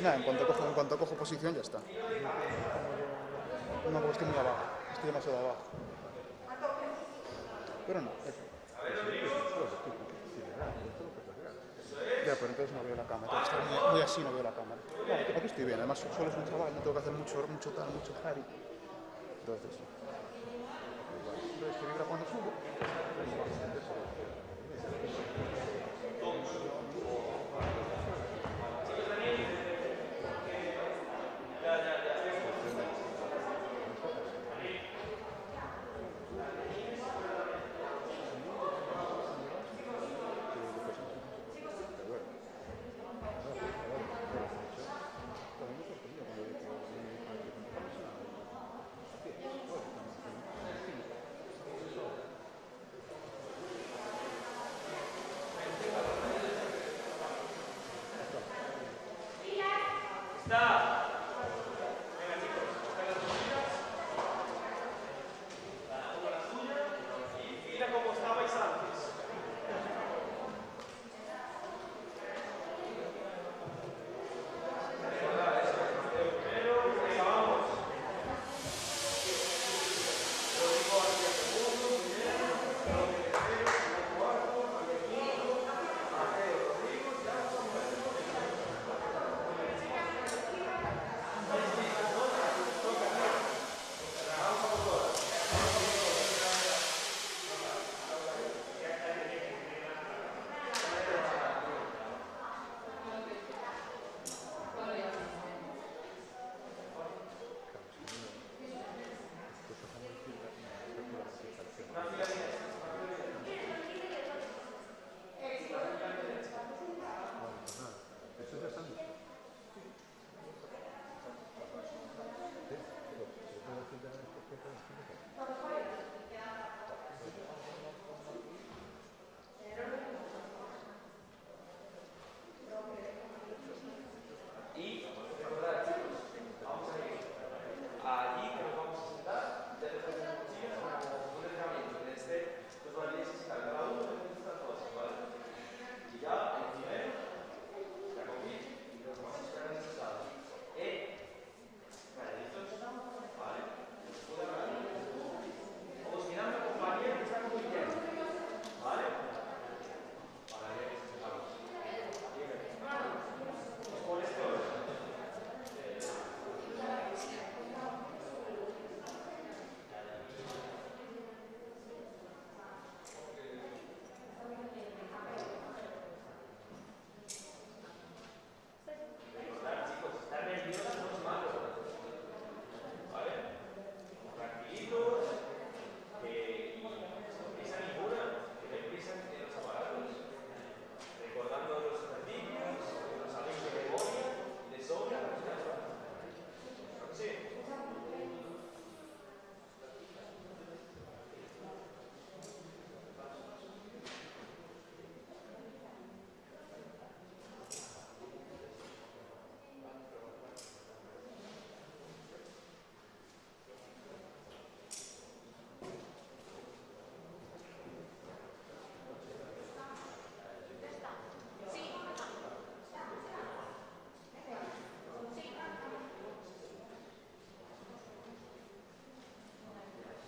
Nada, en cuanto cojo posición ya está. No, porque estoy muy abajo. Estoy demasiado abajo. Pero no. Ya, pero entonces no veo la cámara. Tengo que estar muy así, no veo la cámara. No, aquí estoy bien. Además, solo es un chaval, no tengo que hacer mucho Harry. Entonces, que vibra cuando subo.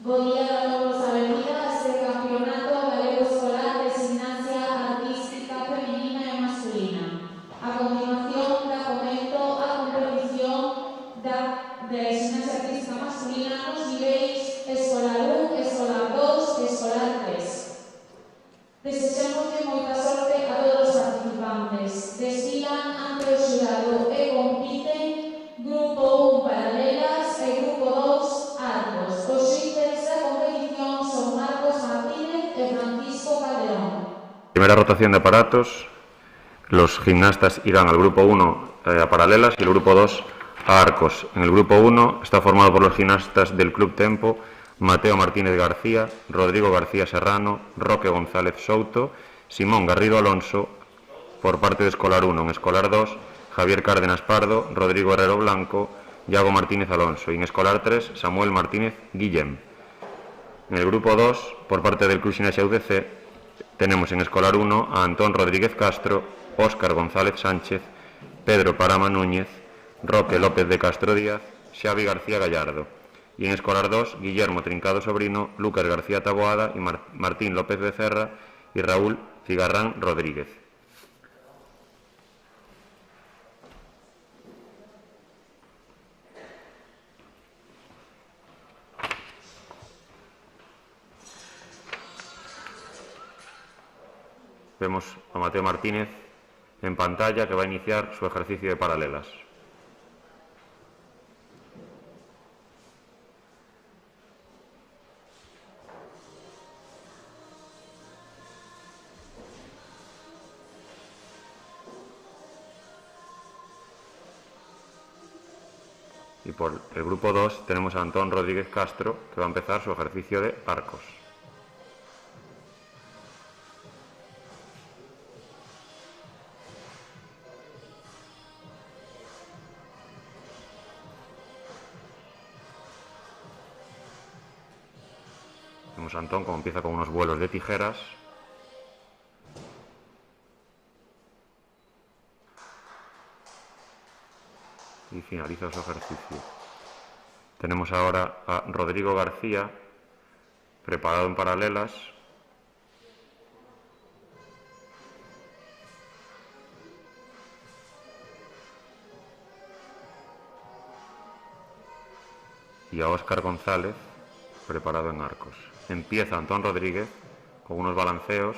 Buen día, damos la bienvenida a este campeonato galego escolar de gimnasia artística femenina y masculina. A continuación, da comento a competición de gimnasia artística masculina nos niveis escolar 1, escolar 2 e escolar 3. Desexamos moita sorte a todos os participantes. Desfilan ante o xurado e compiten Grupo 1 Paralelas e Grupo 2 Arcos. Os xuíces da competición son Marcos Martínez e Francisco Calderón. Primera rotación de aparatos. Los gimnastas irán al grupo 1 a Paralelas y el grupo 2 a Arcos. En el grupo 1 está formado por los gimnastas del Club Tempo: Mateo Martínez García, Rodrigo García Serrano, Roque González Souto, Simón Garrido Alonso. Por parte de Escolar 1, en Escolar 2, Javier Cárdenas Pardo, Rodrigo Herrero Blanco, Iago Martínez Alonso. Y en Escolar 3, Samuel Martínez Guillem. En el grupo 2, por parte del Club Gimnasia UDC, tenemos en Escolar 1 a Antón Rodríguez Castro, Óscar González Sánchez, Pedro Parama Núñez, Roque López de Castro Díaz, Xavi García Gallardo. Y en escolar 2, Guillermo Trincado Sobrino, Lucas García Taboada y Martín López Becerra y Raúl Cigarrán Rodríguez. Vemos a Mateo Martínez en pantalla, que va a iniciar su ejercicio de paralelas. Y por el grupo 2 tenemos a Antón Rodríguez Castro, que va a empezar su ejercicio de arcos. Vemos a Antón como empieza con unos vuelos de tijeras. Y finaliza su ejercicio. Tenemos ahora a Rodrigo García, preparado en paralelas. Y a Óscar González, preparado en arcos. Empieza Antón Rodríguez con unos balanceos.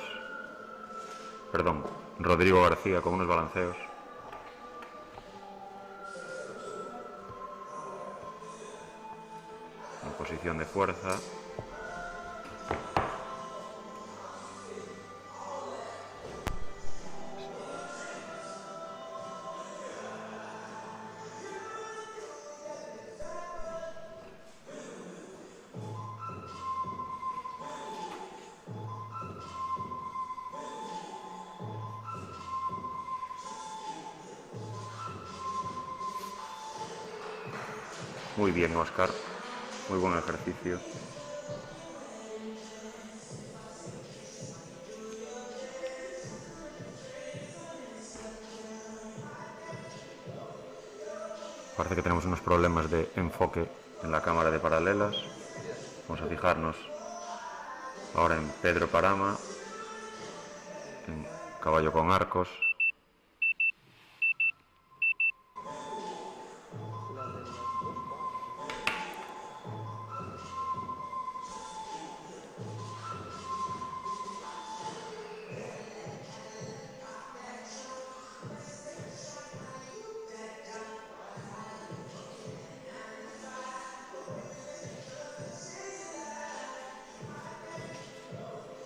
Rodrigo García con unos balanceos. En posición de fuerza. Muy bien, Óscar. Muy buen ejercicio. Parece que tenemos unos problemas de enfoque en la cámara de paralelas. Vamos a fijarnos ahora en Pedro Parama, en caballo con arcos.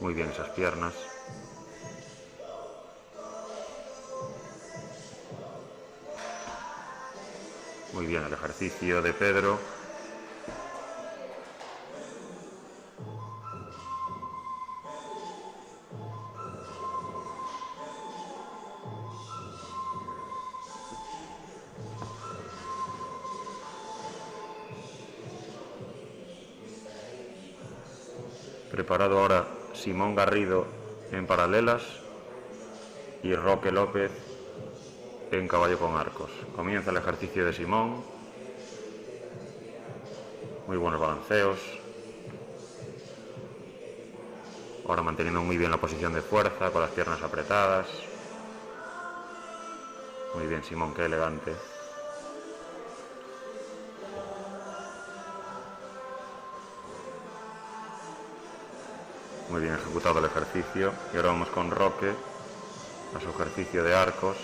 Muy bien esas piernas. Muy bien el ejercicio de Pedro. Preparado ahora Simón Garrido en paralelas y Roque López en caballo con arcos. Comienza el ejercicio de Simón. Muy buenos balanceos. Ahora manteniendo muy bien la posición de fuerza, con las piernas apretadas. Muy bien, Simón, qué elegante. Muy bien ejecutado el ejercicio. Y ahora vamos con Roque a su ejercicio de arcos.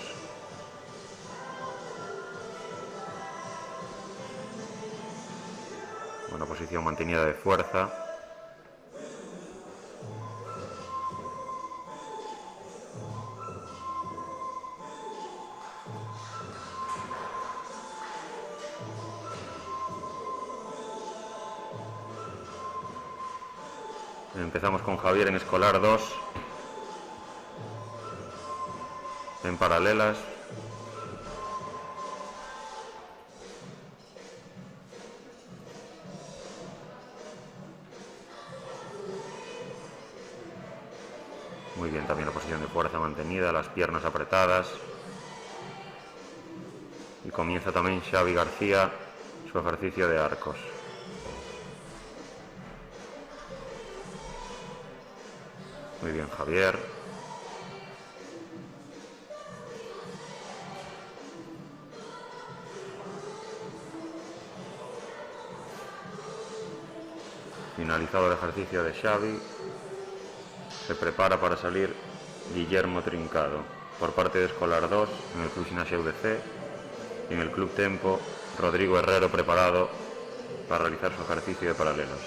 Buena posición mantenida de fuerza. Empezamos con Javier en escolar 2, en paralelas. Muy bien también la posición de fuerza mantenida, las piernas apretadas. Y comienza también Xavi García su ejercicio de arcos. Muy bien, Javier. Finalizado el ejercicio de Xavi, se prepara para salir Guillermo Trincado por parte de Escolar 2 en el Club Gimnasia UDC, y en el Club Tempo Rodrigo Herrero preparado para realizar su ejercicio de paralelos.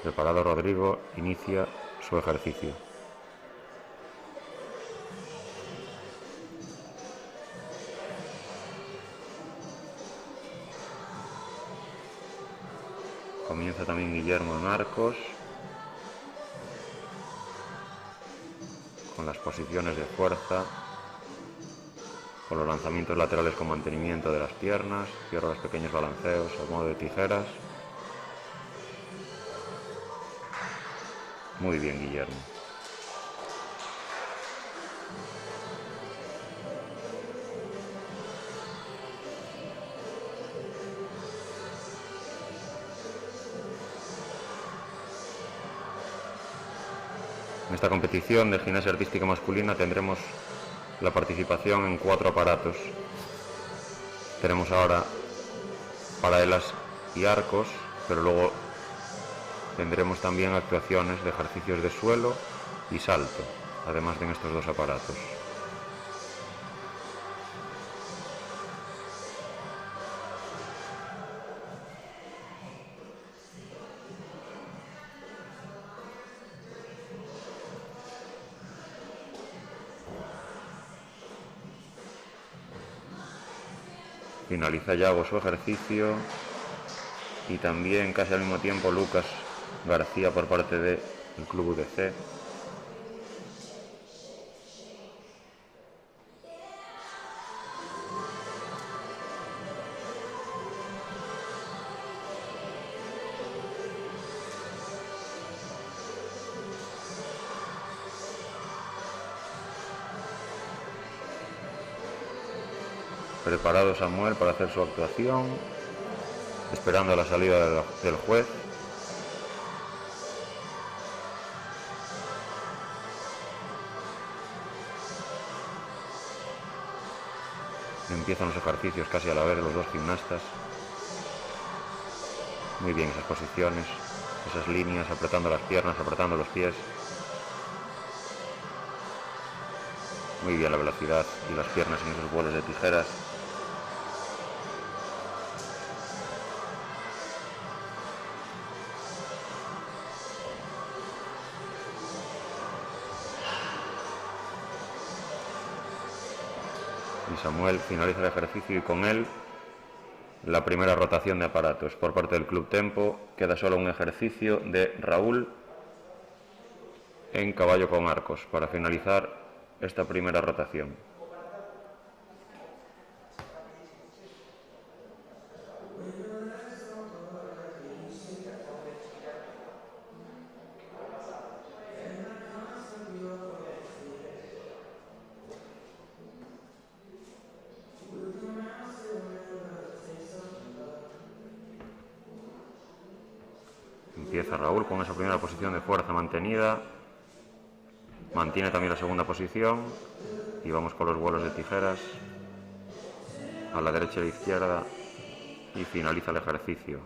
Preparado Rodrigo, inicia su ejercicio. Comienza también Guillermo en arcos, con las posiciones de fuerza, con los lanzamientos laterales con mantenimiento de las piernas, cierra los pequeños balanceos a modo de tijeras. Muy bien, Guillermo. En esta competición de gimnasia artística masculina tendremos la participación en 4 aparatos. Tenemos ahora paralelas y arcos, pero luego tendremos también actuaciones de ejercicios de suelo y salto, además de en estos 2 aparatos. Finaliza Yago su ejercicio y también casi al mismo tiempo Lucas García por parte del Club UDC. Preparado Samuel para hacer su actuación, esperando la salida del juez. Empiezan los ejercicios casi a la vez de los 2 gimnastas. Muy bien esas posiciones, esas líneas, apretando las piernas, apretando los pies. Muy bien la velocidad y las piernas en esos vuelos de tijeras. Y Samuel finaliza el ejercicio y con él la primera rotación de aparatos por parte del Club Tempo. Queda solo un ejercicio de Raúl en caballo con arcos para finalizar esta primera rotación. Empieza Raúl con esa primera posición de fuerza mantenida, mantiene también la segunda posición y vamos con los vuelos de tijeras a la derecha y a la izquierda y finaliza el ejercicio.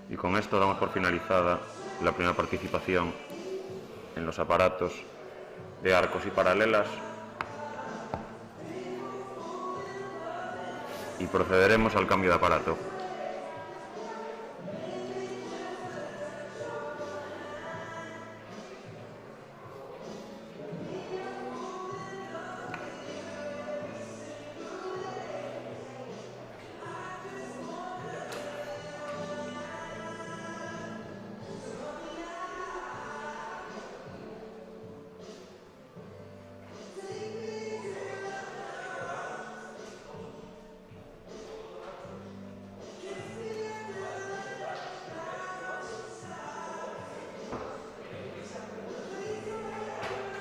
Y con esto damos por finalizada la primera participación en los aparatos de arcos y paralelas. Y procederemos al cambio de aparato.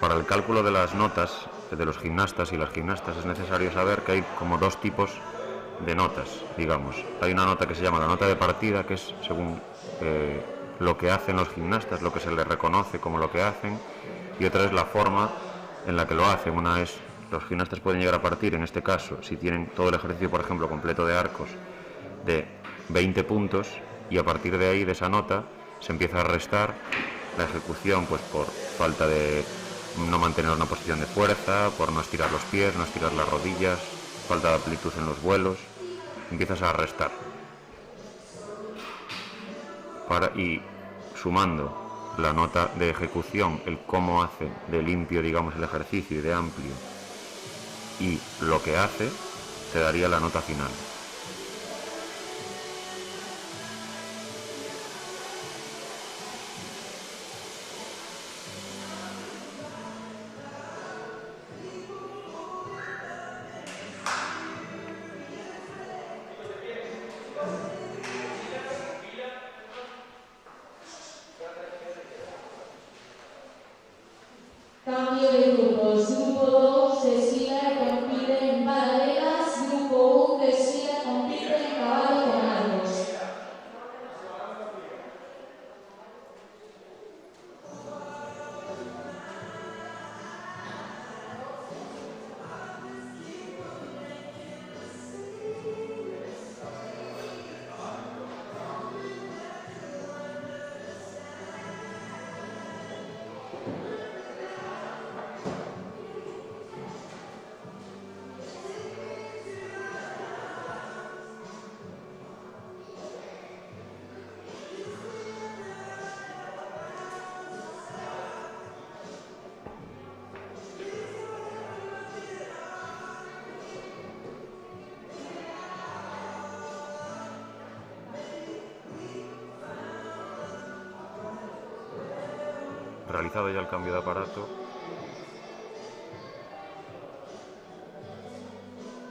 Para el cálculo de las notas de los gimnastas y las gimnastas es necesario saber que hay como dos tipos de notas, digamos. Hay una nota que se llama la nota de partida, que es según lo que hacen los gimnastas, lo que se les reconoce como lo que hacen, y otra es la forma en la que lo hacen. Una es, los gimnastas pueden llegar a partir, en este caso, si tienen todo el ejercicio, por ejemplo, completo de arcos, de 20 puntos, y a partir de ahí, de esa nota, se empieza a restar la ejecución, pues por falta de no mantener una posición de fuerza, por no estirar los pies, no estirar las rodillas, falta de amplitud en los vuelos, empiezas a restar. Y sumando la nota de ejecución, el cómo hace de limpio, digamos, el ejercicio y de amplio, y lo que hace, te daría la nota final. Cambio de grupos. Grupo 2 desfila y compite en paralelas. Grupo 1 desfila y compite en caballo con arcos. Realizado ya el cambio de aparato,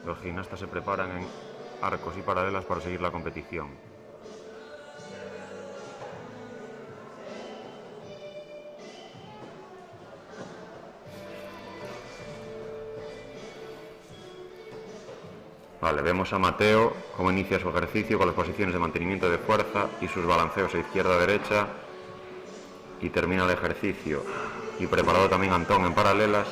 los gimnastas se preparan en arcos y paralelas para seguir la competición. Vale, vemos a Mateo cómo inicia su ejercicio con las posiciones de mantenimiento de fuerza y sus balanceos a izquierda-derecha, y termina el ejercicio. Y preparado también Antón en paralelas.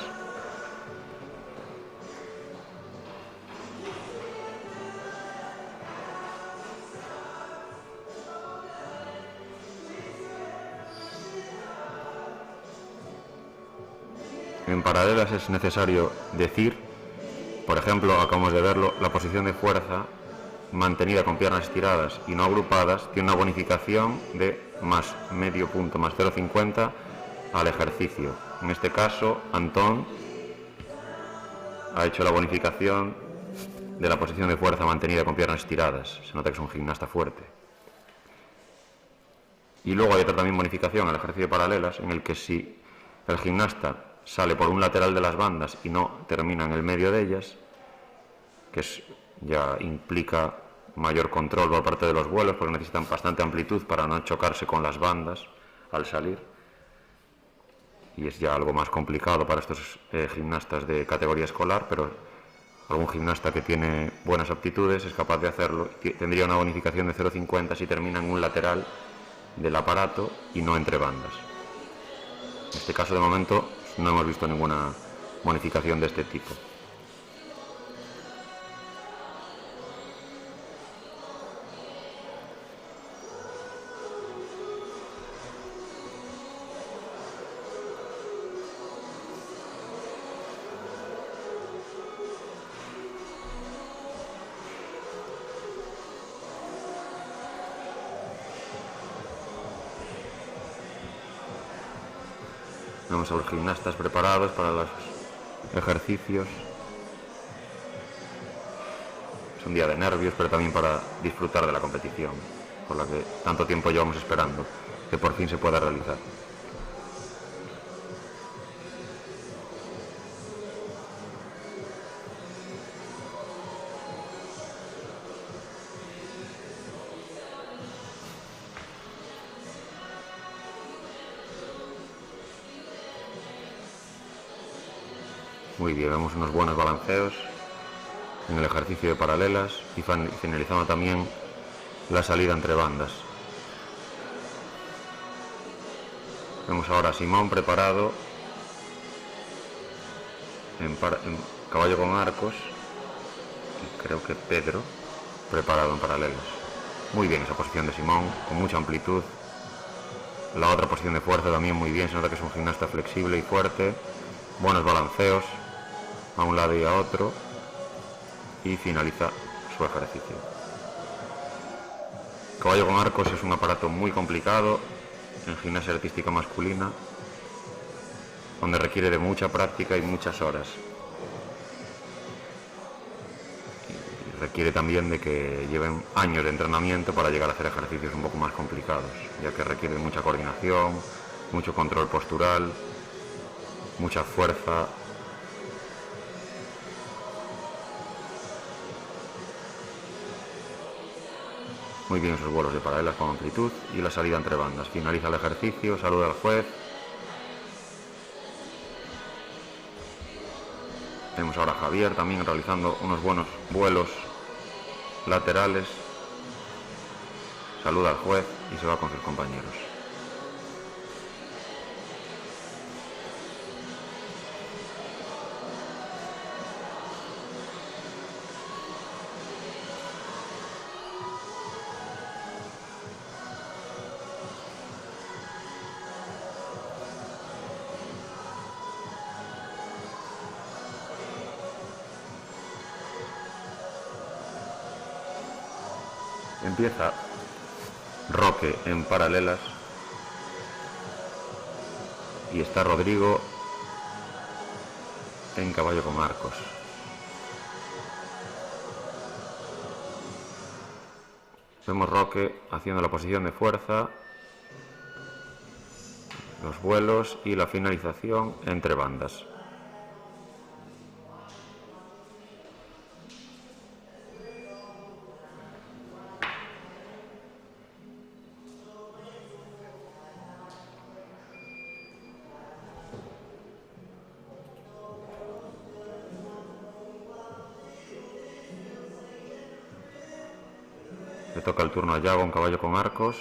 En paralelas es necesario decir, por ejemplo, acabamos de verlo, la posición de fuerza mantenida con piernas estiradas y no agrupadas tiene una bonificación de más medio punto, más 0,50 al ejercicio. En este caso, Antón ha hecho la bonificación de la posición de fuerza mantenida con piernas estiradas. Se nota que es un gimnasta fuerte. Y luego hay otra también bonificación al ejercicio de paralelas, en el que si el gimnasta sale por un lateral de las bandas y no termina en el medio de ellas, que ya implica mayor control por parte de los vuelos, porque necesitan bastante amplitud para no chocarse con las bandas al salir, y es ya algo más complicado para estos gimnastas de categoría escolar, pero algún gimnasta que tiene buenas aptitudes es capaz de hacerlo. Tendría una bonificación de 0,50 si termina en un lateral del aparato y no entre bandas. En este caso, de momento, no hemos visto ninguna bonificación de este tipo. Vemos a los gimnastas preparados para los ejercicios. Es un día de nervios, pero también para disfrutar de la competición, por la que tanto tiempo llevamos esperando que por fin se pueda realizar. Muy bien, vemos unos buenos balanceos en el ejercicio de paralelas y finalizando también la salida entre bandas. Vemos ahora a Simón preparado en caballo con arcos y creo que Pedro preparado en paralelas. Muy bien esa posición de Simón, con mucha amplitud. La otra posición de fuerza también muy bien, se nota que es un gimnasta flexible y fuerte. Buenos balanceos a un lado y a otro y finaliza su ejercicio. Caballo con arcos es un aparato muy complicado en gimnasia artística masculina, donde requiere de mucha práctica y muchas horas. Y requiere también de que lleven años de entrenamiento para llegar a hacer ejercicios un poco más complicados, ya que requiere mucha coordinación, mucho control postural, mucha fuerza. Muy bien esos vuelos de paralelas con amplitud y la salida entre bandas. Finaliza el ejercicio, saluda al juez. Tenemos ahora a Javier también realizando unos buenos vuelos laterales. Saluda al juez y se va con sus compañeros. Empieza Roque en paralelas y está Rodrigo en caballo con arcos. Vemos Roque haciendo la posición de fuerza, los vuelos y la finalización entre bandas. Le toca el turno a Yago, un caballo con arcos,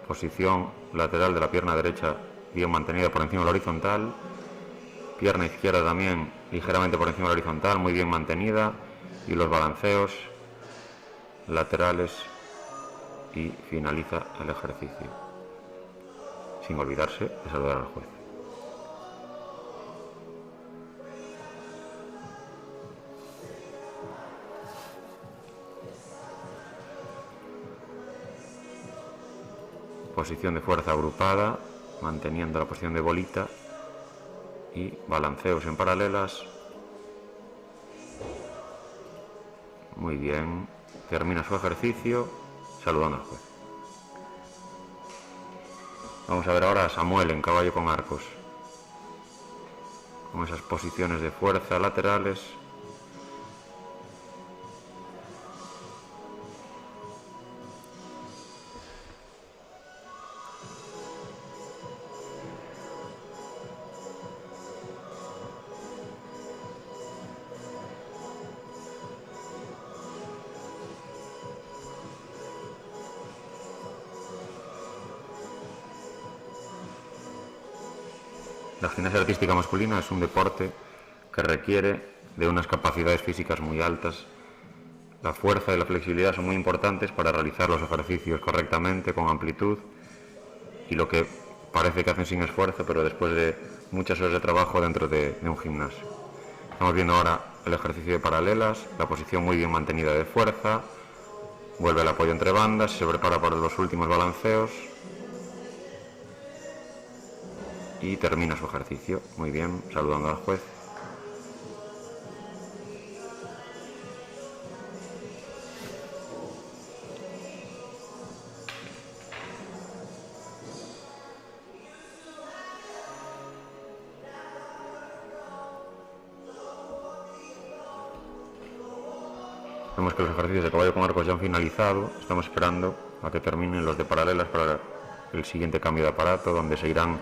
posición lateral de la pierna derecha bien mantenida por encima de la horizontal, pierna izquierda también ligeramente por encima de la horizontal, muy bien mantenida, y los balanceos laterales y finaliza el ejercicio, sin olvidarse de saludar al juez. Posición de fuerza agrupada, manteniendo la posición de bolita y balanceos en paralelas. Muy bien, termina su ejercicio saludando al juez. Vamos a ver ahora a Samuel en caballo con arcos, con esas posiciones de fuerza laterales. La gimnasia artística masculina es un deporte que requiere de unas capacidades físicas muy altas. La fuerza y la flexibilidad son muy importantes para realizar los ejercicios correctamente, con amplitud, y lo que parece que hacen sin esfuerzo, pero después de muchas horas de trabajo dentro de un gimnasio. Estamos viendo ahora el ejercicio de paralelas, la posición muy bien mantenida de fuerza, vuelve el apoyo entre bandas, se prepara para los últimos balanceos y termina su ejercicio. Muy bien, saludando al juez. Vemos que los ejercicios de caballo con arcos ya han finalizado. Estamos esperando a que terminen los de paralelas para el siguiente cambio de aparato, donde se irán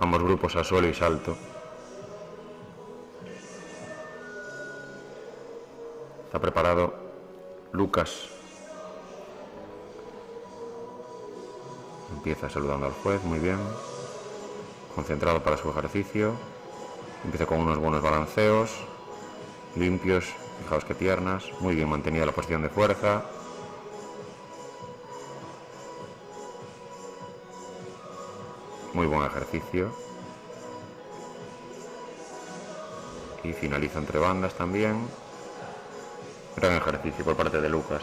ambos grupos a suelo y salto. Está preparado Lucas. Empieza saludando al juez, muy bien. Concentrado para su ejercicio. Empieza con unos buenos balanceos. Limpios, fijaos qué piernas. Muy bien mantenida la posición de fuerza. Muy buen ejercicio. Y finaliza entre bandas también. Gran ejercicio por parte de Lucas.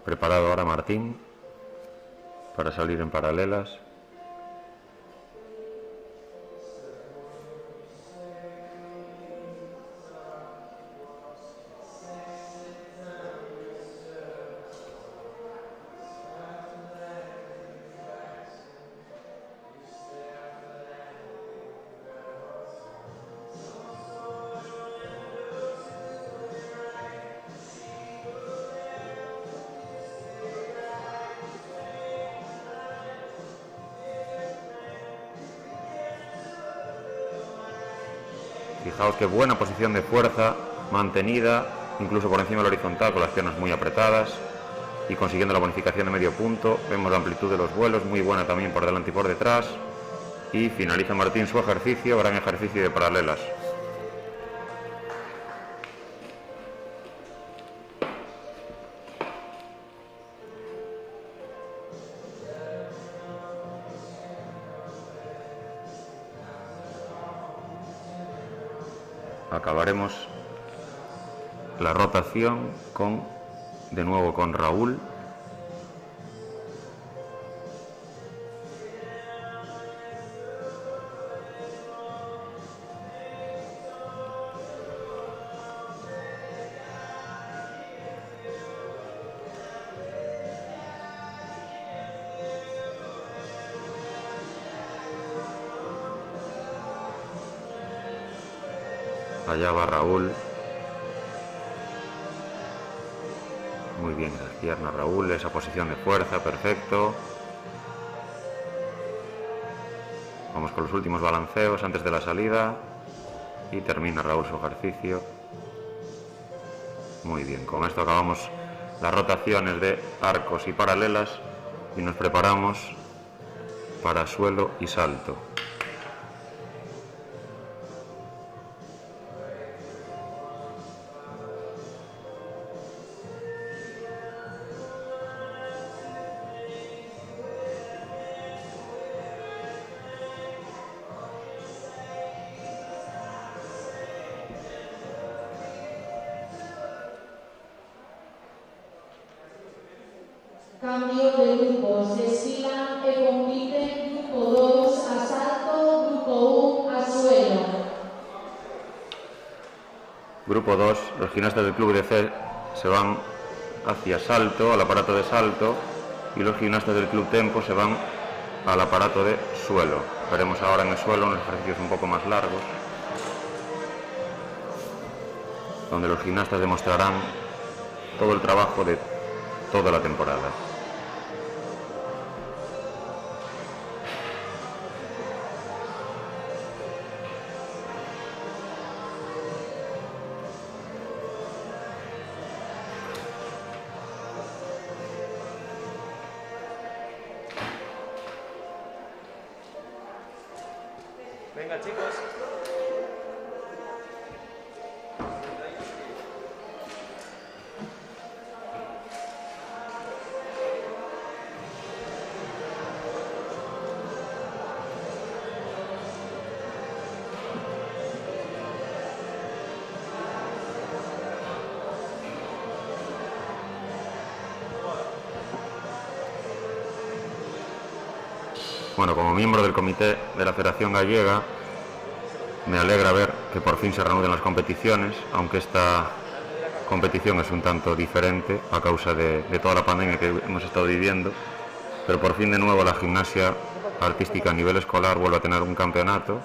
Preparado ahora Martín para salir en paralelas. Fijaos qué buena posición de fuerza, mantenida, incluso por encima del horizontal, con las piernas muy apretadas y consiguiendo la bonificación de medio punto. Vemos la amplitud de los vuelos, muy buena también por delante y por detrás. Y finaliza Martín su ejercicio, gran ejercicio de paralelas. Acabaremos la rotación de nuevo con Raúl. Allá va Raúl. Muy bien, las piernas Raúl, esa posición de fuerza, perfecto. Vamos con los últimos balanceos antes de la salida. Y termina Raúl su ejercicio. Muy bien, con esto acabamos las rotaciones de arcos y paralelas y nos preparamos para suelo y salto. Cambio de grupos. Desfilan e compiten grupo 2 a salto, grupo 1 a suelo. Grupo 2, los gimnastas del Club de C se van hacia salto, al aparato de salto, y los gimnastas del Club Tempo se van al aparato de suelo. Veremos ahora en el suelo unos ejercicios un poco más largos, donde los gimnastas demostrarán todo el trabajo de toda la temporada. Venga, chicos. Bueno, como miembro del comité de la Federación Gallega, me alegra ver que por fin se reanuden las competiciones, aunque esta competición es un tanto diferente a causa de toda la pandemia que hemos estado viviendo, pero por fin de nuevo la gimnasia artística a nivel escolar vuelve a tener un campeonato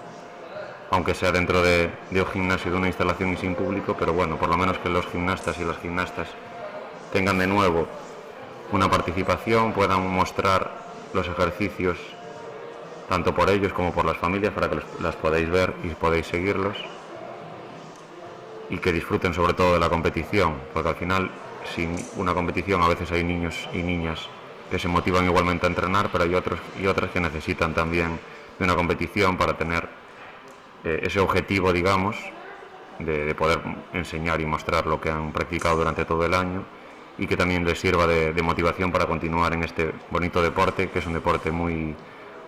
aunque sea dentro de un gimnasio, de una instalación y sin público, pero bueno, por lo menos que los gimnastas y las gimnastas tengan de nuevo una participación, puedan mostrar los ejercicios tanto por ellos como por las familias para que las podáis ver y podéis seguirlos, y que disfruten sobre todo de la competición, porque al final sin una competición a veces hay niños y niñas que se motivan igualmente a entrenar, pero hay otros y otras que necesitan también de una competición para tener ese objetivo, digamos, de poder enseñar y mostrar lo que han practicado durante todo el año, y que también les sirva de motivación para continuar en este bonito deporte, que es un deporte muy,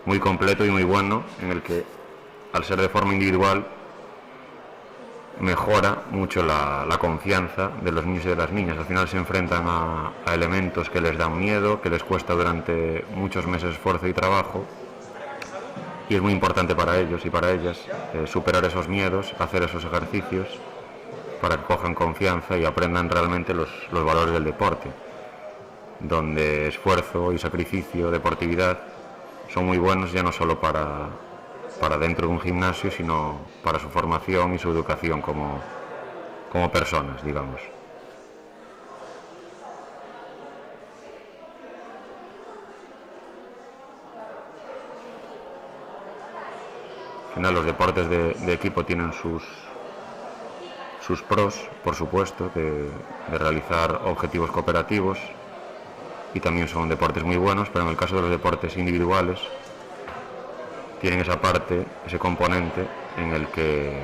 muy completo y muy bueno, en el que al ser de forma individual mejora mucho la confianza de los niños y de las niñas. Al final se enfrentan a elementos que les dan miedo, que les cuesta durante muchos meses esfuerzo y trabajo, y es muy importante para ellos y para ellas superar esos miedos, hacer esos ejercicios para que cojan confianza y aprendan realmente los valores del deporte, donde esfuerzo y sacrificio, deportividad, son muy buenos ya no solo para dentro de un gimnasio, sino para su formación y su educación como personas, digamos. Al final los deportes de equipo tienen sus pros, por supuesto, de realizar objetivos cooperativos, y también son deportes muy buenos, pero en el caso de los deportes individuales tienen esa parte, ese componente en el que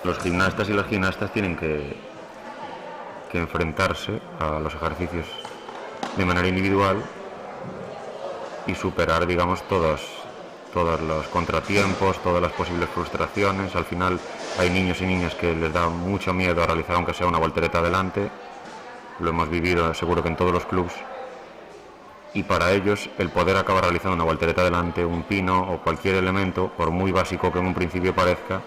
los gimnastas y las gimnastas tienen que enfrentarse a los ejercicios de manera individual y superar, digamos, todos los contratiempos, todas las posibles frustraciones. Al final hay niños y niñas que les da mucho miedo a realizar aunque sea una voltereta adelante, lo hemos vivido seguro que en todos los clubs, y para ellos el poder acabar realizando una voltereta adelante, un pino o cualquier elemento, por muy básico que en un principio parezca,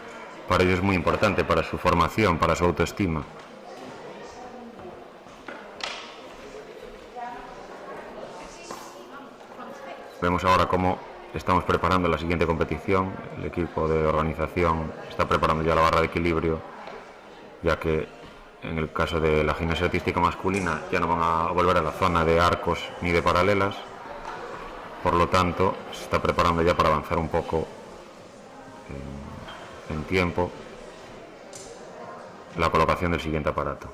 para ellos es muy importante para su formación, para su autoestima. Vemos ahora cómo estamos preparando la siguiente competición. El equipo de organización está preparando ya la barra de equilibrio, ya que en el caso de la gimnasia artística masculina ya no van a volver a la zona de arcos ni de paralelas, por lo tanto se está preparando ya para avanzar un poco en tiempo la colocación del siguiente aparato.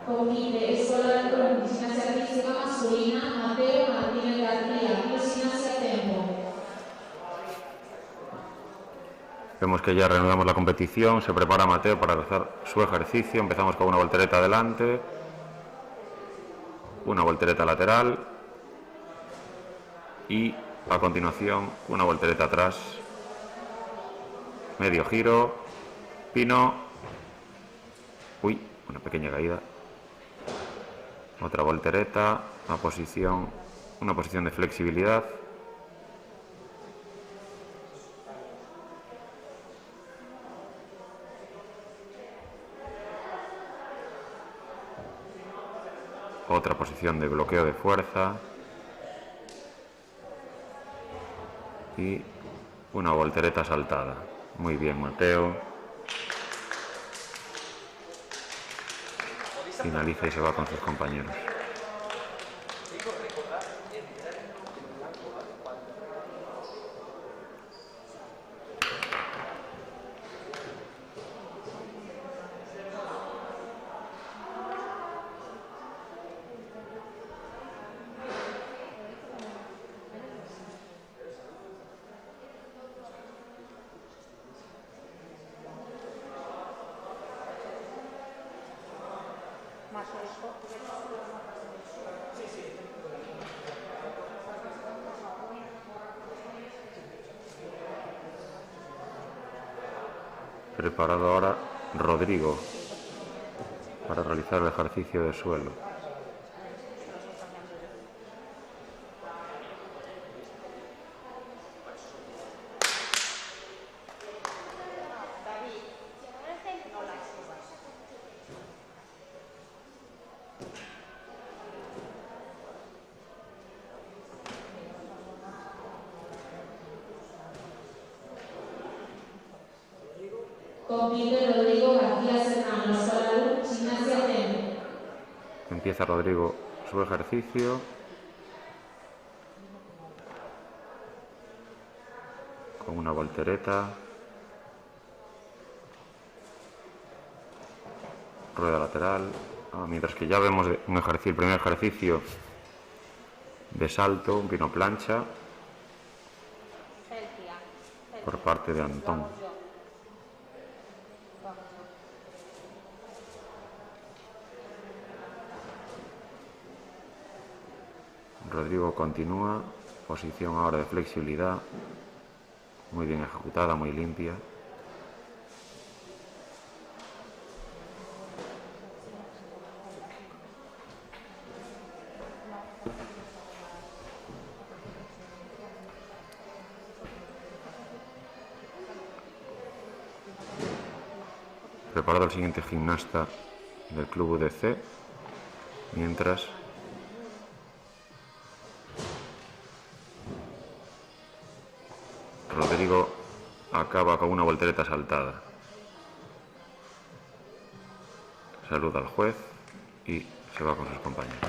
Compite escolar con gimnasia artística masculina, Mateo Martínez García, Club Gimnasia Tempo. Vemos que ya reanudamos la competición, se prepara Mateo para realizar su ejercicio. Empezamos con una voltereta adelante, una voltereta lateral y a continuación una voltereta atrás, medio giro, pino, una pequeña caída, otra voltereta, una posición de flexibilidad, otra posición de bloqueo de fuerza y una voltereta saltada. Muy bien, Mateo. Finaliza y se va con sus compañeros. Preparado ahora Rodrigo para realizar el ejercicio de suelo. Compite Rodrigo García Serrano, Salud, Gimnasia Tempo. Empieza Rodrigo su ejercicio. Con una voltereta. Rueda lateral. Mientras que ya vemos un ejercicio, el primer ejercicio de salto, un pino plancha, por parte de Antón. Rodrigo continúa, posición ahora de flexibilidad, muy bien ejecutada, muy limpia. Preparado el siguiente gimnasta del club UDC, mientras Rodrigo acaba con una voltereta saltada. Saluda al juez y se va con sus compañeros.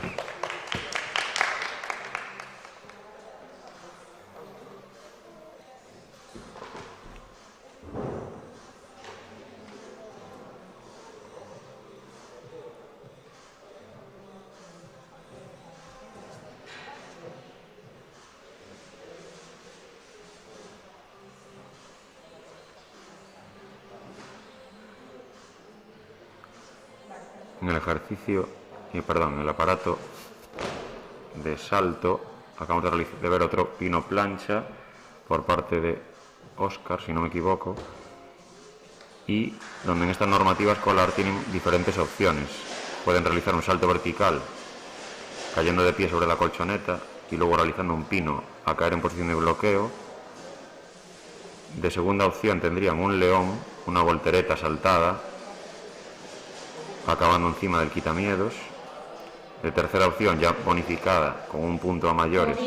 En el ejercicio, en el aparato de salto, acabamos de ver otro pino plancha por parte de Óscar, si no me equivoco, y donde en esta normativa escolar tienen diferentes opciones. Pueden realizar un salto vertical cayendo de pie sobre la colchoneta y luego realizando un pino a caer en posición de bloqueo. De segunda opción tendrían un león, una voltereta saltada, acabando encima del quitamiedos. De tercera opción, ya bonificada con un punto a mayores,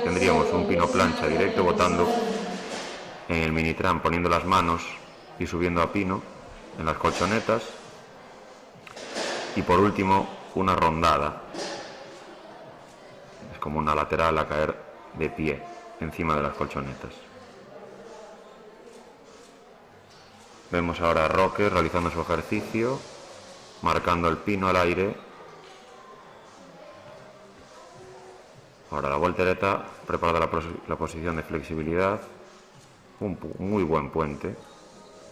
tendríamos un pino plancha directo botando en el minitram, poniendo las manos y subiendo a pino en las colchonetas. Y por último, una rondada, es como una lateral a caer de pie encima de las colchonetas. Vemos ahora a Roque realizando su ejercicio, marcando el pino al aire. Ahora la voltereta, preparada la posición de flexibilidad, un muy buen puente,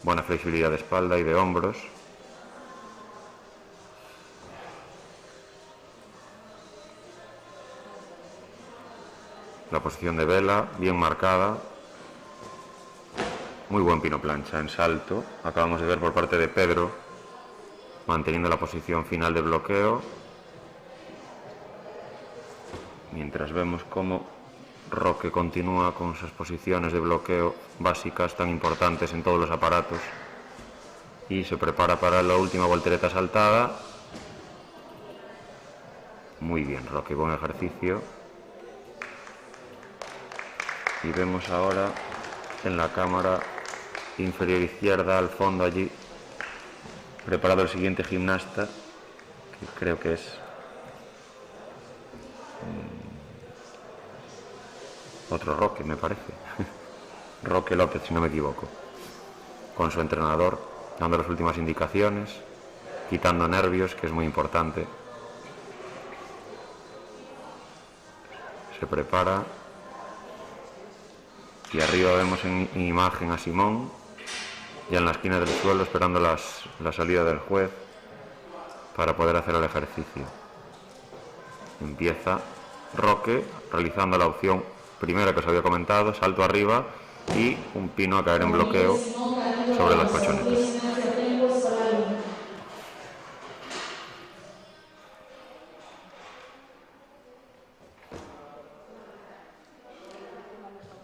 buena flexibilidad de espalda y de hombros. La posición de vela, bien marcada, muy buen pino plancha en salto. Acabamos de ver por parte de Pedro, manteniendo la posición final de bloqueo, mientras vemos cómo Roque continúa con sus posiciones de bloqueo básicas tan importantes en todos los aparatos y se prepara para la última voltereta saltada. Muy bien, Roque, buen ejercicio. Y vemos ahora en la cámara inferior izquierda, al fondo allí, preparado el siguiente gimnasta, que creo que es otro Roque, me parece. Roque López, si no me equivoco, con su entrenador, dando las últimas indicaciones, quitando nervios, que es muy importante. Se prepara y arriba vemos en imagen a Simón, ya en la esquina del suelo, esperando la salida del juez para poder hacer el ejercicio. Empieza Roque realizando la opción primera que os había comentado, salto arriba y un pino a caer en bloqueo sobre las colchonetas.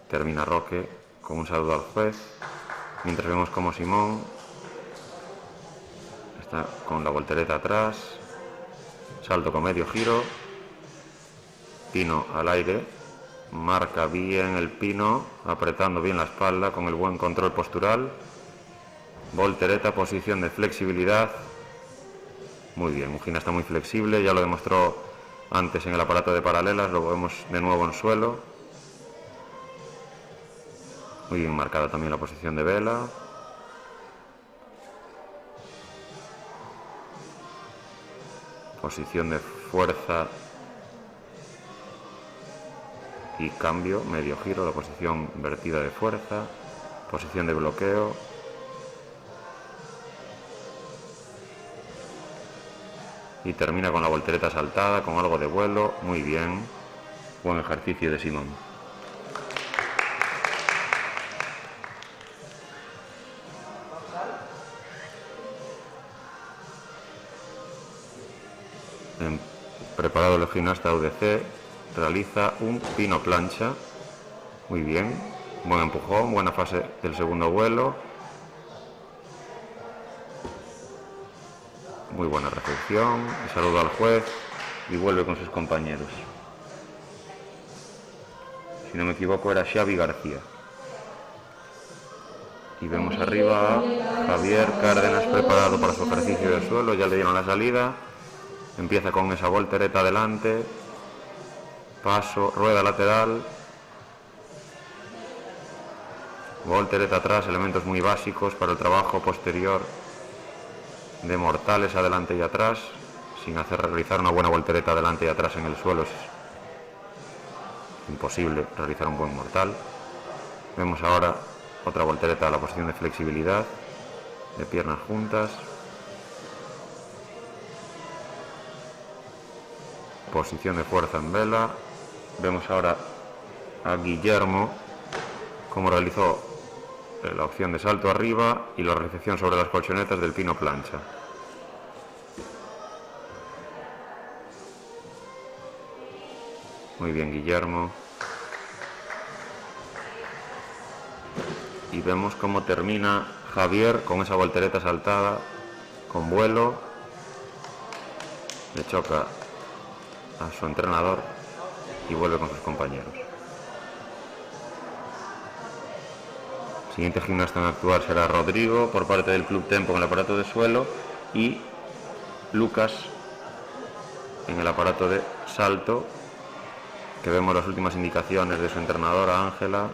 Termina Roque con un saludo al juez, mientras vemos como Simón está con la voltereta atrás, salto con medio giro, pino al aire, marca bien el pino, apretando bien la espalda con el buen control postural, voltereta, posición de flexibilidad, muy bien, un gimnasta muy flexible, ya lo demostró antes en el aparato de paralelas, lo vemos de nuevo en suelo. Muy bien marcada también la posición de vela. Posición de fuerza y cambio, medio giro, la posición invertida de fuerza. Posición de bloqueo. Y termina con la voltereta saltada, con algo de vuelo. Muy bien. Buen ejercicio de Simón. Preparado el gimnasta UDC, realiza un pino plancha, muy bien, buen empujón, buena fase del segundo vuelo, muy buena recepción, saludo al juez y vuelve con sus compañeros. Si no me equivoco era Xavi García. Y vemos arriba a Javier Cárdenas preparado para su ejercicio de suelo, ya le dieron la salida. Empieza con esa voltereta adelante, paso, rueda lateral, voltereta atrás, elementos muy básicos para el trabajo posterior de mortales adelante y atrás, sin hacer realizar una buena voltereta adelante y atrás en el suelo. Es imposible realizar un buen mortal. Vemos ahora otra voltereta a la posición de flexibilidad, de piernas juntas. Posición de fuerza en vela. Vemos ahora a Guillermo cómo realizó la opción de salto arriba y la recepción sobre las colchonetas del pino plancha. Muy bien, Guillermo. Y vemos cómo termina Javier con esa voltereta saltada, con vuelo. Le choca a su entrenador y vuelve con sus compañeros. El siguiente gimnasta en actuar será Rodrigo por parte del Club Tempo en el aparato de suelo y Lucas en el aparato de salto, que vemos las últimas indicaciones de su entrenadora Ángela.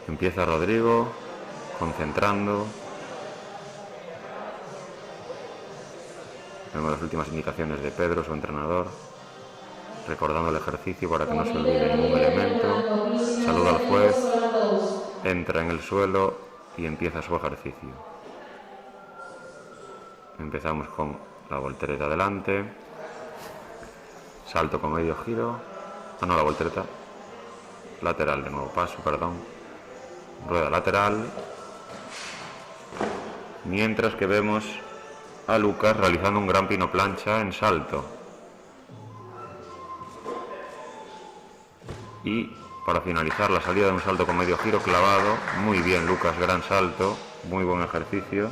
Empieza Rodrigo, concentrando. Vemos las últimas indicaciones de Pedro, su entrenador, recordando el ejercicio para que no se olvide ningún elemento. Saluda al juez, entra en el suelo y empieza su ejercicio. Empezamos con la voltereta adelante, salto con medio giro, la voltereta lateral de nuevo, paso, perdón, rueda lateral, mientras que vemos a Lucas realizando un gran pino plancha en salto. Y para finalizar la salida de un salto con medio giro clavado. Muy bien, Lucas, gran salto, muy buen ejercicio.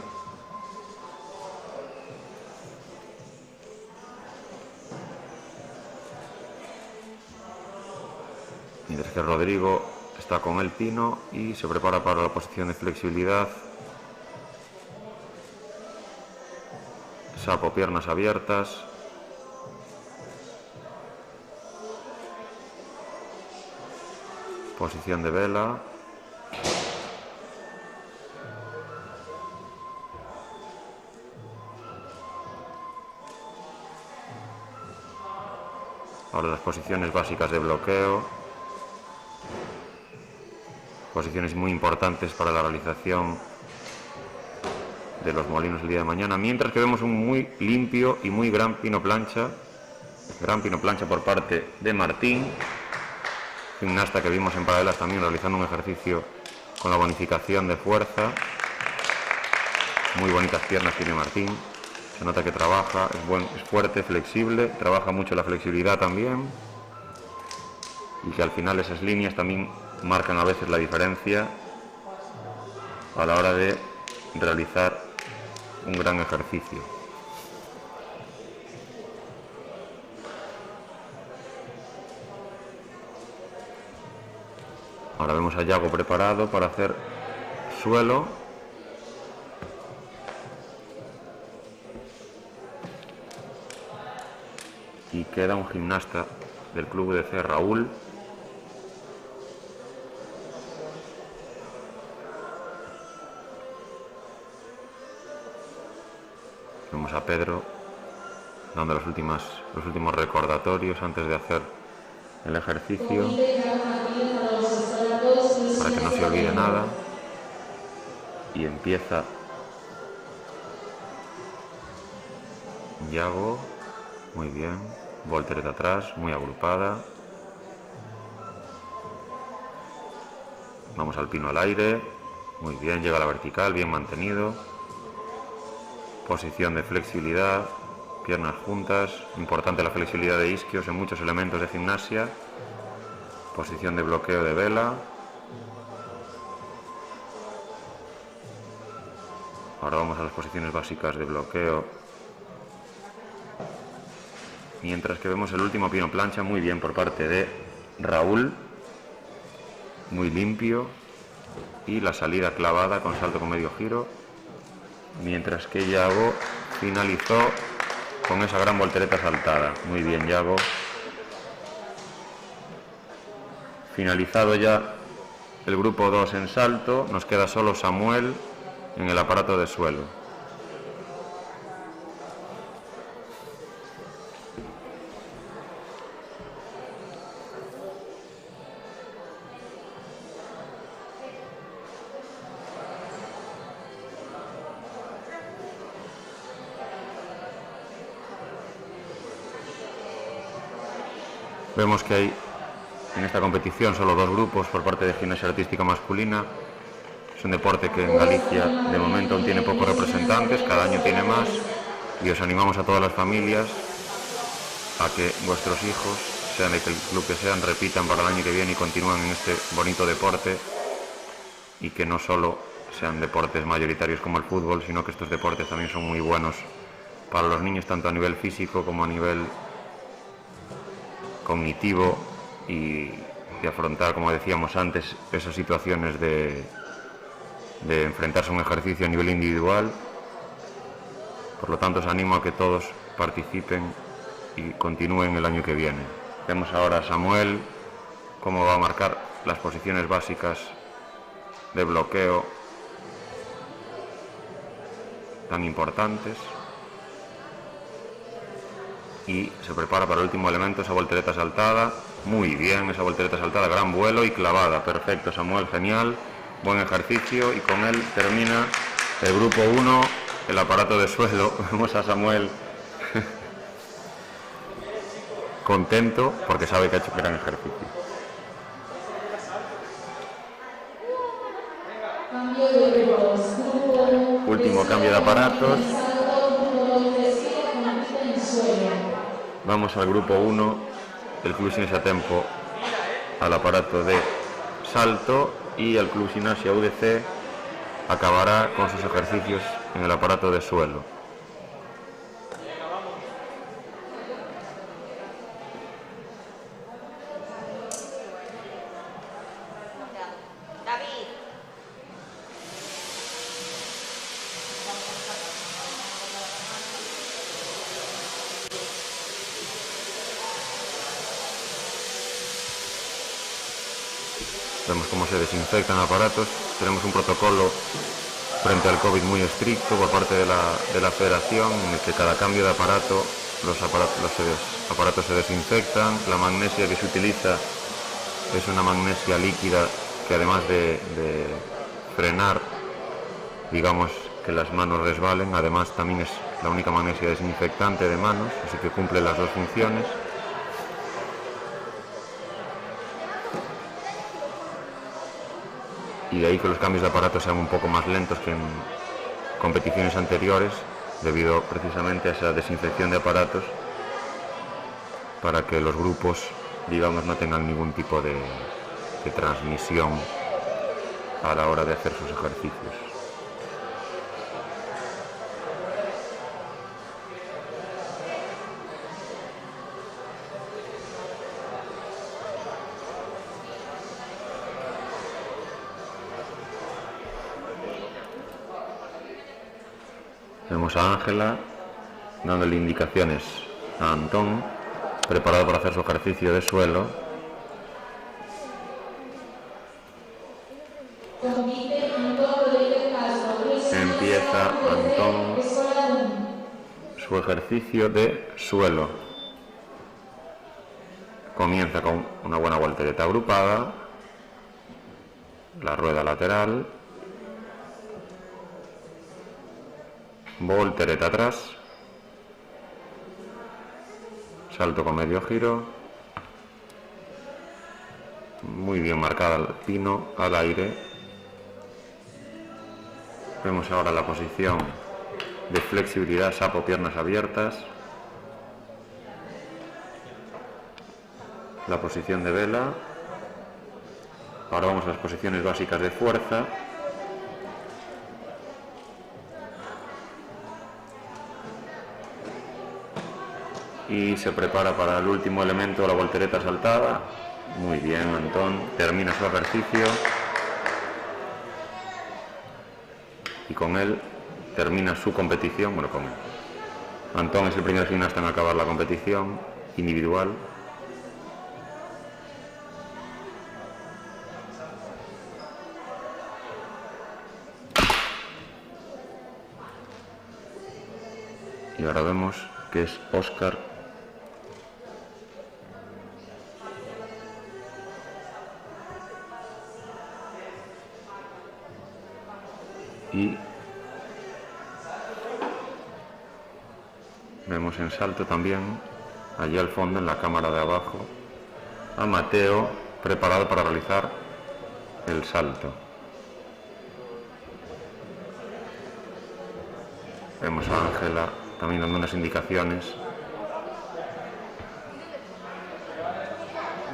Mientras que Rodrigo está con el pino y se prepara para la posición de flexibilidad. Sapo, piernas abiertas. Posición de vela. Ahora las posiciones básicas de bloqueo, posiciones muy importantes para la realización de los molinos el día de mañana, mientras que vemos un muy limpio y muy gran pino plancha por parte de Martín, gimnasta que vimos en paralelas también realizando un ejercicio con la bonificación de fuerza. Muy bonitas piernas tiene Martín, se nota que trabaja, es fuerte, flexible, trabaja mucho la flexibilidad también, y que al final esas líneas también marcan a veces la diferencia a la hora de realizar un gran ejercicio. Ahora vemos a Yago preparado para hacer suelo. Y queda un gimnasta del club UDC, Raúl. Vemos a Pedro dando los últimos recordatorios antes de hacer el ejercicio, para que no se olvide nada. Y empieza Yago, muy bien, voltereta atrás, muy agrupada. Vamos al pino al aire, muy bien, llega a la vertical, bien mantenido. Posición de flexibilidad, piernas juntas, importante la flexibilidad de isquios en muchos elementos de gimnasia. Posición de bloqueo de vela. Ahora vamos a las posiciones básicas de bloqueo. Mientras que vemos el último pino plancha, muy bien por parte de Raúl, muy limpio, y la salida clavada con salto con medio giro, mientras que Yago finalizó con esa gran voltereta saltada. Muy bien, Yago. Finalizado ya el grupo 2 en salto, nos queda solo Samuel en el aparato de suelo. Vemos que hay en esta competición solo 2 grupos por parte de gimnasia artística masculina. Es un deporte que en Galicia de momento aún tiene pocos representantes, cada año tiene más, y os animamos a todas las familias a que vuestros hijos, sean de que el club que sean, repitan para el año que viene y continúen en este bonito deporte, y que no solo sean deportes mayoritarios como el fútbol, sino que estos deportes también son muy buenos para los niños, tanto a nivel físico como a nivel cognitivo, y de afrontar, como decíamos antes, esas situaciones de enfrentarse a un ejercicio a nivel individual. Por lo tanto, os animo a que todos participen y continúen el año que viene. Vemos ahora a Samuel cómo va a marcar las posiciones básicas de bloqueo tan importantes, y se prepara para el último elemento, esa voltereta saltada. Muy bien, esa voltereta saltada, gran vuelo y clavada. Perfecto, Samuel, genial, buen ejercicio, y con él termina el grupo 1, el aparato de suelo. Vemos a Samuel contento porque sabe que ha hecho un gran ejercicio. Último cambio de aparatos. Vamos al grupo 1, el Club Gimnasia Tempo al aparato de salto, y el Club Gimnasia UDC acabará con sus ejercicios en el aparato de suelo. Vemos cómo se desinfectan aparatos. Tenemos un protocolo frente al COVID muy estricto por parte de la federación, en el que cada cambio de aparato los aparatos se desinfectan. La magnesia que se utiliza es una magnesia líquida que, además de frenar, digamos, que las manos resbalen, además también es la única magnesia desinfectante de manos, así que cumple las dos funciones. Y de ahí que los cambios de aparato sean un poco más lentos que en competiciones anteriores, debido precisamente a esa desinfección de aparatos, para que los grupos, digamos, no tengan ningún tipo de transmisión a la hora de hacer sus ejercicios. Vemos a Ángela dándole indicaciones a Antón, preparado para hacer su ejercicio de suelo. Empieza Antón su ejercicio de suelo. Comienza con una buena voltereta agrupada, la rueda lateral, voltereta atrás, salto con medio giro, muy bien marcada el pino al aire. Vemos ahora la posición de flexibilidad, sapo, piernas abiertas, la posición de vela. Ahora vamos a las posiciones básicas de fuerza. Y se prepara para el último elemento, la voltereta saltada. Muy bien, Antón termina su ejercicio y con él termina su competición. Bueno, con él. Antón es el primer gimnasta en acabar la competición individual. Y ahora vemos que es Óscar y vemos en salto también, allí al fondo en la cámara de abajo, a Mateo preparado para realizar el salto. Vemos a Ángela también dando unas indicaciones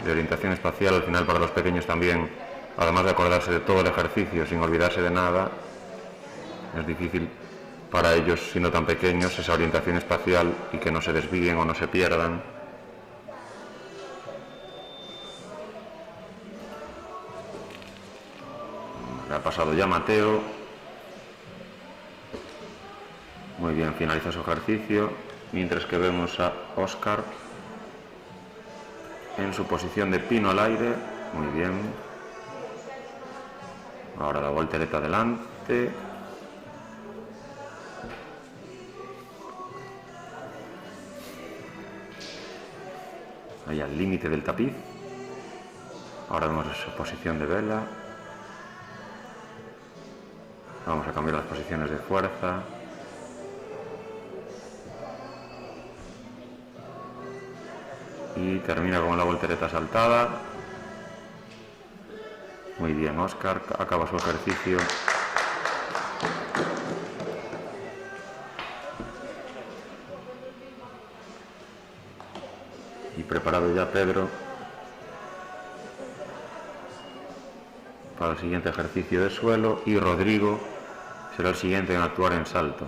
de orientación espacial. Al final, para los pequeños también, además de acordarse de todo el ejercicio sin olvidarse de nada, es difícil para ellos, siendo tan pequeños, esa orientación espacial y que no se desvíen o no se pierdan. Ha pasado ya Mateo. Muy bien, finaliza su ejercicio, mientras que vemos a Óscar en su posición de pino al aire. Muy bien. Ahora la voltereta adelante. Ahí al límite del tapiz. Ahora vemos su posición de vela. Vamos a cambiar las posiciones de fuerza. Y termina con la voltereta saltada. Muy bien, Óscar acaba su ejercicio. Y preparado ya Pedro para el siguiente ejercicio de suelo, y Rodrigo será el siguiente en actuar en salto.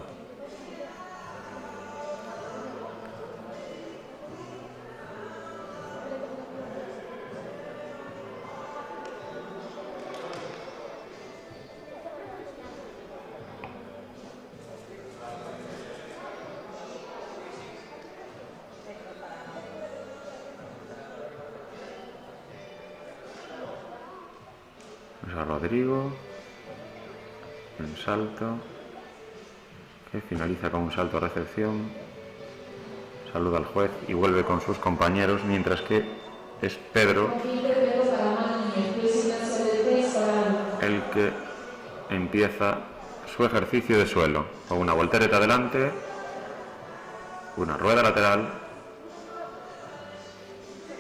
A Rodrigo en salto, que finaliza con un salto recepción, saluda al juez y vuelve con sus compañeros, mientras que es Pedro el que empieza su ejercicio de suelo, con una voltereta adelante, una rueda lateral.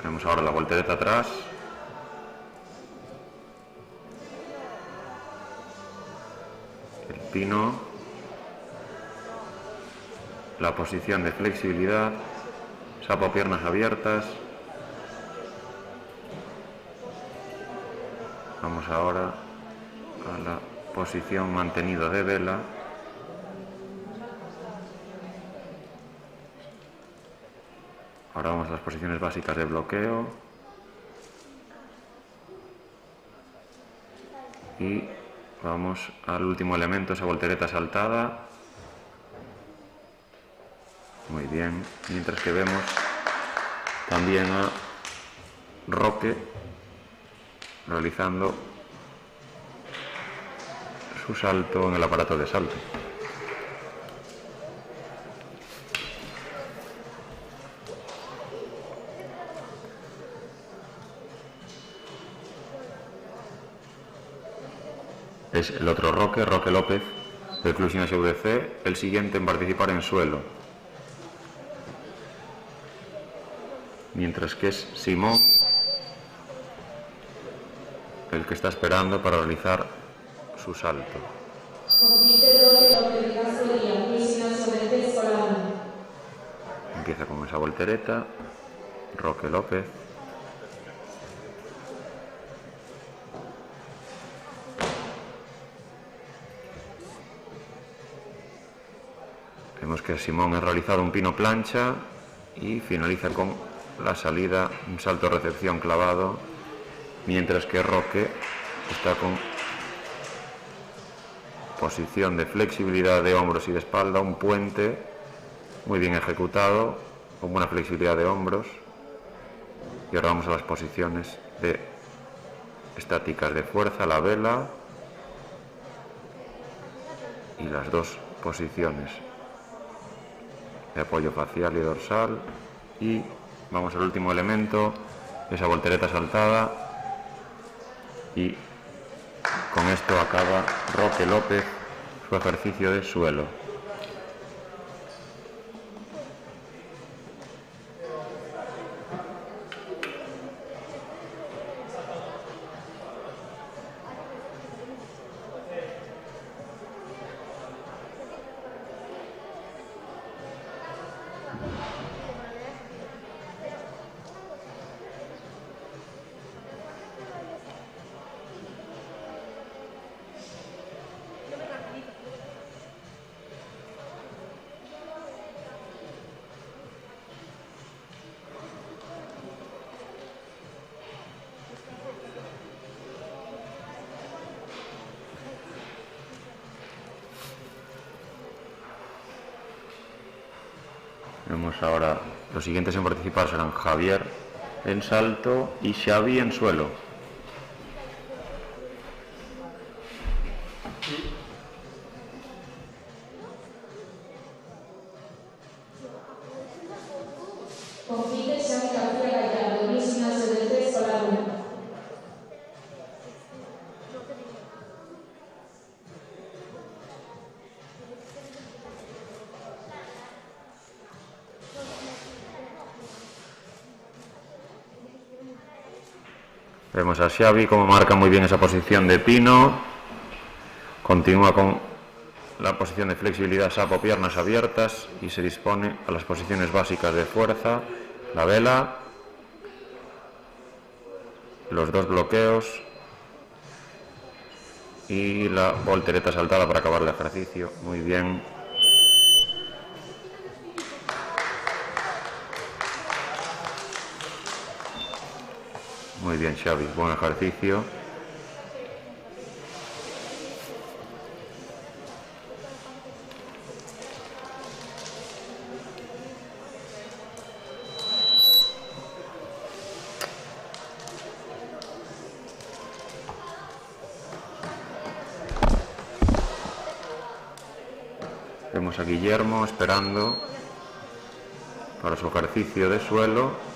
Vemos ahora la voltereta atrás. El pino. La posición de flexibilidad. Sapo piernas abiertas. Vamos ahora a la posición mantenido de vela. Ahora vamos a las posiciones básicas de bloqueo. Y vamos al último elemento, esa voltereta saltada. Muy bien. Mientras que vemos también a Roque realizando su salto en el aparato de salto. Es el otro Roque López, del Club Gimnasio UDC, el siguiente en participar en suelo. Mientras que es Simón el que está esperando para realizar su salto. Empieza con esa voltereta, Roque López. Vemos que Simón ha realizado un pino plancha y finaliza con la salida, un salto recepción clavado, mientras que Roque está con posición de flexibilidad de hombros y de espalda, un puente muy bien ejecutado, con buena flexibilidad de hombros. Y ahora vamos a las posiciones de estáticas de fuerza, la vela y las dos posiciones de apoyo facial y dorsal. Y vamos al último elemento, esa voltereta saltada, y con esto acaba Roque López su ejercicio de suelo. Vemos ahora, los siguientes en participar serán Javier en salto y Xavi en suelo. Vemos a Xavi como marca muy bien esa posición de pino. Continúa con la posición de flexibilidad, sapo, piernas abiertas, y se dispone a las posiciones básicas de fuerza, la vela, los dos bloqueos y la voltereta saltada para acabar el ejercicio. Muy bien. Muy bien, Xavi, buen ejercicio. Vemos a Guillermo esperando para su ejercicio de suelo.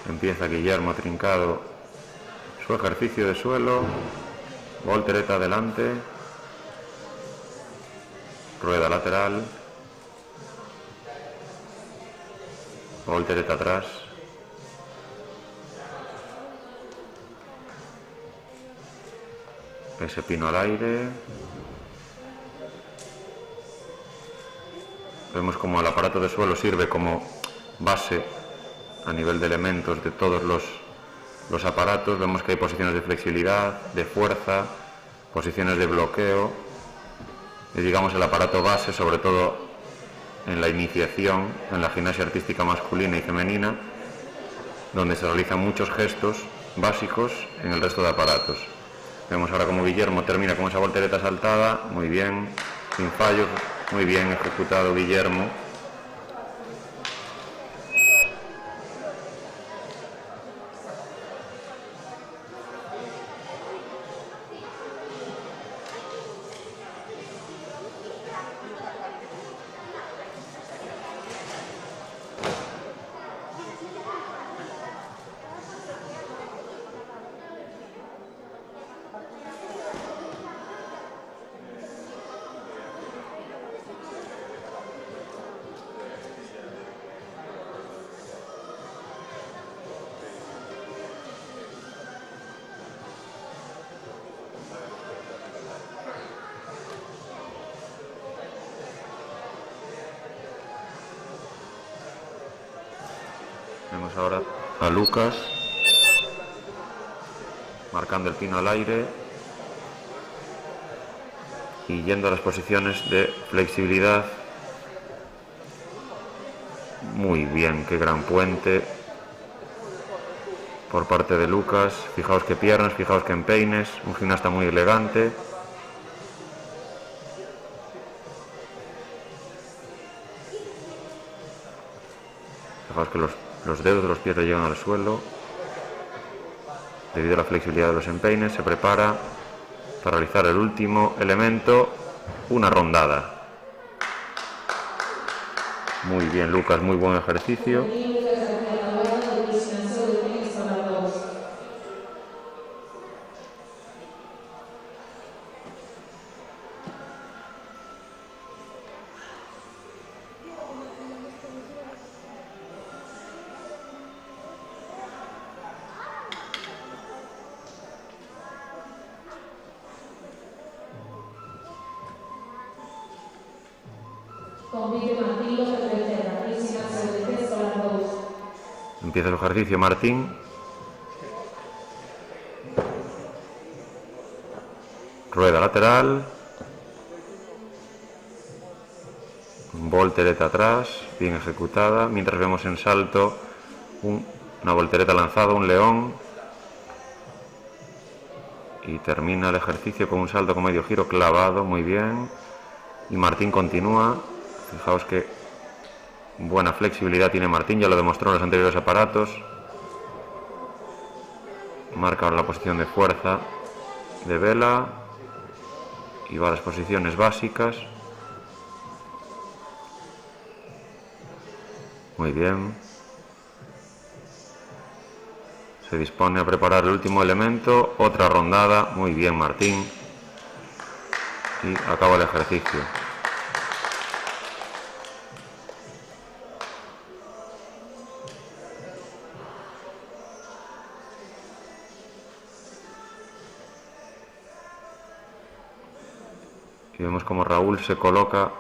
Empieza Guillermo Trincado su ejercicio de suelo, voltereta adelante, rueda lateral, voltereta atrás, ese pino al aire. Vemos como el aparato de suelo sirve como base a nivel de elementos de todos los aparatos. Vemos que hay posiciones de flexibilidad, de fuerza, posiciones de bloqueo, y digamos el aparato base, sobre todo en la iniciación, en la gimnasia artística masculina y femenina, donde se realizan muchos gestos básicos en el resto de aparatos. Vemos ahora como Guillermo termina con esa voltereta saltada, muy bien, sin fallos, muy bien ejecutado Guillermo. Vemos ahora a Lucas marcando el pino al aire y yendo a las posiciones de flexibilidad. Muy bien, qué gran puente por parte de Lucas. Fijaos qué piernas, fijaos qué empeines, un gimnasta muy elegante. Fijaos que los dedos de los pies le llegan al suelo. Debido a la flexibilidad de los empeines, se prepara para realizar el último elemento, una rondada. Muy bien, Lucas, muy buen ejercicio. Empieza el ejercicio Martín. Rueda lateral. Voltereta atrás, bien ejecutada. Mientras vemos en salto una voltereta lanzada, un león. Y termina el ejercicio con un salto con medio giro clavado, muy bien. Y Martín continúa. Fijaos que buena flexibilidad tiene Martín, ya lo demostró en los anteriores aparatos. Marca ahora la posición de fuerza de vela y va a las posiciones básicas. Muy bien. Se dispone a preparar el último elemento, otra rondada. Muy bien, Martín. Y acaba el ejercicio. Y vemos como Raúl se coloca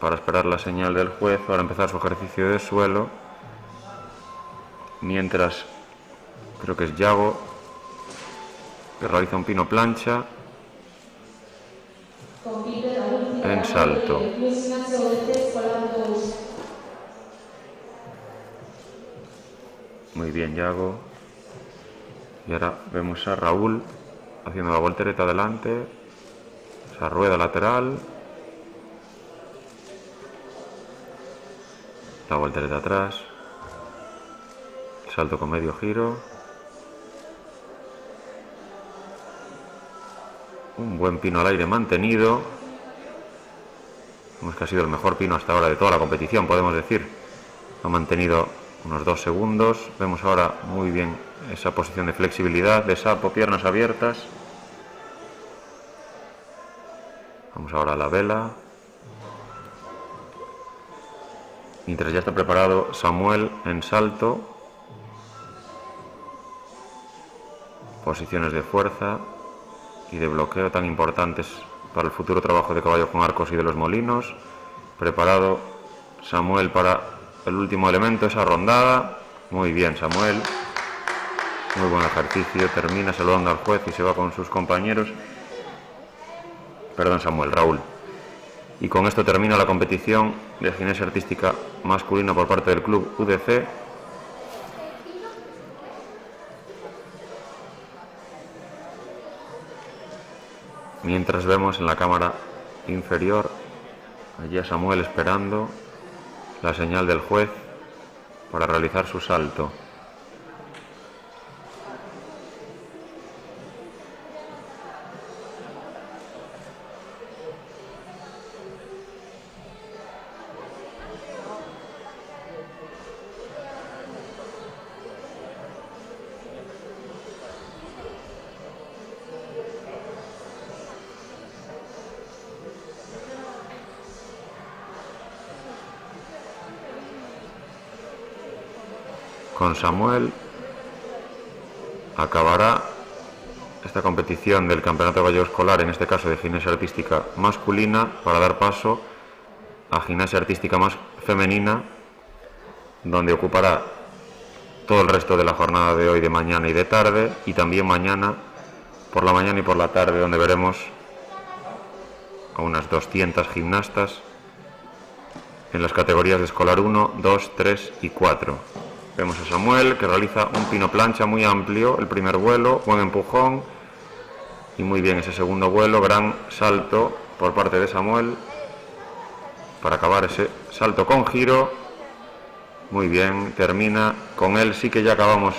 para esperar la señal del juez para empezar su ejercicio de suelo. Mientras, creo que es Yago, que realiza un pino plancha en salto. Muy bien, Yago. Y ahora vemos a Raúl haciendo la voltereta adelante. Esa rueda lateral, La vuelta desde atrás. Salto con medio giro. Un buen pino al aire mantenido. Vemos que ha sido el mejor pino hasta ahora de toda la competición, podemos decir. Ha mantenido unos 2 segundos. Vemos ahora muy bien esa posición de flexibilidad, de sapo, piernas abiertas. Vamos ahora a la vela. Mientras ya está preparado Samuel en salto. Posiciones de fuerza y de bloqueo tan importantes para el futuro trabajo de caballo con arcos y de los molinos. Preparado Samuel para el último elemento, esa rondada. Muy bien, Samuel. Muy buen ejercicio. Termina saludando al juez y se va con sus compañeros. Perdón, Samuel, Raúl. Y con esto termina la competición de gimnasia artística masculina por parte del club UDC. Mientras vemos en la cámara inferior allí a Samuel esperando la señal del juez para realizar su salto. Con Samuel acabará esta competición del campeonato de gallego escolar, en este caso de gimnasia artística masculina, para dar paso a gimnasia artística más femenina, donde ocupará todo el resto de la jornada de hoy, de mañana y de tarde, y también mañana por la mañana y por la tarde, donde veremos a unas 200 gimnastas en las categorías de escolar 1, 2, 3 y 4. Vemos a Samuel, que realiza un pino plancha muy amplio, el primer vuelo, buen empujón, y muy bien ese segundo vuelo, gran salto por parte de Samuel, para acabar ese salto con giro. Muy bien, termina con él. Sí que ya acabamos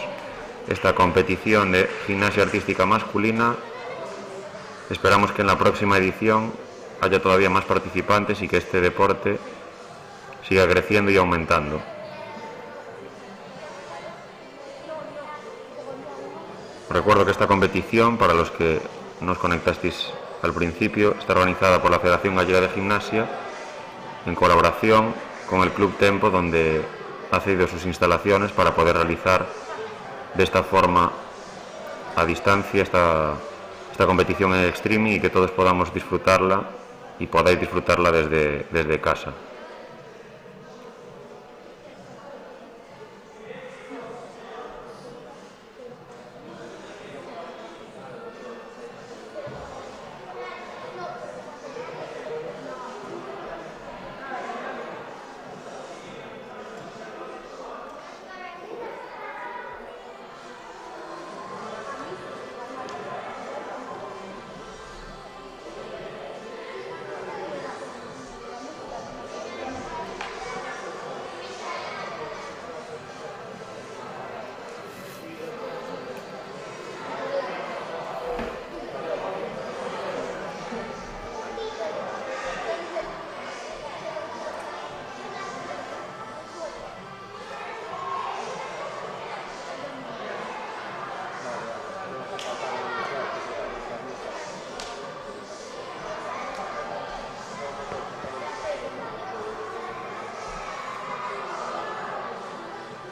esta competición de gimnasia artística masculina. Esperamos que en la próxima edición haya todavía más participantes y que este deporte siga creciendo y aumentando. Recuerdo que esta competición, para los que no os conectasteis al principio, está organizada por la Federación Gallega de Gimnasia en colaboración con el Club Tempo, donde ha cedido sus instalaciones para poder realizar de esta forma a distancia esta competición en streaming y que todos podamos disfrutarla y podáis disfrutarla desde casa.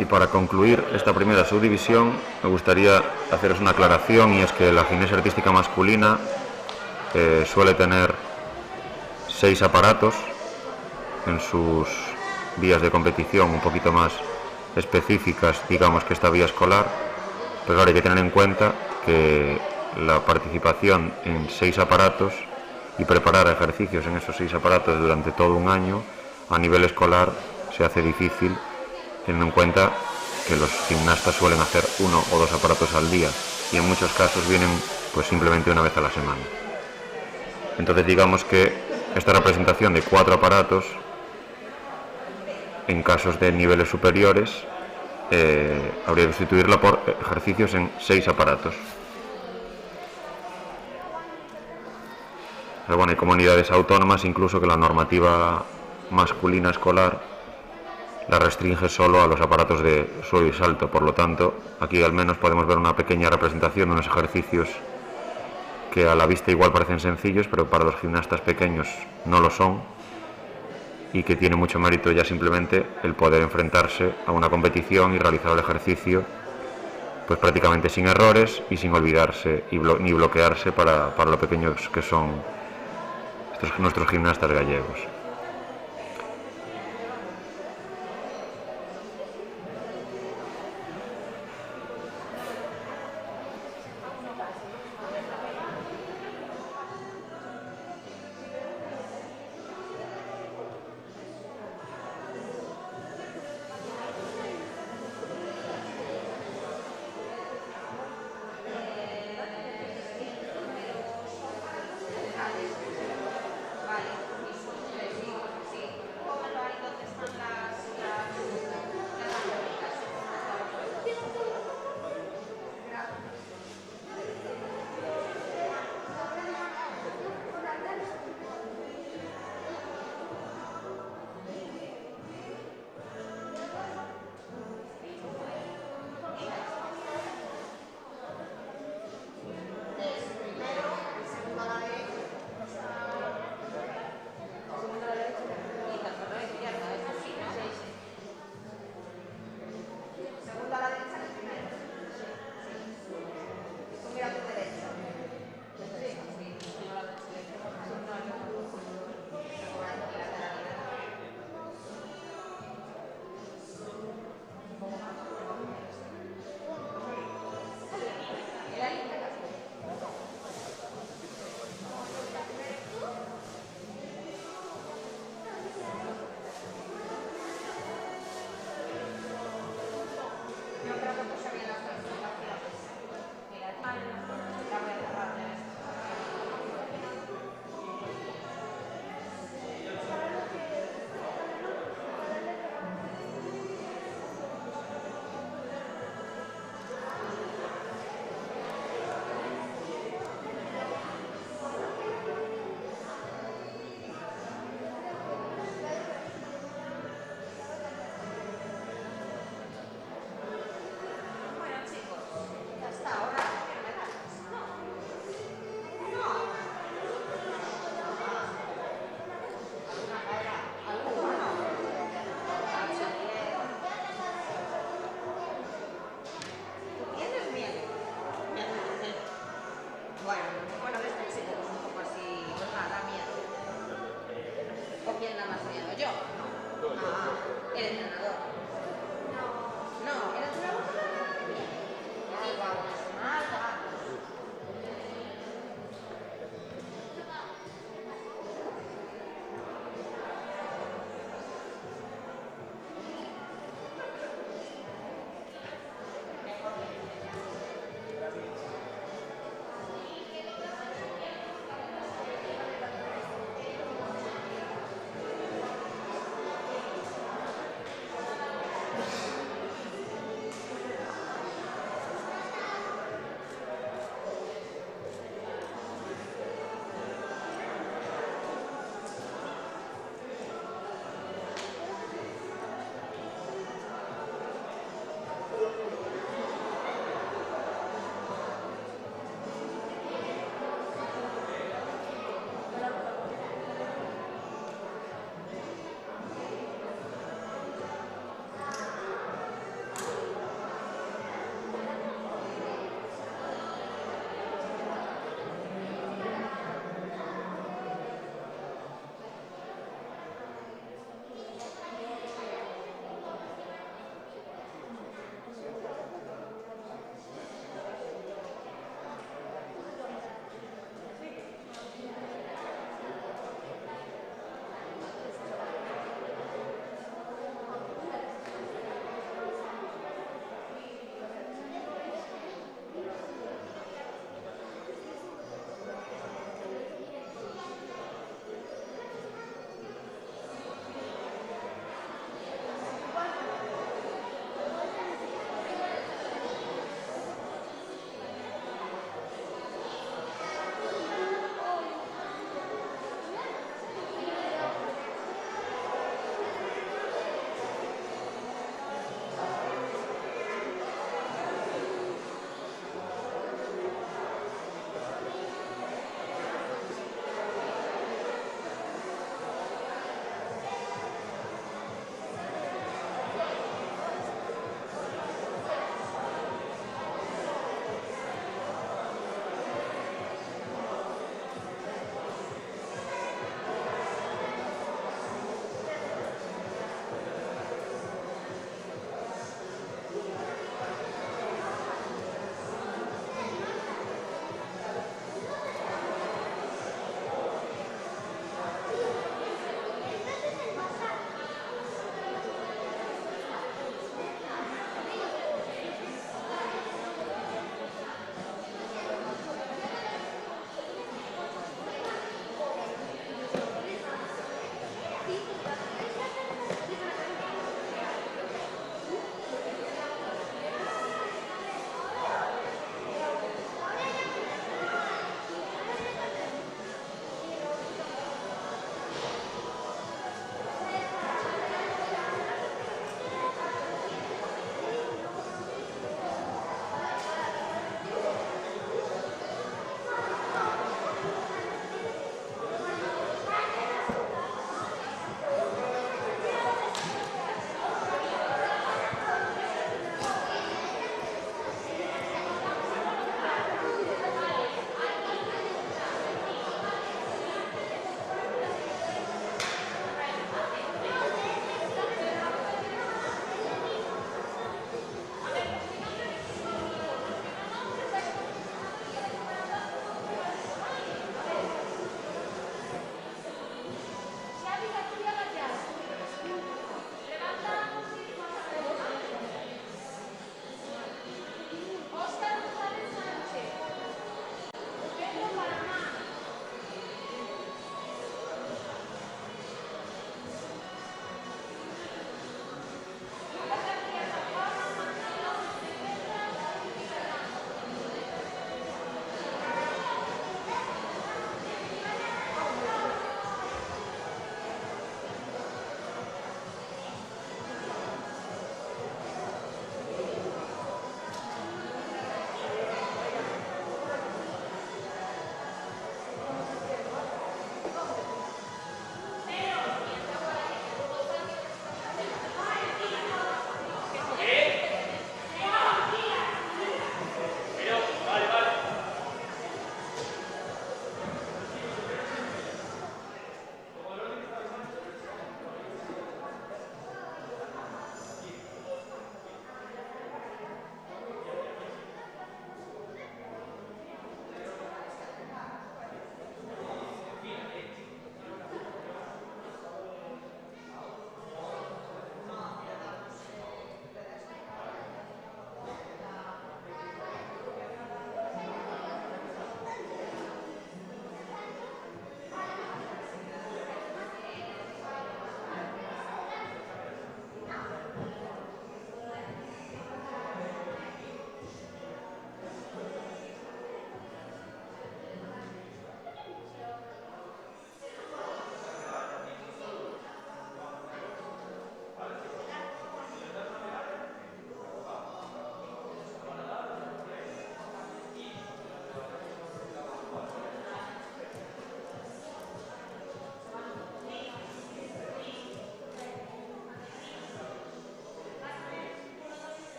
Y para concluir esta primera subdivisión, me gustaría haceros una aclaración, y es que la gimnasia artística masculina suele tener 6 aparatos en sus vías de competición un poquito más específicas, digamos, que esta vía escolar, pero ahora hay que tener en cuenta que la participación en 6 aparatos y preparar ejercicios en esos 6 aparatos durante todo un año a nivel escolar se hace difícil, teniendo en cuenta que los gimnastas suelen hacer 1 o 2 aparatos al día y en muchos casos vienen pues simplemente una vez a la semana. Entonces digamos que esta representación de 4 aparatos en casos de niveles superiores, habría que sustituirla por ejercicios en 6 aparatos. Pero bueno, hay comunidades autónomas incluso que la normativa masculina escolar la restringe solo a los aparatos de suelo y salto. Por lo tanto, aquí al menos podemos ver una pequeña representación de unos ejercicios que a la vista igual parecen sencillos, pero para los gimnastas pequeños no lo son, y que tiene mucho mérito ya simplemente el poder enfrentarse a una competición y realizar el ejercicio pues prácticamente sin errores y sin olvidarse ni bloquearse para lo pequeños que son nuestros gimnastas gallegos.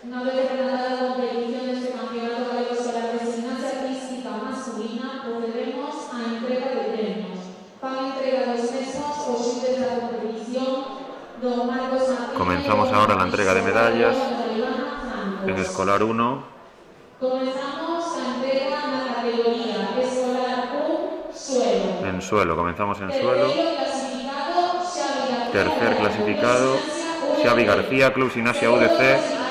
Una vez reanudada la competición de este campeonato galego escolar de gimnasia artística masculina, procedemos a entrega de premios. Van entrega los mesmos os líderes de la competición, don Marcos Martínez. Comenzamos ahora la entrega de medallas en escolar 1. Comenzamos la entrega en la categoría escolar 1, suelo. En suelo, comenzamos en suelo. Tercer clasificado, Xavi García, Club Gimnasia UDC.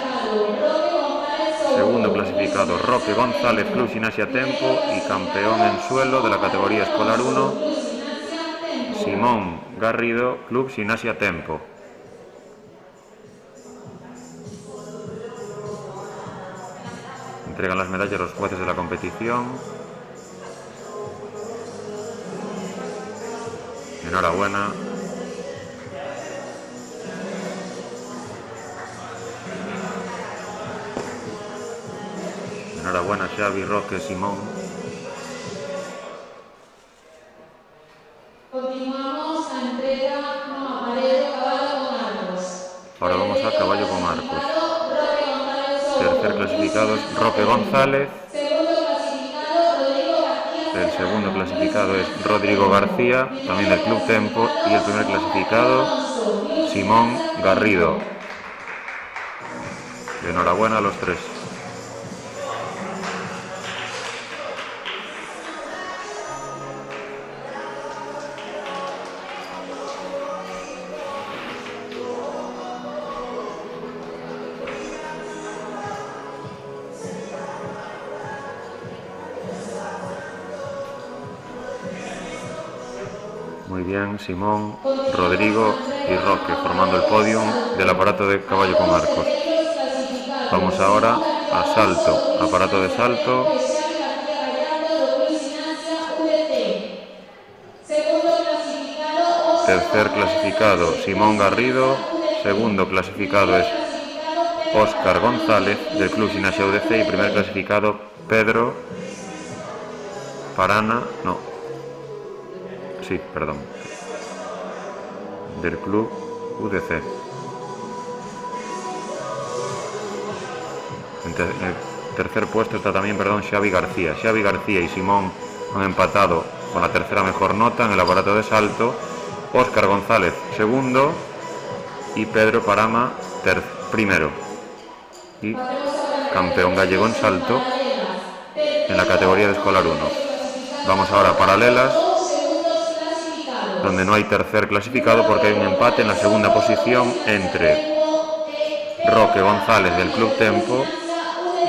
Segundo clasificado, Roque González, Club Gimnasia Tempo. Y campeón en suelo de la categoría escolar 1, Simón Garrido, Club Gimnasia Tempo. Entregan las medallas los jueces de la competición. Enhorabuena. Enhorabuena, Xavi, Roque, Simón. Continuamos la entrega a Paredo, caballo con arcos. Ahora vamos a caballo con arcos. Tercer clasificado es Roque González. El segundo clasificado es Rodrigo García, también del Club Tempo. Y el primer clasificado, Simón Garrido. Enhorabuena a los tres. Muy bien, Simón, Rodrigo y Roque formando el podium del aparato de caballo con arcos. Vamos ahora a salto, aparato de salto. Tercer clasificado, Simón Garrido. Segundo clasificado es Óscar González, del Club Gimnasia UDC. Y primer clasificado, Pedro Parana, del Club UDC. En tercer puesto está también, Xavi García. Xavi García y Simón han empatado con la tercera mejor nota en el aparato de salto. Óscar González, segundo. Y Pedro Parama, primero. Y campeón gallego en salto en la categoría de escolar 1. Vamos ahora a paralelas, donde no hay tercer clasificado porque hay un empate en la segunda posición entre Roque González del Club Tempo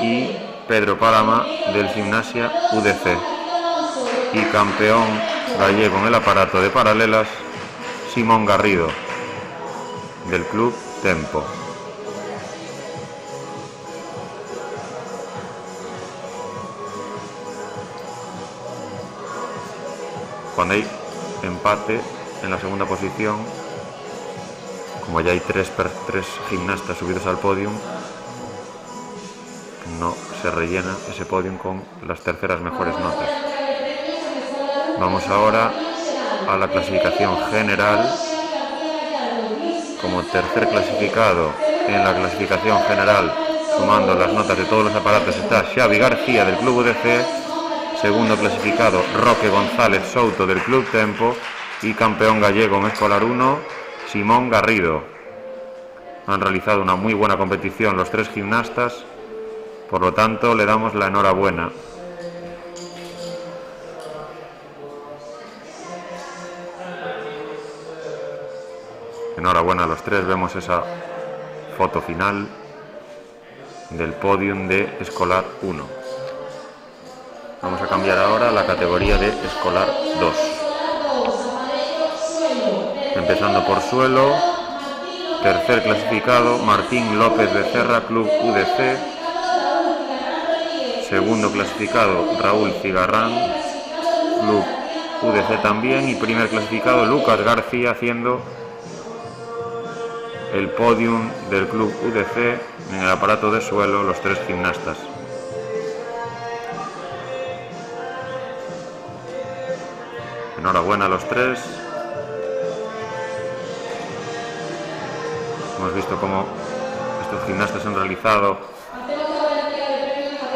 y Pedro Parama del Gimnasia UDC. Y campeón gallego en el aparato de paralelas, Simón Garrido del Club Tempo. Cuando hay empate en la segunda posición, como ya hay tres gimnastas subidos al podium, no se rellena ese podium con las terceras mejores notas. Vamos ahora a la clasificación general. Como tercer clasificado en la clasificación general, sumando las notas de todos los aparatos, está Xavi García del Club UDC. Segundo clasificado, Roque González Souto del Club Tempo. Y campeón gallego en escolar 1, Simón Garrido. Han realizado una muy buena competición los tres gimnastas, por lo tanto le damos la enhorabuena. Enhorabuena a los tres. Vemos esa foto final del podium de escolar 1. Vamos a cambiar ahora a la categoría de escolar 2. Empezando por suelo. Tercer clasificado, Martín López Becerra, Club UDC. Segundo clasificado, Raúl Cigarrán, Club UDC también. Y primer clasificado, Lucas García, haciendo el podium del Club UDC en el aparato de suelo, los tres gimnastas. Enhorabuena a los tres. Hemos visto cómo estos gimnastas han realizado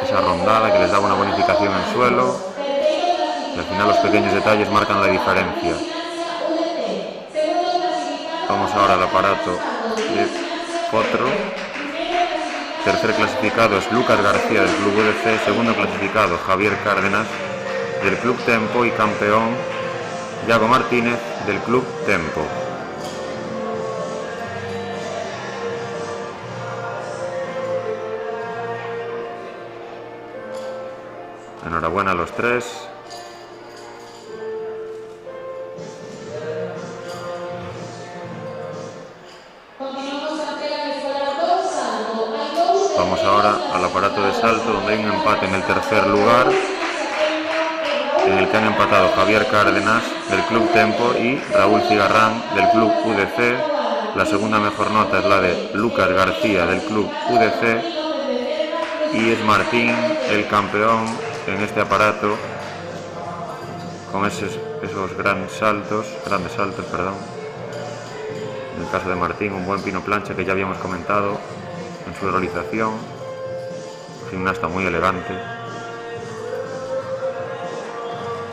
esa rondada que les daba una bonificación en suelo, y al final los pequeños detalles marcan la diferencia. Vamos ahora al aparato de Potro. Tercer clasificado es Lucas García del Club UDC, segundo clasificado Javier Cárdenas del Club Tempo y campeón Yago Martínez del Club Tempo. Enhorabuena a los tres. Vamos ahora al aparato de salto, donde hay un empate en el tercer lugar, en el que han empatado Javier Cárdenas del Club Tempo y Raúl Cigarrán del Club UDC. La segunda mejor nota es la de Lucas García del Club UDC y es Martín el campeón en este aparato con esos grandes saltos. En el caso de Martín, un buen pino plancha que ya habíamos comentado en su realización, gimnasta muy elegante,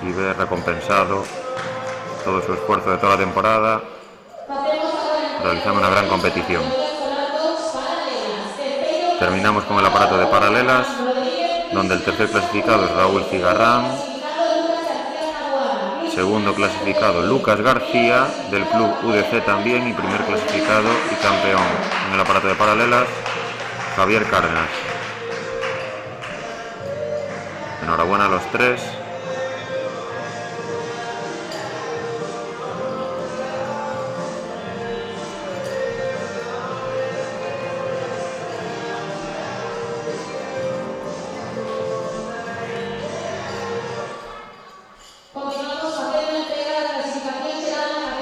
y ve recompensado todo su esfuerzo de toda la temporada realizando una gran competición. Terminamos con el aparato de paralelas, donde el tercer clasificado es Raúl Cigarrán, segundo clasificado Lucas García del Club UDC también, y primer clasificado y campeón en el aparato de paralelas Javier Cárdenas. Enhorabuena a los tres.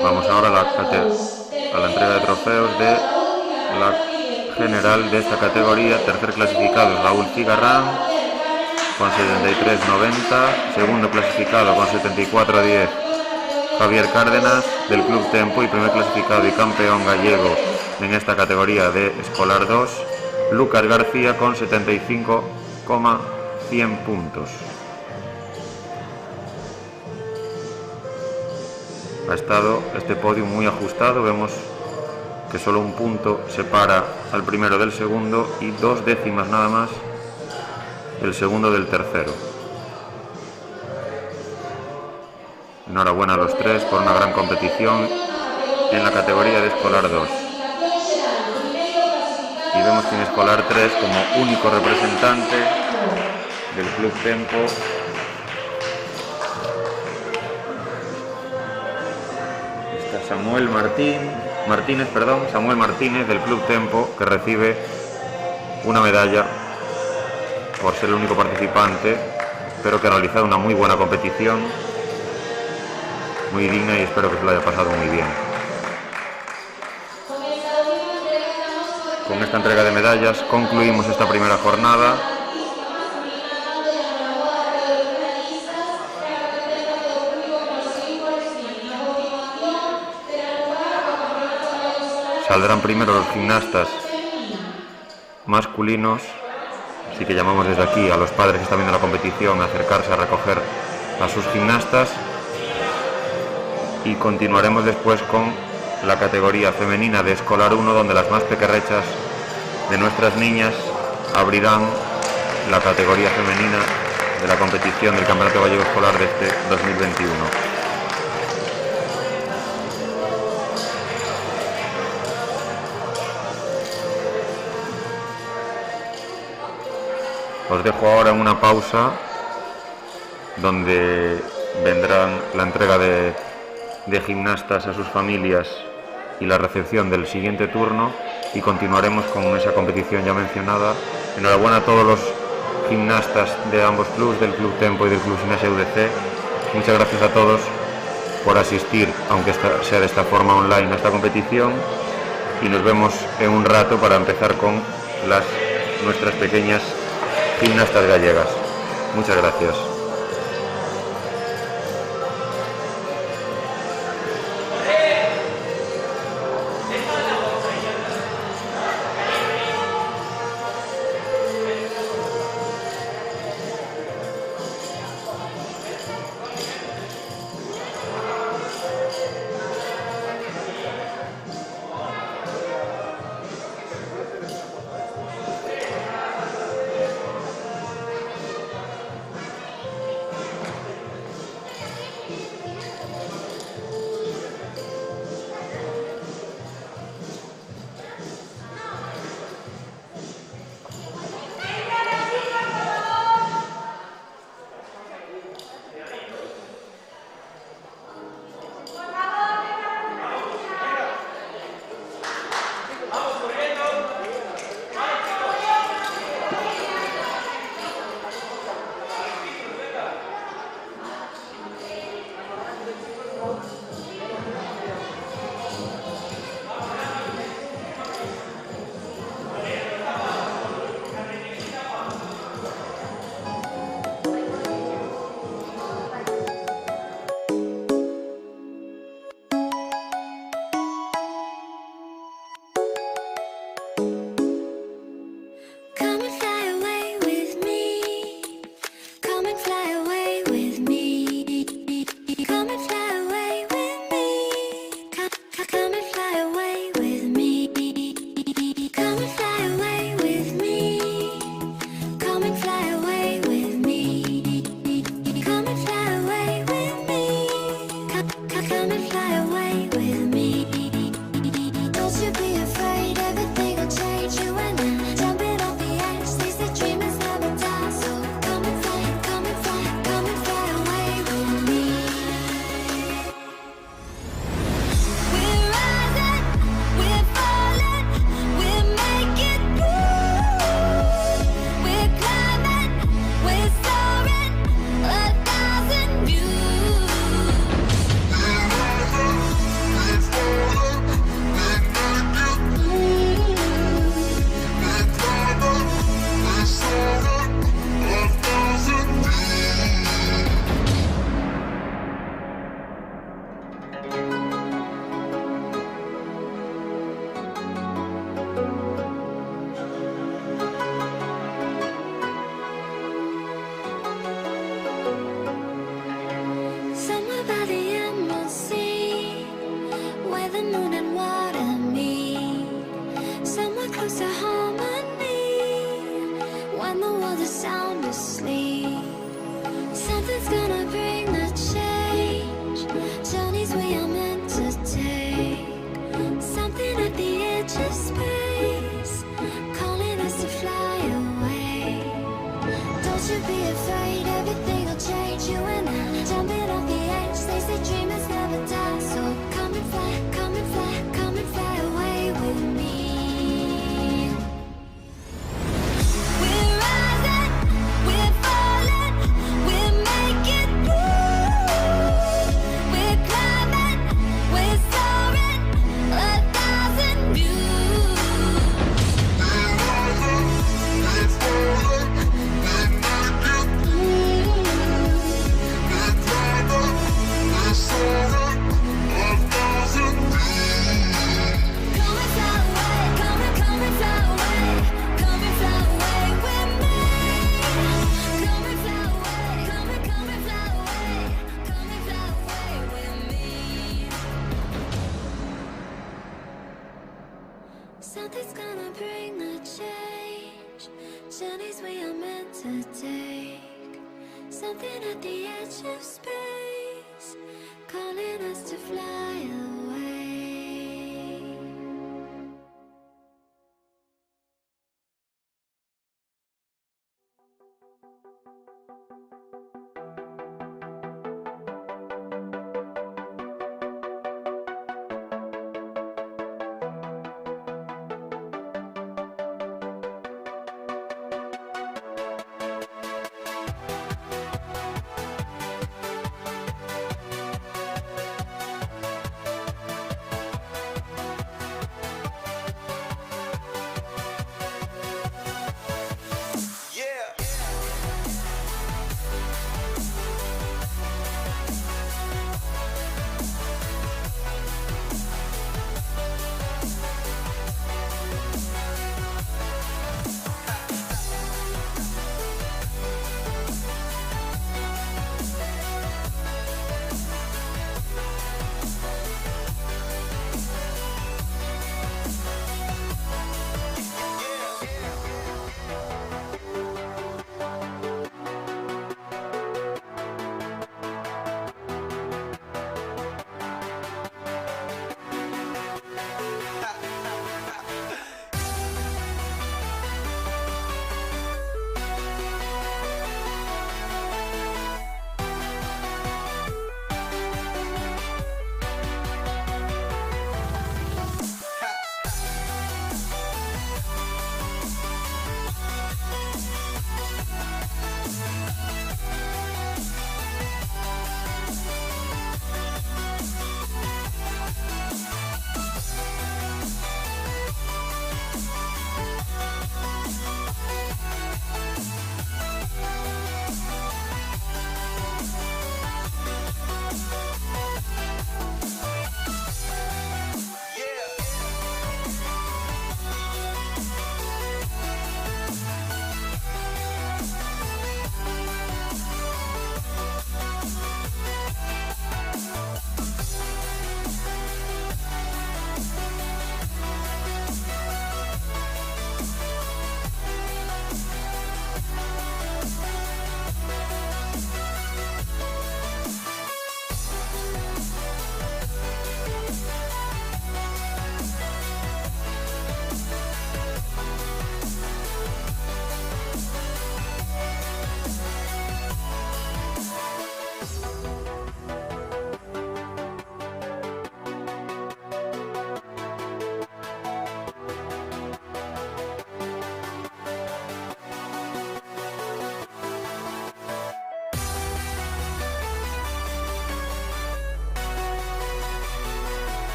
Vamos ahora a la entrega de trofeos de la general de esta categoría. Tercer clasificado es Raúl Cigarrán con 73.90, segundo clasificado con 74.10 Javier Cárdenas del Club Tempo, y primer clasificado y campeón gallego en esta categoría de escolar 2 Lucas García con 75,100 puntos. Ha estado este podio muy ajustado, vemos que solo un punto separa al primero del segundo y 2 décimas nada más el segundo del tercero. Enhorabuena a los tres por una gran competición en la categoría de escolar 2. Y vemos que en escolar 3, como único representante del Club Tempo, Samuel Martínez del Club Tempo, que recibe una medalla por ser el único participante, pero que ha realizado una muy buena competición, muy digna, y espero que se lo haya pasado muy bien. Con esta entrega de medallas concluimos esta primera jornada. Saldrán primero los gimnastas masculinos, así que llamamos desde aquí a los padres que están viendo la competición a acercarse a recoger a sus gimnastas, y continuaremos después con la categoría femenina de escolar 1, donde las más pequerrechas de nuestras niñas abrirán la categoría femenina de la competición del Campeonato Gallego Escolar de este 2021. Os dejo ahora en una pausa donde vendrán la entrega de gimnastas a sus familias y la recepción del siguiente turno, y continuaremos con esa competición ya mencionada. Enhorabuena a todos los gimnastas de ambos clubes, del Club Tempo y del Club Gimnasia UDC. Muchas gracias a todos por asistir, aunque sea de esta forma online, a esta competición, y nos vemos en un rato para empezar con nuestras pequeñas gimnastas gallegas. Muchas gracias. where the moon and water meet, somewhere close to harmony, when the world is sound asleep. Something's gonna bring the change, journeys we are meant to take, something at the edge of space, calling us to fly away. Don't you be afraid, everything will change. You and I, jumping off the edge. They say dreamers never die, so come and fly, come and fly, come and fly away with me. We're rising, we're falling, we're making through. We're climbing, we're soaring, 1,000 views. We're rising, we're falling, we're making through. We're climbing, we're soaring, 1,000 views. Come and fly away, come and fly away, come and fly away with me. Come and fly away, come and fly away, come and fly away with me. Something's gonna bring the change, journeys we are meant to take, something at the edge of space, calling us to fly away.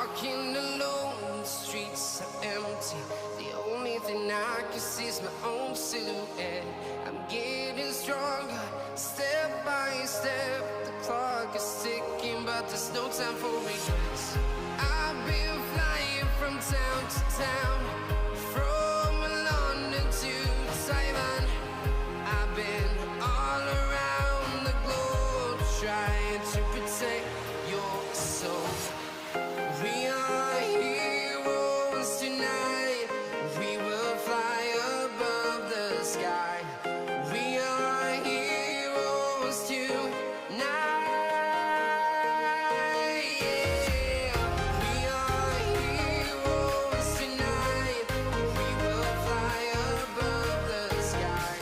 walking alone, the streets are empty. The only thing I can see is my own silhouette. I'm getting stronger, step by step. The clock is ticking, but there's no time for regrets. I've been flying from town to town, from London to Taiwan. I've been all around the globe, trying to protect your soul. We are heroes tonight. We will fly above the sky. We are heroes tonight. Yeah. We are heroes tonight. We will fly above the sky.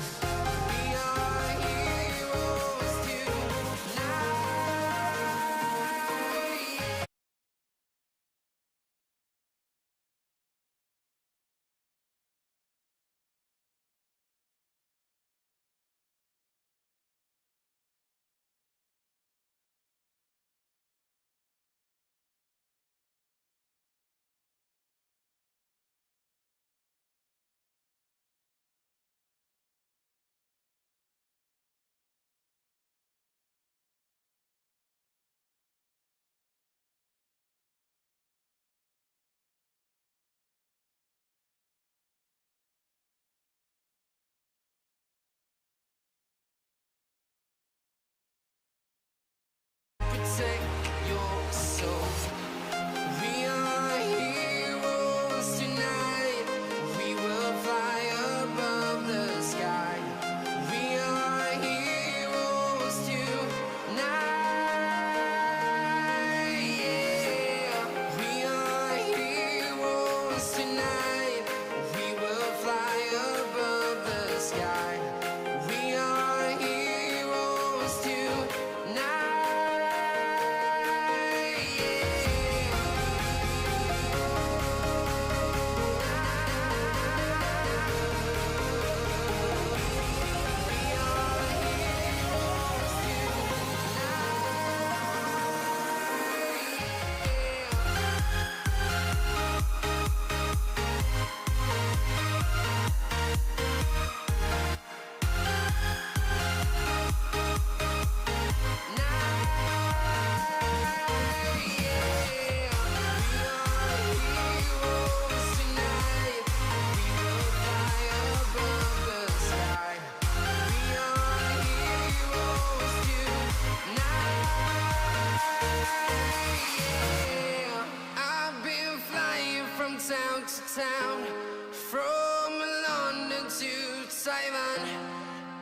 We are heroes tonight. Protect your soul. We are heroes tonight. We will fly above the sky. We are heroes tonight. Yeah. We are heroes tonight. We will fly above the sky. We are heroes tonight. Town to town, from London to Taiwan.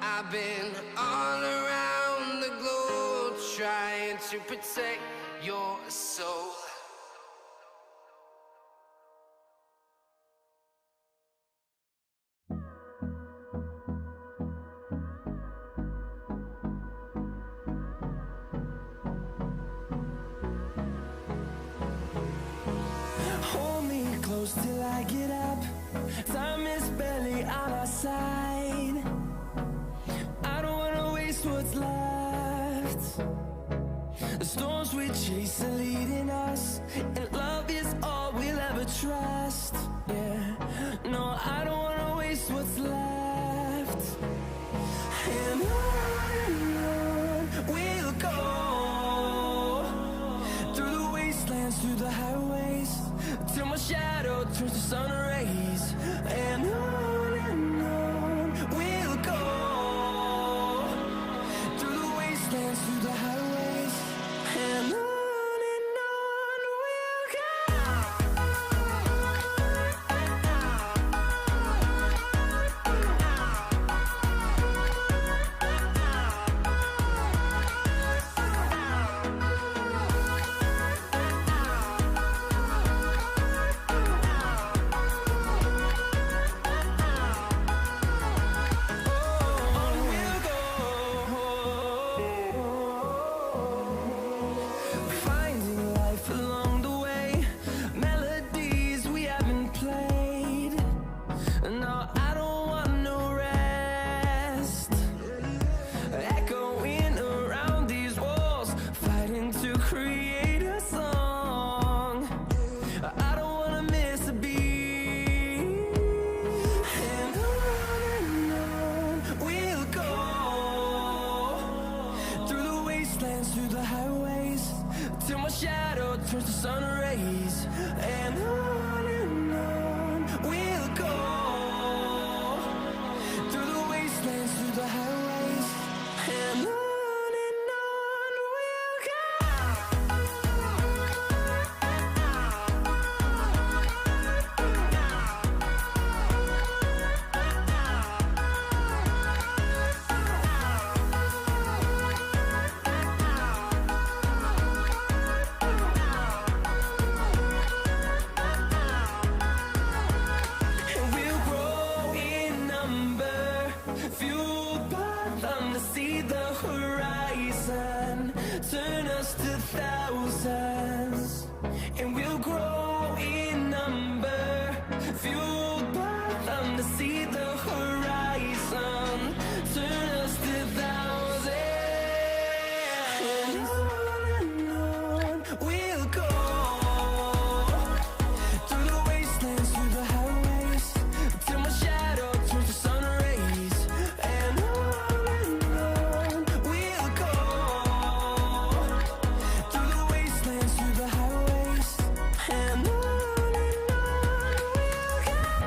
I've been all around the globe, trying to protect your soul. Hold me close till I get up. Time is barely on our side. I don't wanna waste what's left. The storms we chase are leading us, and love is all we'll ever trust. Yeah, no, I don't wanna waste what's left. And on we'll go, through the wastelands, through the highways, till my shadow turns to sun rays. And on we'll go, through the wastelands, through the highways. And on we'll go. fueled by them to see the horizon, turn us to thousands. And on we'll go, through the wastelands, through the highways, till my shadow turns to sun rays. And on we'll go, through the wastelands, through the highways. And on we'll go.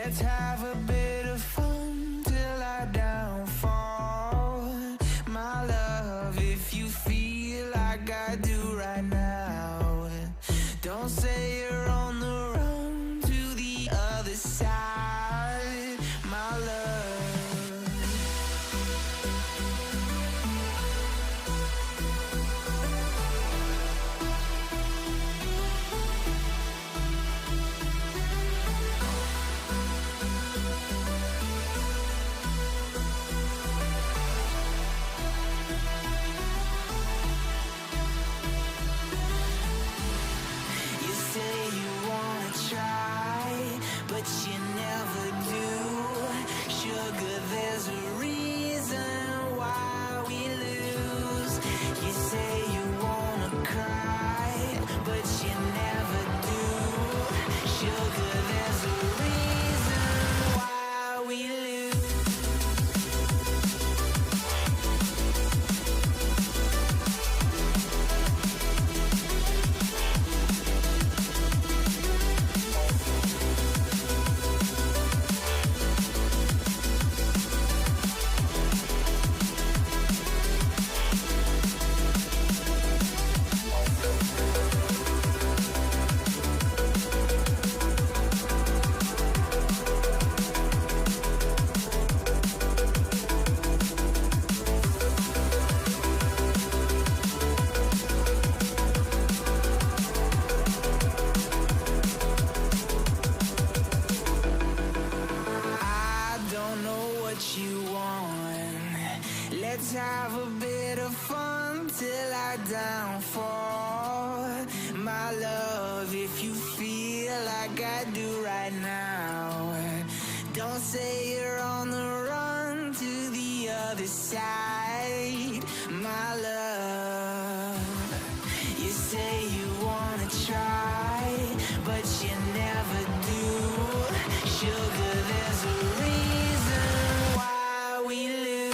Let's have a bit of fun till I downfall. My love, if you feel like I do right now, don't say you're on the run to the other side, my love. You say you wanna try, but you never do. Sugar, there's a reason why we lose. You say you wanna cry, but you never do. Sugar, there's a reason why we lose. I don't know what you want. Let's have a bit of fun till I downfall. My love, if you feel like I do right now, don't say you're on the run to the other side, my love. You say you wanna try, but you never do. Sugar, there's a reason why we lose.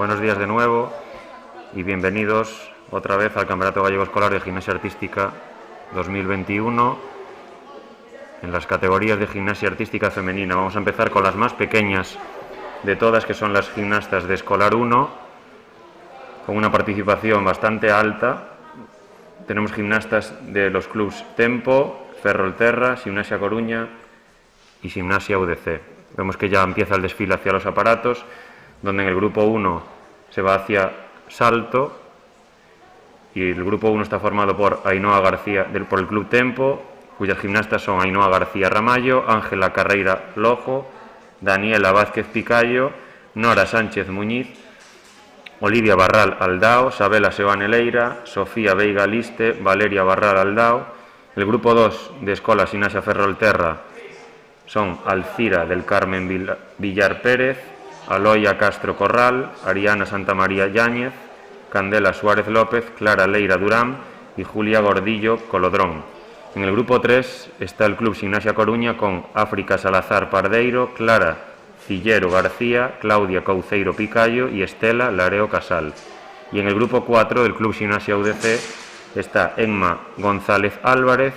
Buenos días de nuevo y bienvenidos otra vez al Campeonato Gallego Escolar de Gimnasia Artística 2021 en las categorías de gimnasia artística femenina. Vamos a empezar con las más pequeñas de todas, que son las gimnastas de Escolar 1, con una participación bastante alta. Tenemos gimnastas de los clubs Tempo, Ferrolterra, Gimnasia Coruña y Gimnasia UDC. Vemos que ya empieza el desfile hacia los aparatos, donde en el grupo 1 se va hacia salto, y el grupo 1 está formado por Ainhoa García, por el club Tempo, cuyas gimnastas son Ainhoa García Ramallo, Ángela Carreira Lojo, Daniela Vázquez Picayo, Nora Sánchez Muñiz, Olivia Barral Aldao, Sabela Seoane Leira, Sofía Veiga Liste, Valeria Barral Aldao. El grupo 2 de Escola Gimnasia Ferrolterra son Alcira del Carmen Villar Pérez, Aloia Castro Corral, Ariana Santamaría Yáñez, Candela Suárez López, Clara Leira Durán y Julia Gordillo Colodrón. En el grupo 3 está el Club Gimnasia Coruña con África Salazar Pardeiro, Clara Cillero García, Claudia Couceiro Picayo y Estela Lareo Casal. Y en el grupo 4 del Club Gimnasia UDC está Emma González Álvarez,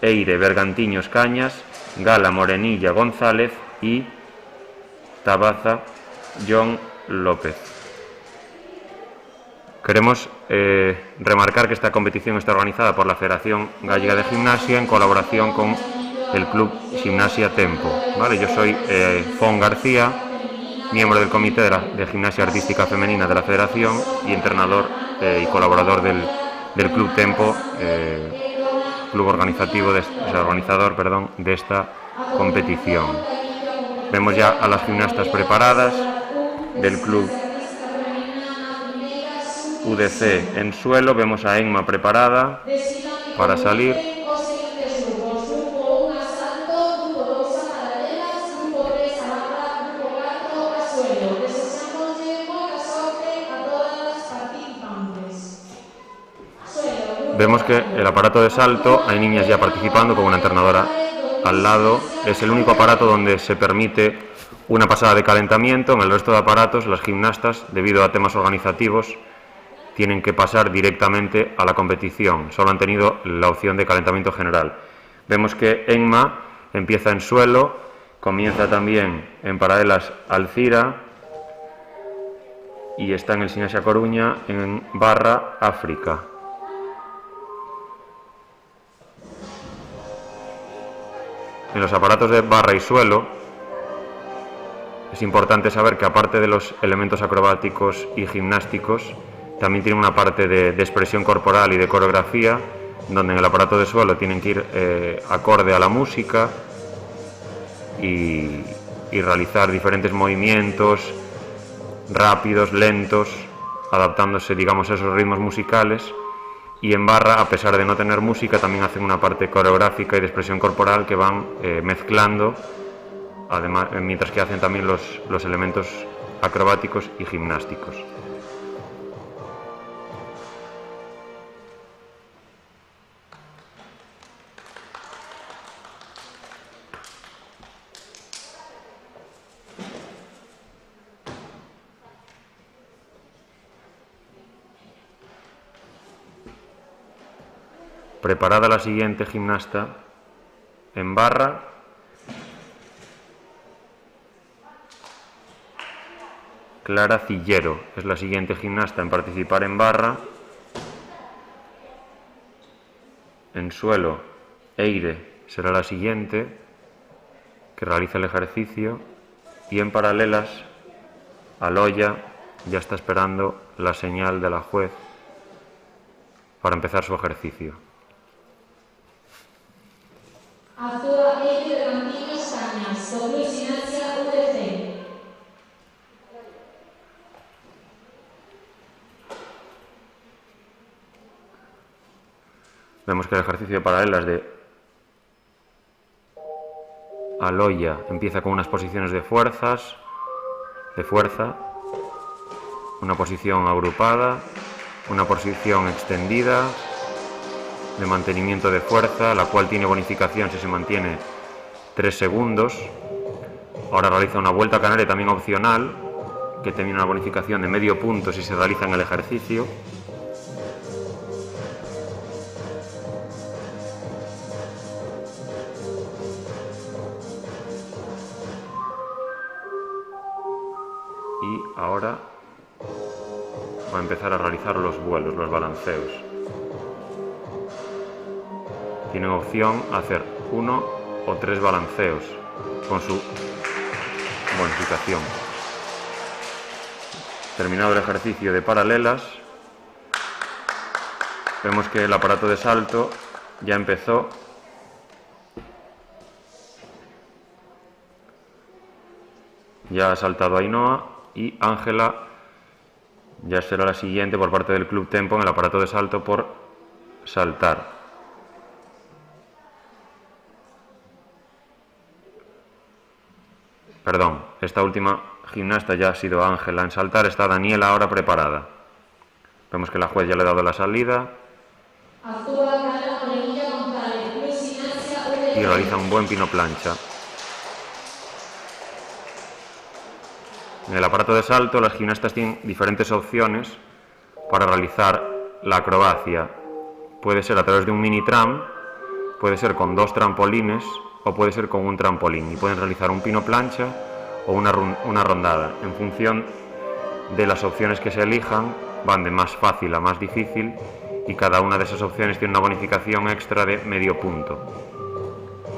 Eire Bergantiños Cañas, Gala Morenilla González y Tabaza John López. Queremos remarcar que esta competición está organizada por la Federación Gallega de Gimnasia en colaboración con el Club Gimnasia Tempo. ¿Vale? Yo soy Fon García, miembro del Comité de Gimnasia Artística Femenina de la Federación y entrenador y colaborador del Club Tempo, club organizador de esta competición. Vemos ya a las gimnastas preparadas del Club UDC en suelo. Vemos a Emma preparada para salir. Vemos que el aparato de salto, hay niñas ya participando con una entrenadora al lado. Es el único aparato donde se permite una pasada de calentamiento. En el resto de aparatos, las gimnastas, debido a temas organizativos, tienen que pasar directamente a la competición. Solo han tenido la opción de calentamiento general. Vemos que Emma empieza en suelo, comienza también en paralelas Alcira y está en el Gimnasia Coruña en barra África. En los aparatos de barra y suelo es importante saber que, aparte de los elementos acrobáticos y gimnásticos, también tiene una parte de expresión corporal y de coreografía, donde en el aparato de suelo tienen que ir acorde a la música y realizar diferentes movimientos rápidos, lentos, adaptándose, digamos, a esos ritmos musicales. Y en barra, a pesar de no tener música, también hacen una parte coreográfica y de expresión corporal que van mezclando, además, mientras que hacen también los elementos acrobáticos y gimnásticos. Preparada la siguiente gimnasta en barra. Clara Cillero es la siguiente gimnasta en participar en barra. En suelo, Eire será la siguiente que realiza el ejercicio. Y en paralelas, Aloia ya está esperando la señal de la juez para empezar su ejercicio. Actúa Eire Bergantiños Cañas, do Club Gimnasia UDC. Vemos que el ejercicio de paralelas de Aloia empieza con unas posiciones de fuerza, una posición agrupada, una posición extendida, de mantenimiento de fuerza, la cual tiene bonificación si se mantiene 3 segundos. Ahora realiza una vuelta canaria también opcional, que tiene una bonificación de medio punto si se realiza en el ejercicio. Y ahora va a empezar a realizar los vuelos, los balanceos. Tienen opción a hacer 1 o 3 balanceos con su bonificación. Terminado el ejercicio de paralelas, vemos que el aparato de salto ya empezó. Ya ha saltado Ainhoa y Ángela ya será la siguiente por parte del Club Tempo en el aparato de salto por saltar. Perdón, esta última gimnasta ya ha sido Ángela en saltar, está Daniela ahora preparada. Vemos que la juez ya le ha dado la salida y realiza un buen pino plancha. En el aparato de salto las gimnastas tienen diferentes opciones para realizar la acrobacia. Puede ser a través de un mini tram, puede ser con 2 trampolines o puede ser con un trampolín. Y pueden realizar un pino plancha o una rondada. En función de las opciones que se elijan, van de más fácil a más difícil y cada una de esas opciones tiene una bonificación extra de medio punto.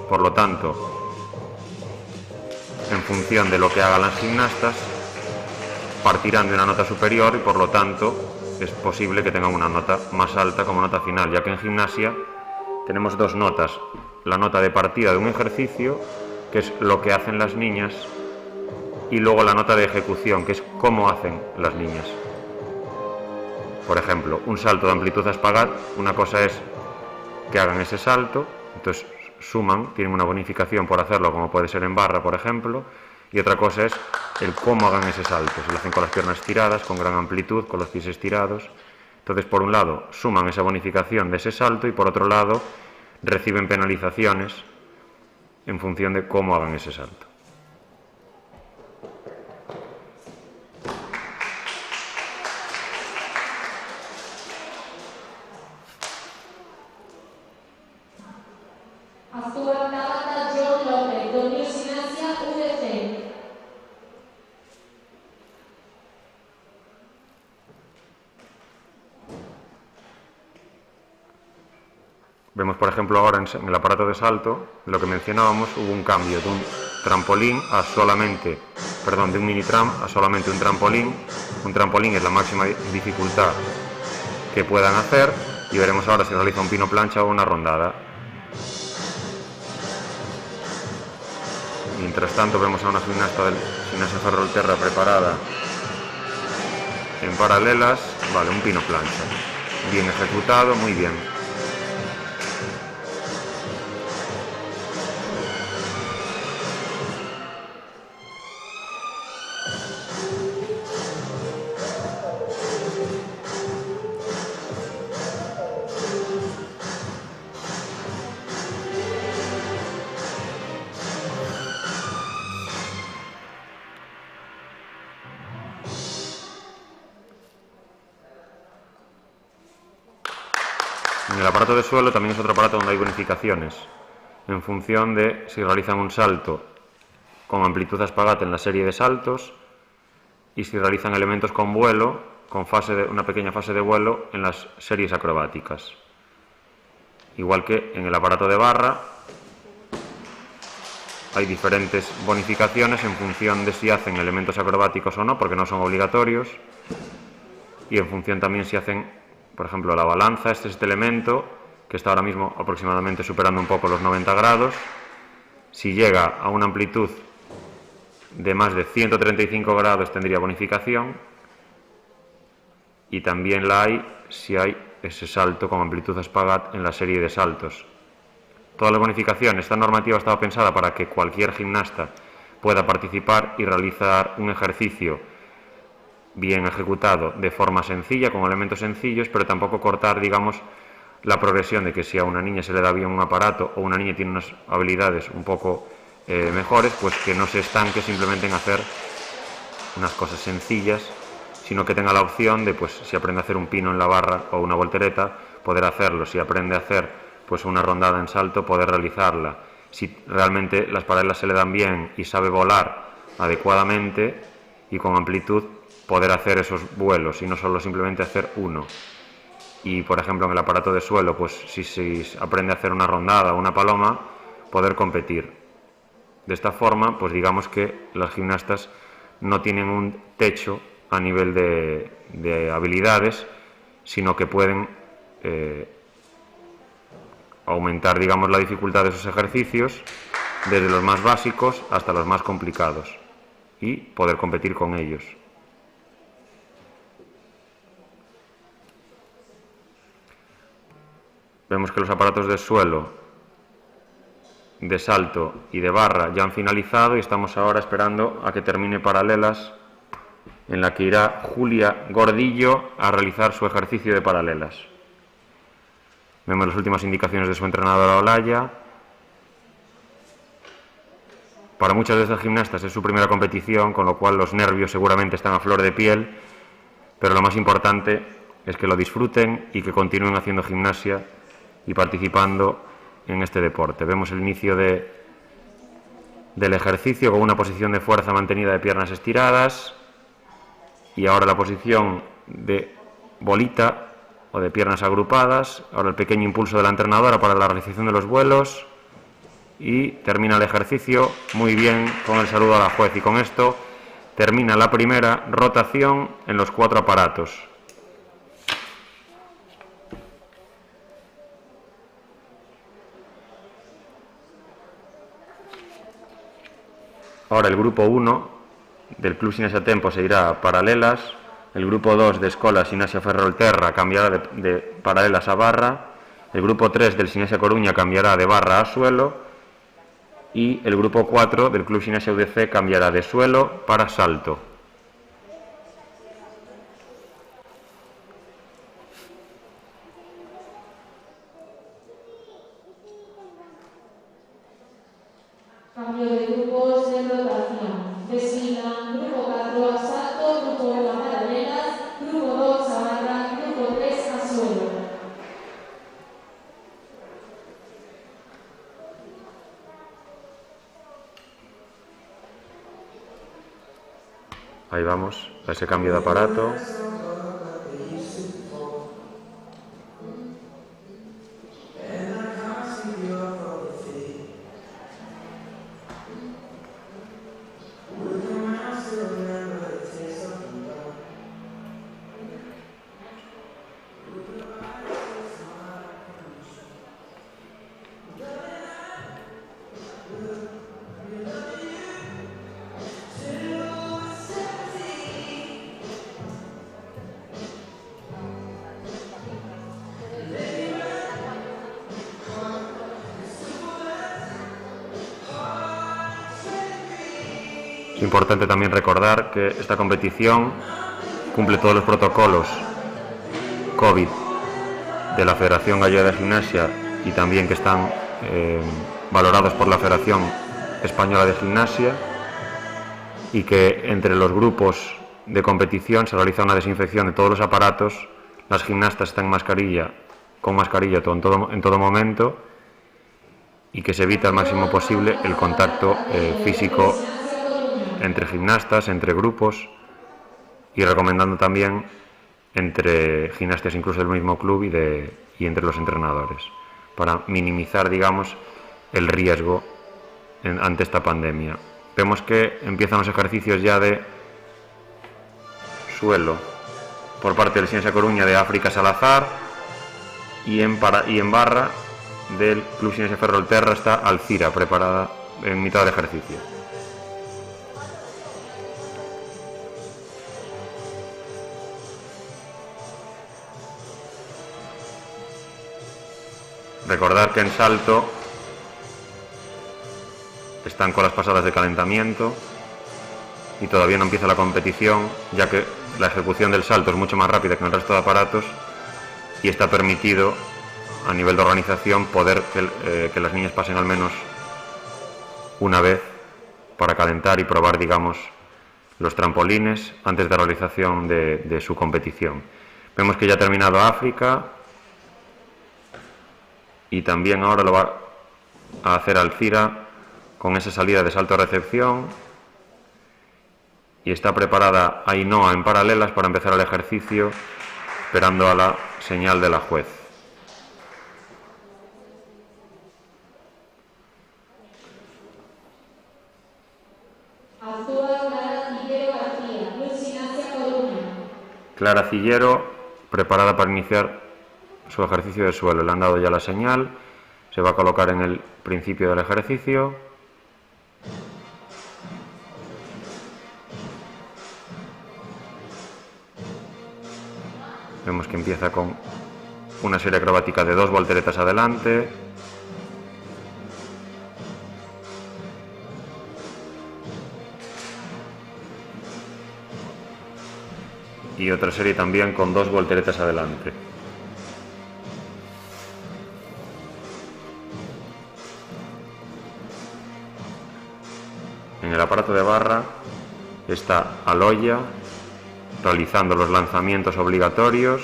Por lo tanto, en función de lo que hagan las gimnastas, partirán de una nota superior y por lo tanto es posible que tengan una nota más alta como nota final, ya que en gimnasia tenemos 2 notas: la nota de partida de un ejercicio, que es lo que hacen las niñas, y luego la nota de ejecución, que es cómo hacen las niñas. Por ejemplo, un salto de amplitud a espagat, una cosa es que hagan ese salto, entonces suman, tienen una bonificación por hacerlo, como puede ser en barra, por ejemplo, y otra cosa es el cómo hagan ese salto, si lo hacen con las piernas estiradas, con gran amplitud, con los pies estirados. Entonces, por un lado, suman esa bonificación de ese salto y por otro lado, reciben penalizaciones en función de cómo hagan ese salto. Vemos, por ejemplo, ahora en el aparato de salto, lo que mencionábamos, hubo un cambio de un trampolín a solamente, perdón, de un mini tram a solamente un trampolín. Un trampolín es la máxima dificultad que puedan hacer y veremos ahora si realiza un pino plancha o una rondada. Mientras tanto vemos a una gimnasta del Gimnasia Ferrolterra preparada en paralelas. Vale, un pino plancha. Bien ejecutado, muy bien. En el aparato de suelo también es otro aparato donde hay bonificaciones, en función de si realizan un salto con amplitud a espagat en la serie de saltos y si realizan elementos con vuelo, con una pequeña fase de vuelo en las series acrobáticas. Igual que en el aparato de barra, hay diferentes bonificaciones en función de si hacen elementos acrobáticos o no, porque no son obligatorios, y en función también si hacen, por ejemplo, la balanza. Este es este elemento que está ahora mismo aproximadamente superando un poco los 90 grados. Si llega a una amplitud de más de 135 grados tendría bonificación, y también la hay si hay ese salto con amplitud a espagat en la serie de saltos. Todas las bonificaciones, esta normativa estaba pensada para que cualquier gimnasta pueda participar y realizar un ejercicio bien ejecutado de forma sencilla, con elementos sencillos, pero tampoco cortar, digamos, la progresión de que si a una niña se le da bien un aparato o una niña tiene unas habilidades un poco mejores, pues que no se estanque simplemente en hacer unas cosas sencillas, sino que tenga la opción de, pues, si aprende a hacer un pino en la barra o una voltereta, poder hacerlo. Si aprende a hacer, pues, una rondada en salto, poder realizarla. Si realmente las paralelas se le dan bien y sabe volar adecuadamente y con amplitud, poder hacer esos vuelos y no solo simplemente hacer uno. Y, por ejemplo, en el aparato de suelo, pues si aprende a hacer una rondada o una paloma, poder competir. De esta forma, pues digamos que las gimnastas no tienen un techo a nivel de habilidades, sino que pueden aumentar, digamos, la dificultad de esos ejercicios desde los más básicos hasta los más complicados y poder competir con ellos. Vemos que los aparatos de suelo, de salto y de barra ya han finalizado y estamos ahora esperando a que termine paralelas, en la que irá Julia Gordillo a realizar su ejercicio de paralelas. Vemos las últimas indicaciones de su entrenadora Olaya. Para muchas de estas gimnastas es su primera competición, con lo cual los nervios seguramente están a flor de piel, pero lo más importante es que lo disfruten y que continúen haciendo gimnasia y participando en este deporte. Vemos el inicio del ejercicio con una posición de fuerza mantenida de piernas estiradas y ahora la posición de bolita o de piernas agrupadas. Ahora el pequeño impulso de la entrenadora para la realización de los vuelos y termina el ejercicio muy bien con el saludo a la juez, y con esto termina la primera rotación en los 4 aparatos. Ahora el grupo 1 del Club Sinesia Tempo se irá a paralelas, el grupo 2 de Escola Sinesia Ferrolterra cambiará de paralelas a barra, el grupo 3 del Sinesia Coruña cambiará de barra a suelo y el grupo 4 del Club Sinesia UDC cambiará de suelo para salto. Cambio de grupos de rotación. Desfilan grupo 4 a salto, grupo 1 a paralelas, grupo 2 a barra, grupo 3 a suelo. Ahí vamos, a ese cambio de aparato. Es importante también recordar que esta competición cumple todos los protocolos COVID de la Federación Gallega de Gimnasia y también que están valorados por la Federación Española de Gimnasia, y que entre los grupos de competición se realiza una desinfección de todos los aparatos. Las gimnastas están con mascarilla en todo momento, y que se evita al máximo posible el contacto físico entre gimnastas, entre grupos, y recomendando también entre gimnastas incluso del mismo club y entre los entrenadores, para minimizar, digamos, el riesgo ante esta pandemia. Vemos que empiezan los ejercicios ya de suelo por parte del Sinesia Coruña de África Salazar, y en barra del Club Sinesia Ferrolterra está Alcira preparada en mitad del ejercicio. Recordar que en salto están con las pasadas de calentamiento y todavía no empieza la competición, ya que la ejecución del salto es mucho más rápida que en el resto de aparatos, y está permitido a nivel de organización poder que las niñas pasen al menos una vez para calentar y probar, digamos, los trampolines antes de la realización de su competición. Vemos que ya ha terminado África y también ahora lo va a hacer Alcira con esa salida de salto a recepción, y está preparada Ainhoa en paralelas para empezar el ejercicio, esperando a la señal de la juez. Clara Cillero, preparada para iniciar su ejercicio de suelo. Le han dado ya la señal, se va a colocar en el principio del ejercicio. Vemos que empieza con una serie acrobática de 2 volteretas adelante. Y otra serie también con 2 volteretas adelante. En el aparato de barra está Aloya realizando los lanzamientos obligatorios.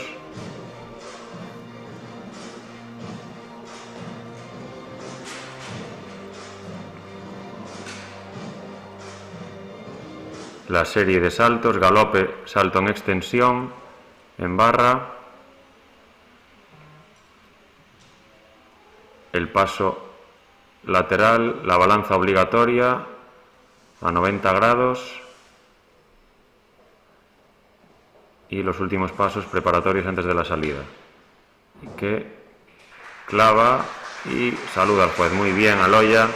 La serie de saltos, galope, salto en extensión, en barra, el paso lateral, la balanza obligatoria a 90 grados y los últimos pasos preparatorios antes de la salida. Y que clava y saluda al juez. Muy bien, Aloya.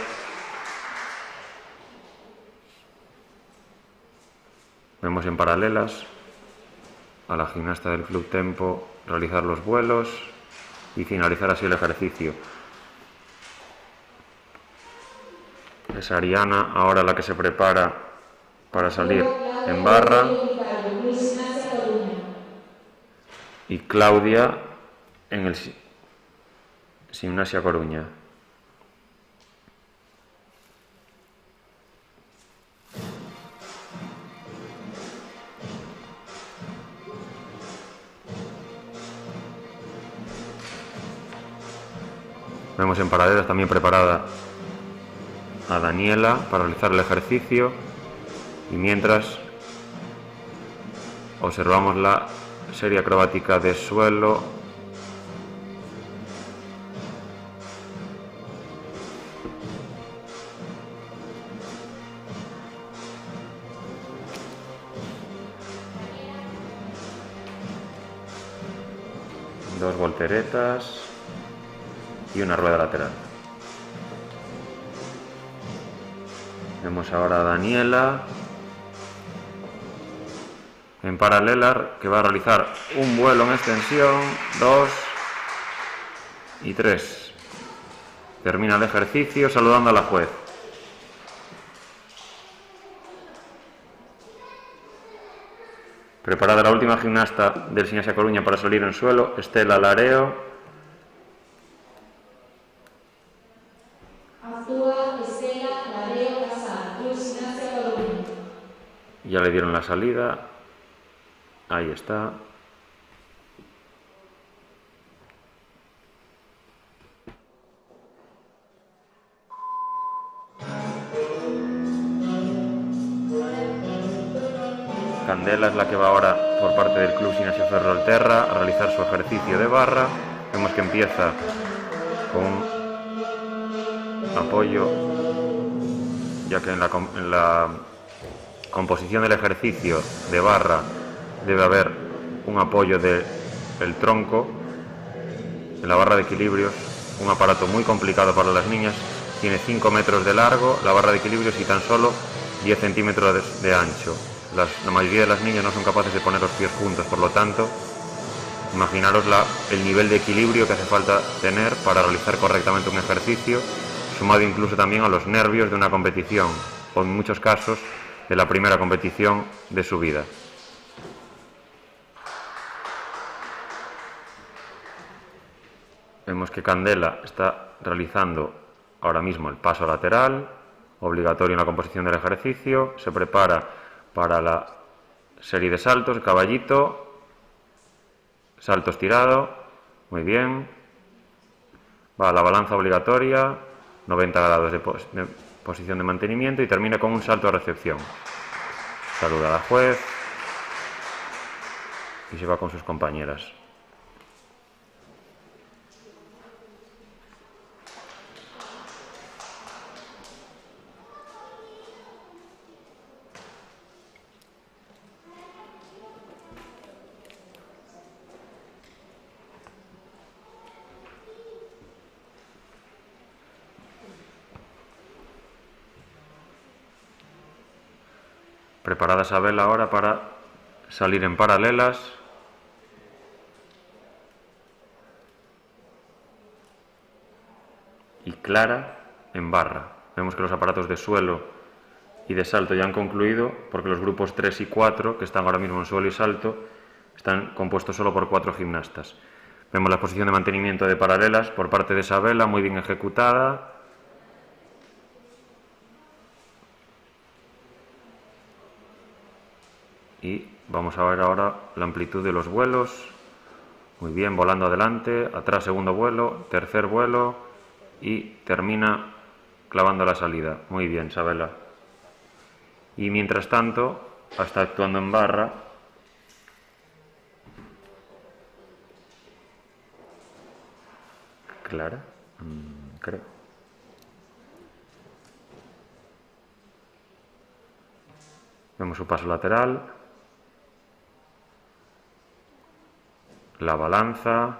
Vemos en paralelas a la gimnasta del Club Tempo realizar los vuelos y finalizar así el ejercicio. Es Ariana ahora la que se prepara para salir en barra, y Claudia en el Gimnasia Coruña. Vemos en paralelas también preparada a Daniela para realizar el ejercicio, y mientras observamos la serie acrobática de suelo. Dos volteretas y una rueda lateral. Vemos ahora a Daniela en paralela, que va a realizar un vuelo en extensión, 2 y 3. Termina el ejercicio saludando a la juez. Preparada la última gimnasta del Gimnasia Coruña para salir en suelo, Estela Lareo. Ya le dieron la salida. Ahí está. Candela es la que va ahora por parte del Club Gimnasia Ferrolterra a realizar su ejercicio de barra. Vemos que empieza con un apoyo, ya que en la composición del ejercicio de barra debe haber un apoyo del tronco. En la barra de equilibrios, un aparato muy complicado para las niñas, tiene 5 metros de largo la barra de equilibrios y tan solo 10 centímetros de ancho. La mayoría de las niñas no son capaces de poner los pies juntos, por lo tanto, imaginaros el nivel de equilibrio que hace falta tener para realizar correctamente un ejercicio, sumado incluso también a los nervios de una competición, o en muchos casos de la primera competición de su vida. Vemos que Candela está realizando ahora mismo el paso lateral, obligatorio en la composición del ejercicio. Se prepara para la serie de saltos, caballito, salto estirado, muy bien. Va a la balanza obligatoria, 90 grados de posición de mantenimiento y termina con un salto a recepción. Saluda a la juez y se va con sus compañeras. Preparada Isabel ahora para salir en paralelas. Y Clara en barra. Vemos que los aparatos de suelo y de salto ya han concluido, porque los grupos 3 y 4, que están ahora mismo en suelo y salto, están compuestos solo por 4 gimnastas. Vemos la posición de mantenimiento de paralelas por parte de Isabela, muy bien ejecutada. Y vamos a ver ahora la amplitud de los vuelos. Muy bien, volando adelante, atrás segundo vuelo, tercer vuelo y termina clavando la salida. Muy bien, Isabela. Y mientras tanto, está actuando en barra. Clara, creo. Vemos su paso lateral. La balanza.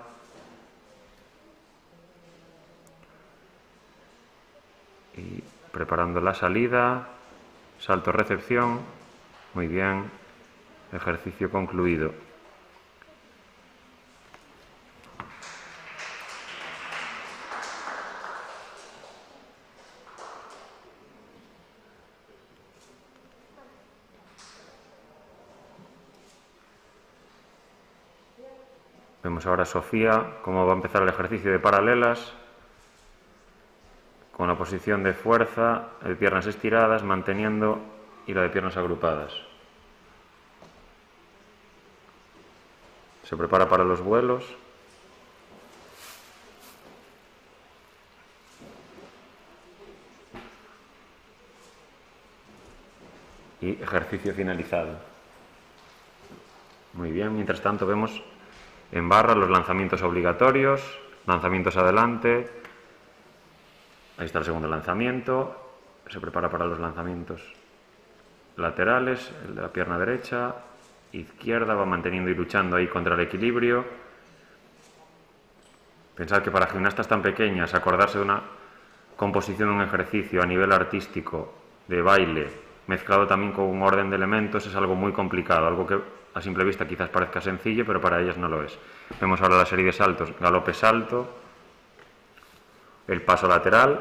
Y preparando la salida. Salto recepción. Muy bien. Ejercicio concluido. Vemos ahora a Sofía cómo va a empezar el ejercicio de paralelas, con la posición de fuerza, de piernas estiradas, manteniendo, y la de piernas agrupadas. Se prepara para los vuelos. Y ejercicio finalizado. Muy bien, mientras tanto vemos en barra los lanzamientos obligatorios, lanzamientos adelante. Ahí está el segundo lanzamiento. Se prepara para los lanzamientos laterales, el de la pierna derecha, izquierda, va manteniendo y luchando ahí contra el equilibrio. Pensad que para gimnastas tan pequeñas, acordarse de una composición de un ejercicio a nivel artístico, de baile, mezclado también con un orden de elementos, es algo muy complicado, algo que a simple vista quizás parezca sencillo, pero para ellas no lo es. Vemos ahora la serie de saltos, galope salto, el paso lateral,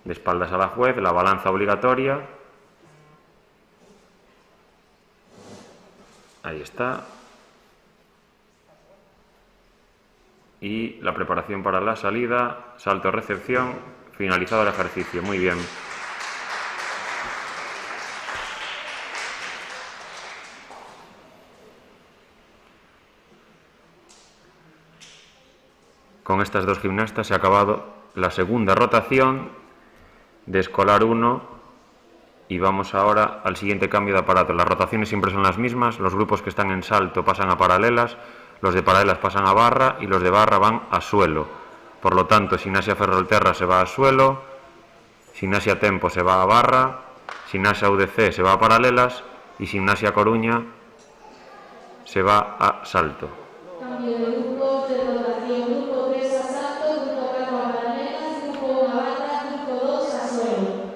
de espaldas a la juez, la balanza obligatoria. Ahí está. Y la preparación para la salida, salto recepción, finalizado el ejercicio. Muy bien. Con estas dos gimnastas se ha acabado la segunda rotación de escolar 1 y vamos ahora al siguiente cambio de aparato. Las rotaciones siempre son las mismas, los grupos que están en salto pasan a paralelas, los de paralelas pasan a barra y los de barra van a suelo. Por lo tanto, Gimnasia Ferrolterra se va a suelo, Gimnasia Tempo se va a barra, Gimnasia UDC se va a paralelas y Gimnasia Coruña se va a salto. Cambio de grupo de rotación, grupo 3 a salto, grupo 4 a paralelas, grupo 1 a barra, grupo 2 a suelo.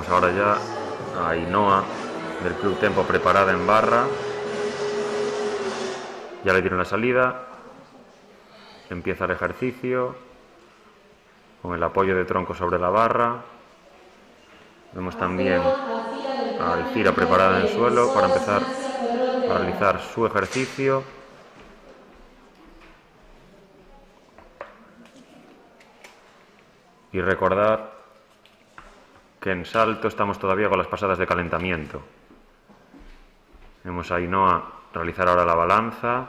Vemos ahora ya a Ainhoa del Club Tempo preparada en barra. Ya le dieron la salida. Empieza el ejercicio con el apoyo de tronco sobre la barra. Vemos también a Alcira preparada en el suelo para empezar a realizar su ejercicio. Y recordad que en salto estamos todavía con las pasadas de calentamiento. Vemos a Ainhoa realizar ahora la balanza.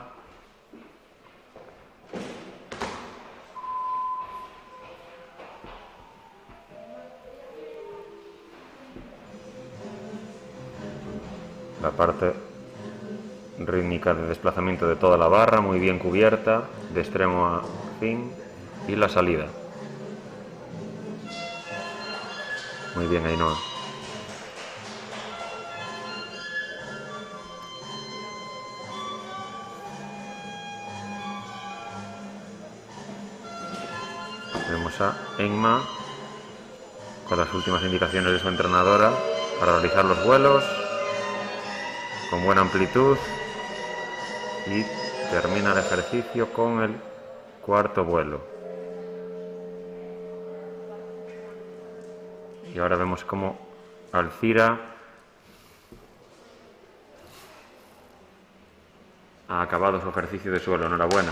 La parte rítmica de desplazamiento de toda la barra, muy bien cubierta, de extremo a fin, y la salida. Muy bien, Ainhoa. Vemos a Emma con las últimas indicaciones de su entrenadora para realizar los vuelos con buena amplitud y termina el ejercicio con el cuarto vuelo. Y ahora vemos cómo Alcira ha acabado su ejercicio de suelo. Enhorabuena.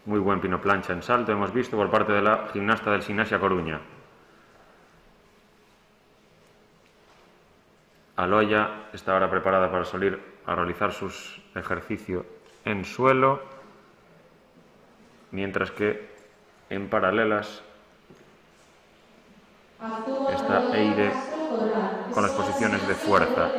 Muy buen pino plancha en salto hemos visto por parte de la gimnasta del Gimnasia Coruña. Aloia está ahora preparada para salir a realizar sus ejercicios en suelo, mientras que en paralelas está Eire con las posiciones de fuerza.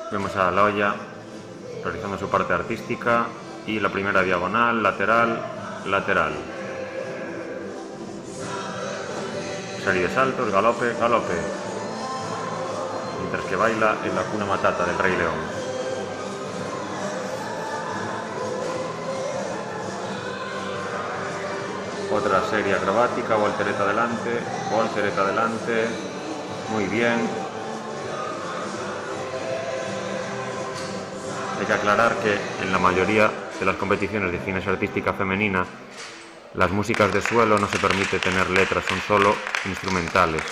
Vemos a Aloia realizando su parte artística y la primera diagonal, lateral, lateral. Serie de saltos, galope, galope. Mientras que baila en la Hakuna Matata del Rey León. Otra serie acrobática, voltereta adelante, voltereta adelante. Muy bien. Hay que aclarar que en la mayoría de las competiciones de gimnasia artística femenina las músicas de suelo no se permite tener letras, son solo instrumentales.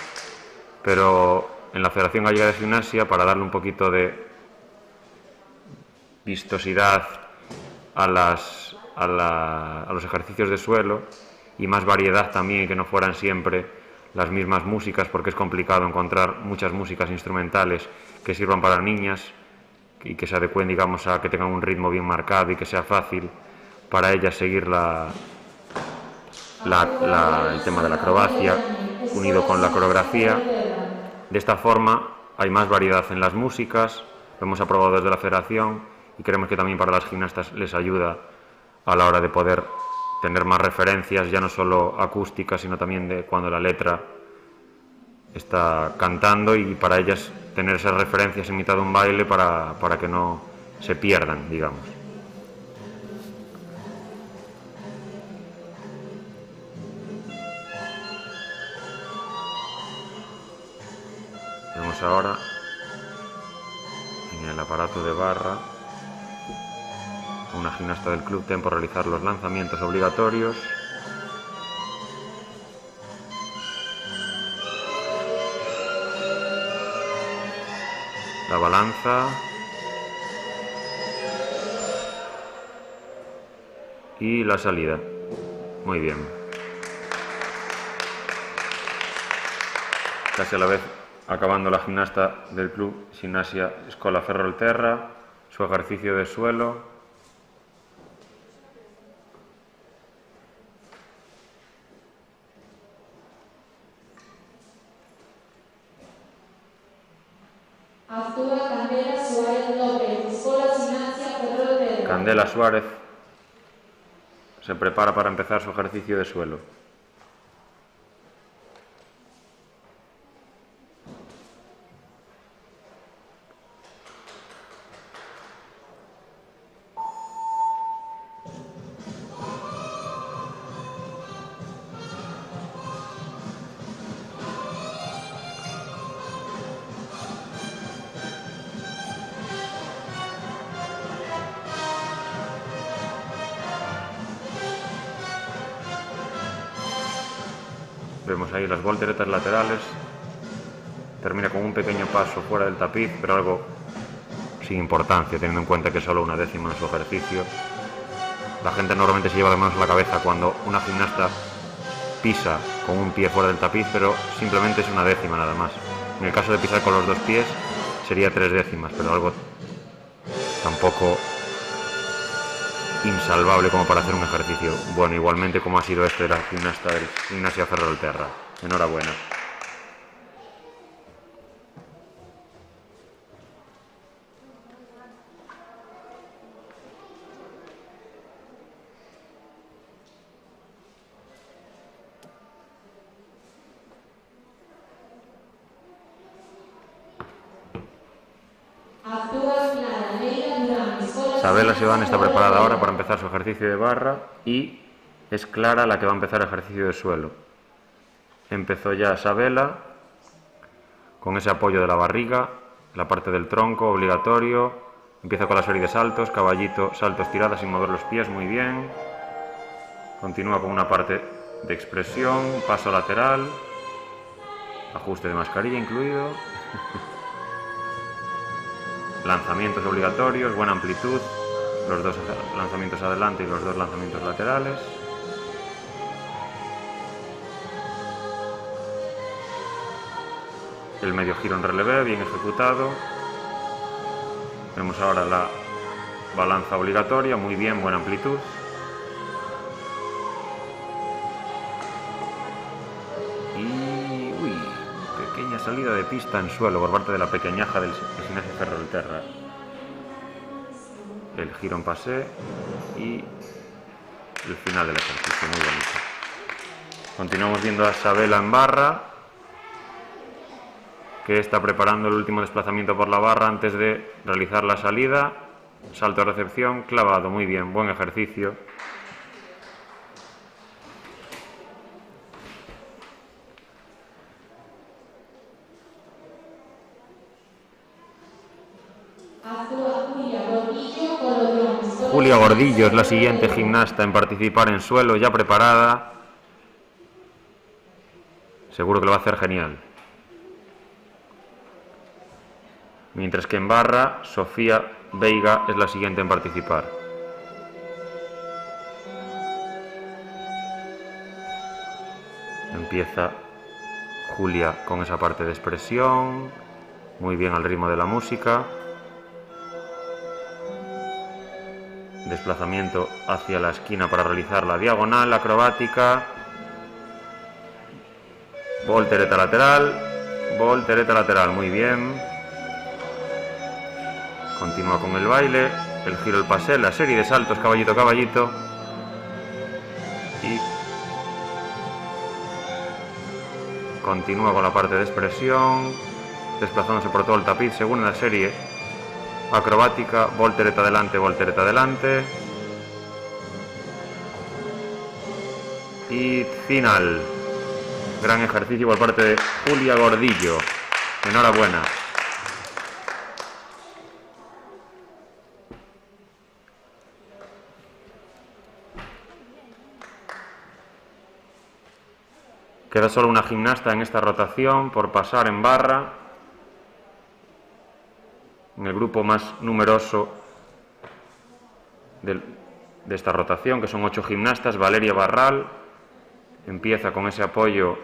Pero en la Federación Gallega de Gimnasia, para darle un poquito de vistosidad a los ejercicios de suelo y más variedad también, y que no fueran siempre las mismas músicas, porque es complicado encontrar muchas músicas instrumentales que sirvan para niñas y que se adecuen, digamos, a que tengan un ritmo bien marcado y que sea fácil para ellas seguir el tema de la acrobacia unido con la coreografía. De esta forma hay más variedad en las músicas, lo hemos aprobado desde la federación y creemos que también para las gimnastas les ayuda a la hora de poder tener más referencias, ya no solo acústicas, sino también de cuando la letra está cantando, y para ellas tener esas referencias en mitad de un baile para que no se pierdan, digamos. Vemos ahora en el aparato de barra a una gimnasta del Club Tempo realizar los lanzamientos obligatorios. La balanza y la salida. Muy bien. Casi a la vez acabando la gimnasta del Club Gimnasia Escola Ferrolterra su ejercicio de suelo. Candela Suárez se prepara para empezar su ejercicio de suelo. Vemos ahí las volteretas laterales. Termina con un pequeño paso fuera del tapiz, pero algo sin importancia, teniendo en cuenta que es solo una décima en su ejercicio. La gente normalmente se lleva las manos a la cabeza cuando una gimnasta pisa con un pie fuera del tapiz, pero simplemente es una décima nada más. En el caso de pisar con los dos pies sería 3 décimas, pero algo tampoco insalvable como para hacer un ejercicio bueno, igualmente como ha sido este de la gimnasta del Gimnasia Ferrolterra. Enhorabuena. Sabela Iván está preparada ahora para empezar su ejercicio de barra y es Clara la que va a empezar el ejercicio de suelo. Empezó ya Sabela con ese apoyo de la barriga, la parte del tronco obligatorio. Empieza con la serie de saltos, caballito, saltos tiradas sin mover los pies, muy bien. Continúa con una parte de expresión, paso lateral, ajuste de mascarilla incluido. Lanzamientos obligatorios, buena amplitud, los 2 lanzamientos adelante y los 2 lanzamientos laterales. El medio giro en relevé, bien ejecutado. Vemos ahora la balanza obligatoria, muy bien, buena amplitud. Pequeña salida de pista en suelo por parte de la pequeñaja del Gimnasia Ferrolterra. El giro en pasé y el final del ejercicio, muy bonito. Continuamos viendo a Sabela en barra, que está preparando el último desplazamiento por la barra antes de realizar la salida. Salto de recepción, clavado, muy bien, buen ejercicio. Julia Gordillo es la siguiente gimnasta en participar en suelo, ya preparada. Seguro que lo va a hacer genial. Mientras que en barra, Sofía Veiga es la siguiente en participar. Empieza Julia con esa parte de expresión, muy bien al ritmo de la música. Desplazamiento hacia la esquina para realizar la diagonal acrobática. Voltereta lateral, muy bien. Continúa con el baile, el giro, el pasé, la serie de saltos, caballito, caballito. Y continúa con la parte de expresión, desplazándose por todo el tapiz según la serie acrobática, voltereta adelante. Y final. Gran ejercicio por parte de Julia Gordillo. Enhorabuena. Queda solo una gimnasta en esta rotación por pasar en barra. En el grupo más numeroso de esta rotación, que son 8 gimnastas, Valeria Barral, empieza con ese apoyo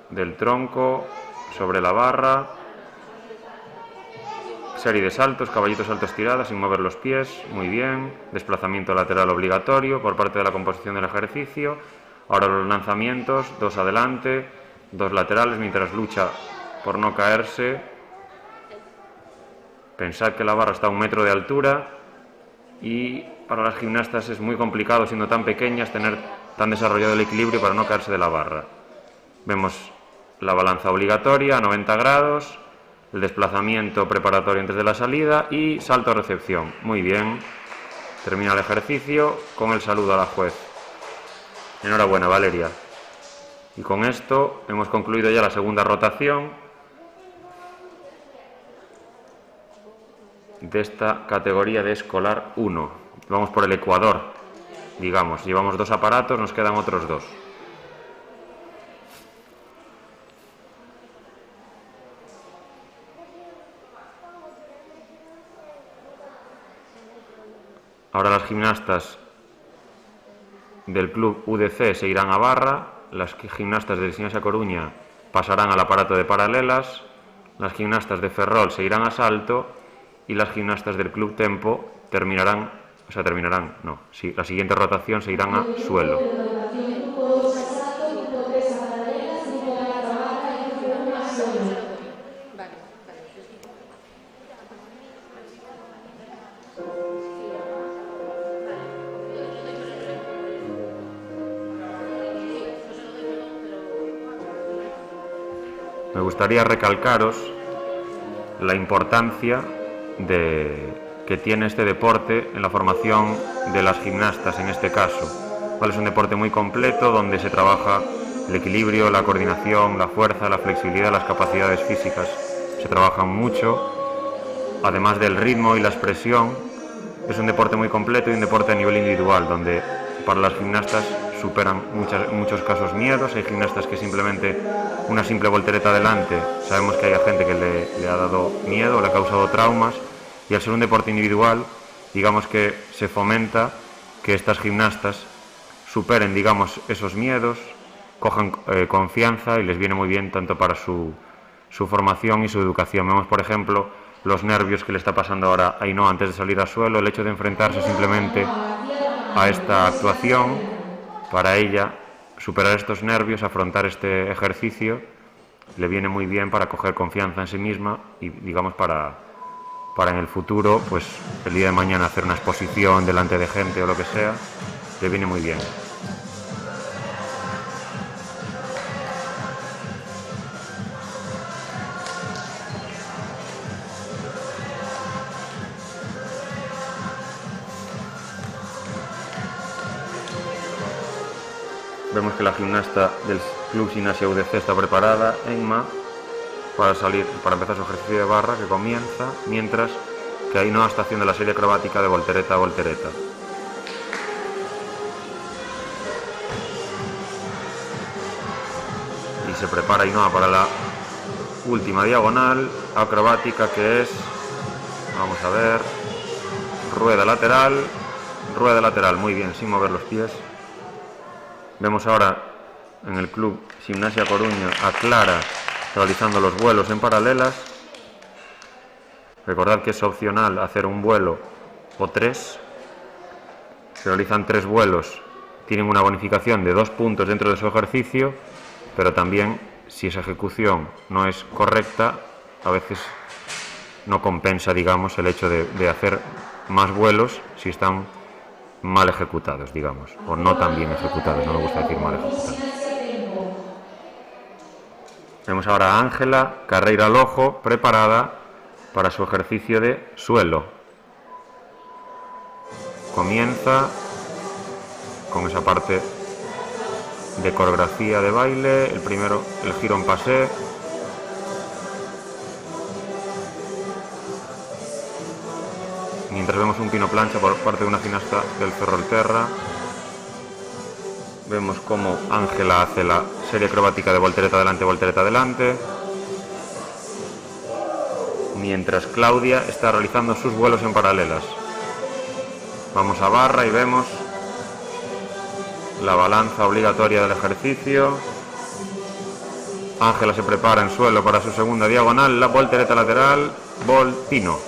del tronco sobre la barra, serie de saltos, caballitos, saltos tiradas sin mover los pies, muy bien, desplazamiento lateral obligatorio por parte de la composición del ejercicio. Ahora los lanzamientos, 2 adelante, 2 laterales, mientras lucha por no caerse. Pensad que la barra está a 1 metro de altura y para las gimnastas es muy complicado, siendo tan pequeñas, tener tan desarrollado el equilibrio para no caerse de la barra. Vemos la balanza obligatoria a 90 grados, el desplazamiento preparatorio antes de la salida y salto a recepción. Muy bien. Termina el ejercicio con el saludo a la juez. Enhorabuena, Valeria. Y con esto hemos concluido ya la segunda rotación de esta categoría de escolar 1. Vamos por el Ecuador, digamos. Llevamos 2 aparatos, nos quedan otros 2. Ahora las gimnastas del club UDC se irán a barra, las gimnastas de Gimnasia Coruña pasarán al aparato de paralelas, las gimnastas de Ferrol se irán a salto y las gimnastas del club Tempo la siguiente rotación se irán a suelo. Me gustaría recalcaros la importancia que tiene este deporte en la formación de las gimnastas en este caso. Es un deporte muy completo donde se trabaja el equilibrio, la coordinación, la fuerza, la flexibilidad, las capacidades físicas. Se trabajan mucho, además del ritmo y la expresión. Es un deporte muy completo y un deporte a nivel individual donde para las gimnastas superan muchos casos miedos. Hay gimnastas que simplemente una simple voltereta adelante, sabemos que hay gente que le ha dado miedo, le ha causado traumas, y al ser un deporte individual, digamos que se fomenta que estas gimnastas superen, digamos, esos miedos, cojan confianza y les viene muy bien tanto para su formación y su educación. Vemos, por ejemplo, los nervios que le está pasando ahora a Ainhoa antes de salir al suelo, el hecho de enfrentarse simplemente a esta actuación, para ella superar estos nervios, afrontar este ejercicio, le viene muy bien para coger confianza en sí misma y, digamos, para en el futuro, pues el día de mañana hacer una exposición delante de gente o lo que sea, le viene muy bien. Vemos que la gimnasta del Club Gimnasia UDC está preparada, Emma, para empezar su ejercicio de barra, que comienza, mientras que Ainhoa está haciendo la serie acrobática de voltereta a voltereta. Y se prepara Ainhoa para la última diagonal acrobática, que es, vamos a ver, rueda lateral, muy bien, sin mover los pies. Vemos ahora en el Club Gimnasia Coruña a Clara realizando los vuelos en paralelas. Recordad que es opcional hacer un vuelo o 3. Se realizan 3 vuelos, tienen una bonificación de 2 puntos dentro de su ejercicio, pero también si esa ejecución no es correcta, a veces no compensa, digamos, el hecho de hacer más vuelos si están mal ejecutados, digamos, o no tan bien ejecutados, no me gusta decir mal ejecutados. Vemos ahora a Ángela Carreira Lojo preparada para su ejercicio de suelo. Comienza con esa parte de coreografía de baile, el primero, el giro en pasé. Mientras vemos un pino plancha por parte de una gimnasta del Ferrolterra. Vemos cómo Ángela hace la serie acrobática de voltereta adelante, mientras Claudia está realizando sus vuelos en paralelas. Vamos a barra y vemos la balanza obligatoria del ejercicio. Ángela se prepara en suelo para su segunda diagonal, la voltereta lateral, pino.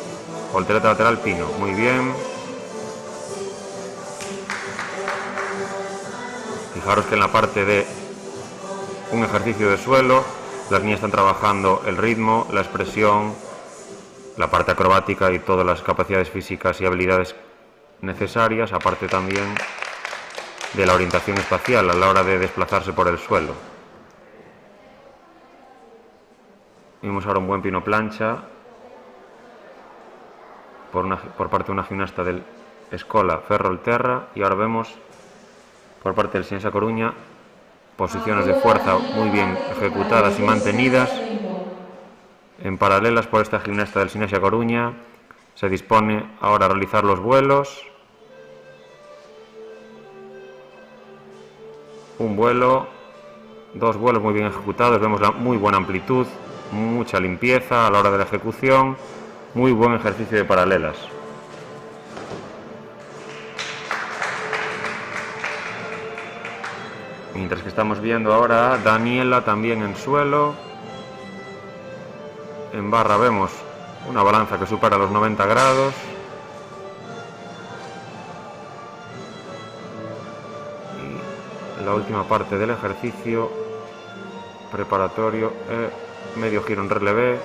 Voltereta lateral, pino. Muy bien. Fijaros que en la parte de un ejercicio de suelo, las niñas están trabajando el ritmo, la expresión, la parte acrobática y todas las capacidades físicas y habilidades necesarias, aparte también de la orientación espacial a la hora de desplazarse por el suelo. Vimos ahora un buen pino plancha por parte de una gimnasta del Escola Ferrolterra, y ahora vemos por parte del Sinesa Coruña posiciones de fuerza muy bien ejecutadas y mantenidas en paralelas por esta gimnasta del Sinesa Coruña. Se dispone ahora a realizar los vuelos. Un vuelo, dos vuelos muy bien ejecutados, vemos la muy buena amplitud, mucha limpieza a la hora de la ejecución, muy buen ejercicio de paralelas. Mientras que estamos viendo ahora a Daniela también en suelo. En barra vemos una balanza que supera los 90 grados. Y la última parte del ejercicio preparatorio, medio giro en relevé,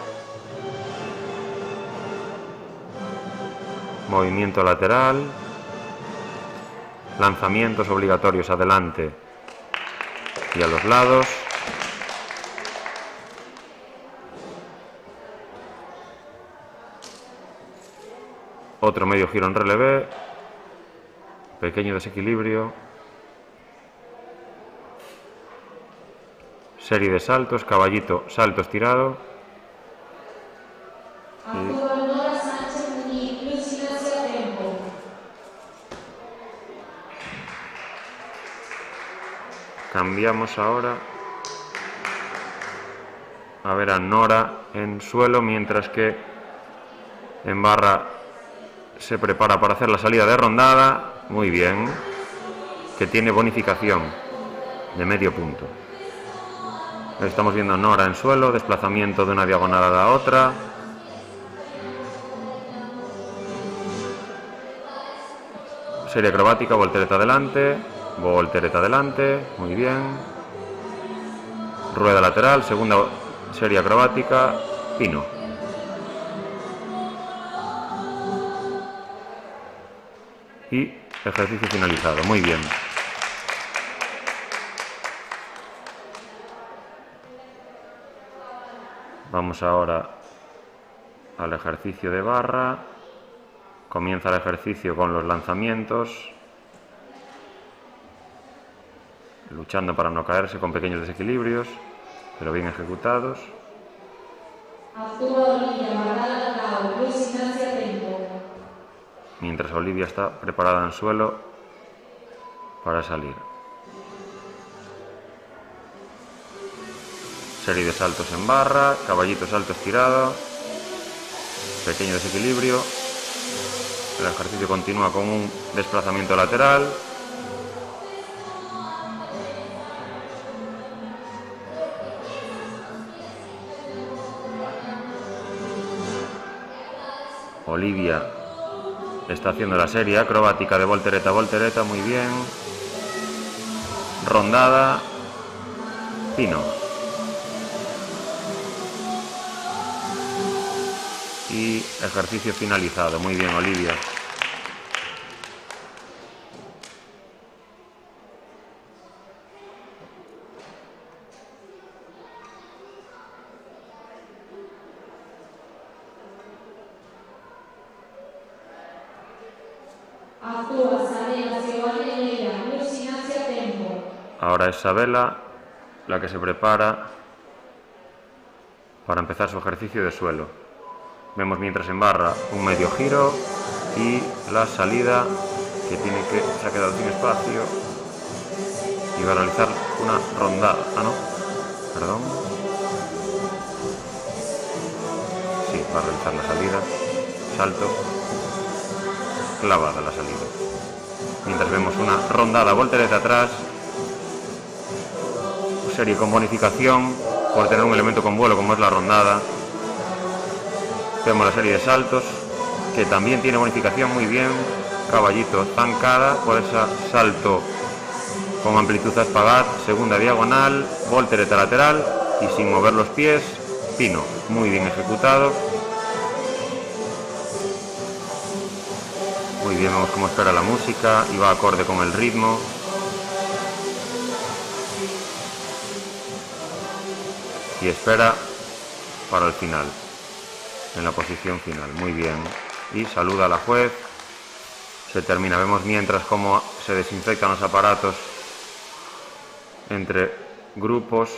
movimiento lateral, lanzamientos obligatorios adelante y a los lados. Otro medio giro en relevé, pequeño desequilibrio, serie de saltos, caballito, salto estirado. Cambiamos ahora a ver a Nora en suelo, mientras que en barra se prepara para hacer la salida de rondada. Muy bien, que tiene bonificación de medio punto. Estamos viendo a Nora en suelo, desplazamiento de una diagonal a la otra. Serie acrobática, voltereta adelante, voltereta adelante, muy bien. Rueda lateral, segunda serie acrobática, pino. Y ejercicio finalizado, muy bien. Vamos ahora al ejercicio de barra. Comienza el ejercicio con los lanzamientos, luchando para no caerse con pequeños desequilibrios, pero bien ejecutados. Mientras Olivia está preparada en suelo para salir. Serie de saltos en barra, caballito salto estirado, pequeño desequilibrio. El ejercicio continúa con un desplazamiento lateral. Olivia está haciendo la serie acrobática de voltereta, voltereta, muy bien. Rondada, pino. Y ejercicio finalizado. Muy bien, Olivia. Ahora es Sabela la que se prepara para empezar su ejercicio de suelo. Vemos mientras en barra un medio giro y la salida, que se ha quedado sin espacio, y va a realizar una rondada. Perdón. Sí, va a realizar la salida, salto, clavada la salida. Mientras vemos una rondada, voltereta atrás, serie con bonificación por tener un elemento con vuelo como es la rondada. Vemos la serie de saltos, que también tiene bonificación, muy bien. Caballito zancada por ese salto con amplitud a espagat, segunda diagonal, voltereta lateral y sin mover los pies, pino. Muy bien ejecutado. Muy Muy bien, vemos cómo espera la música y va acorde con el ritmo. Y espera para el final, en la posición final. Muy bien. Y saluda a la juez. Se termina. Vemos mientras cómo se desinfectan los aparatos entre grupos.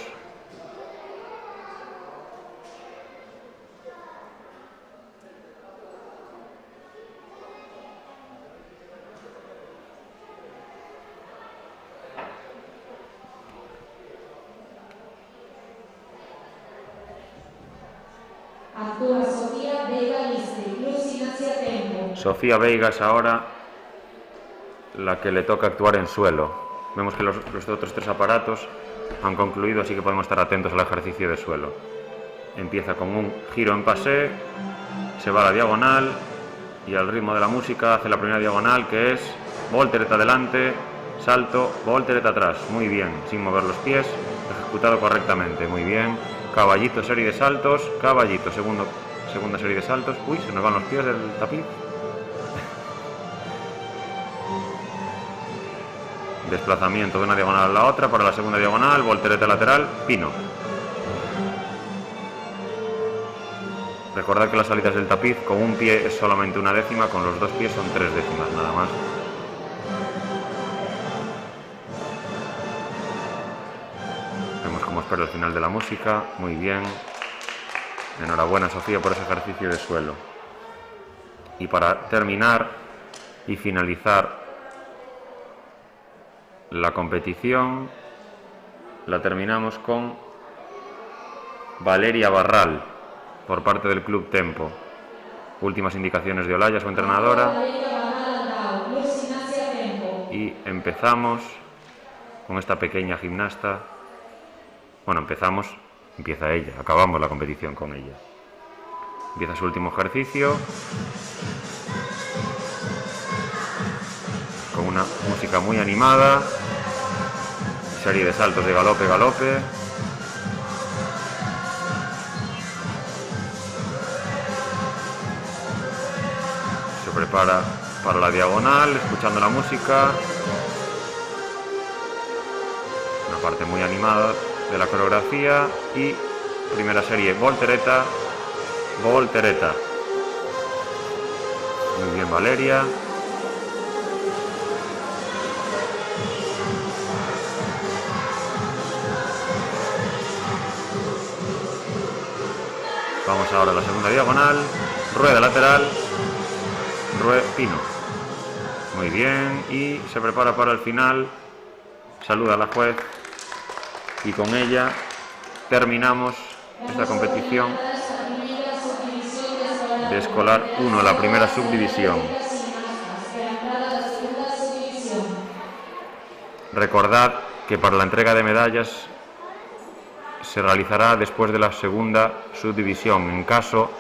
Actúa Sofía Veiga Liste, Club Sinancia Tempo. Sofía Veiga es ahora la que le toca actuar en suelo. Vemos que los otros tres aparatos han concluido, así que podemos estar atentos al ejercicio de suelo. Empieza con un giro en pasé, se va a la diagonal y al ritmo de la música hace la primera diagonal, que es voltereta adelante, salto, voltereta atrás. Muy bien, sin mover los pies, ejecutado correctamente. Muy bien. Caballito, serie de saltos, caballito, segunda serie de saltos. Uy, se nos van los pies del tapiz. Desplazamiento de una diagonal a la otra para la segunda diagonal, voltereta lateral, pino. Recordad que las salidas del tapiz con un pie es solamente una décima, con los dos pies son 3 décimas nada más. Vemos cómo espera el final de la música. Muy bien. Enhorabuena, Sofía, por ese ejercicio de suelo. Y para terminar y finalizar la competición, la terminamos con Valeria Barral, por parte del Club Tempo. Últimas indicaciones de Olaya, su entrenadora. Y empezamos con esta pequeña gimnasta. Bueno, empieza ella, acabamos la competición con ella. Empieza su último ejercicio, con una música muy animada, serie de saltos de galope, galope. Se prepara para la diagonal, escuchando la música. Una parte muy animada de la coreografía y primera serie, voltereta, voltereta. Muy bien, Valeria. Vamos ahora a la segunda diagonal, rueda lateral, pino. Muy bien, y se prepara para el final, saluda a la juez y con ella terminamos esta competición de escolar 1, la primera subdivisión. Recordad que para la entrega de medallas se realizará después de la segunda subdivisión. En caso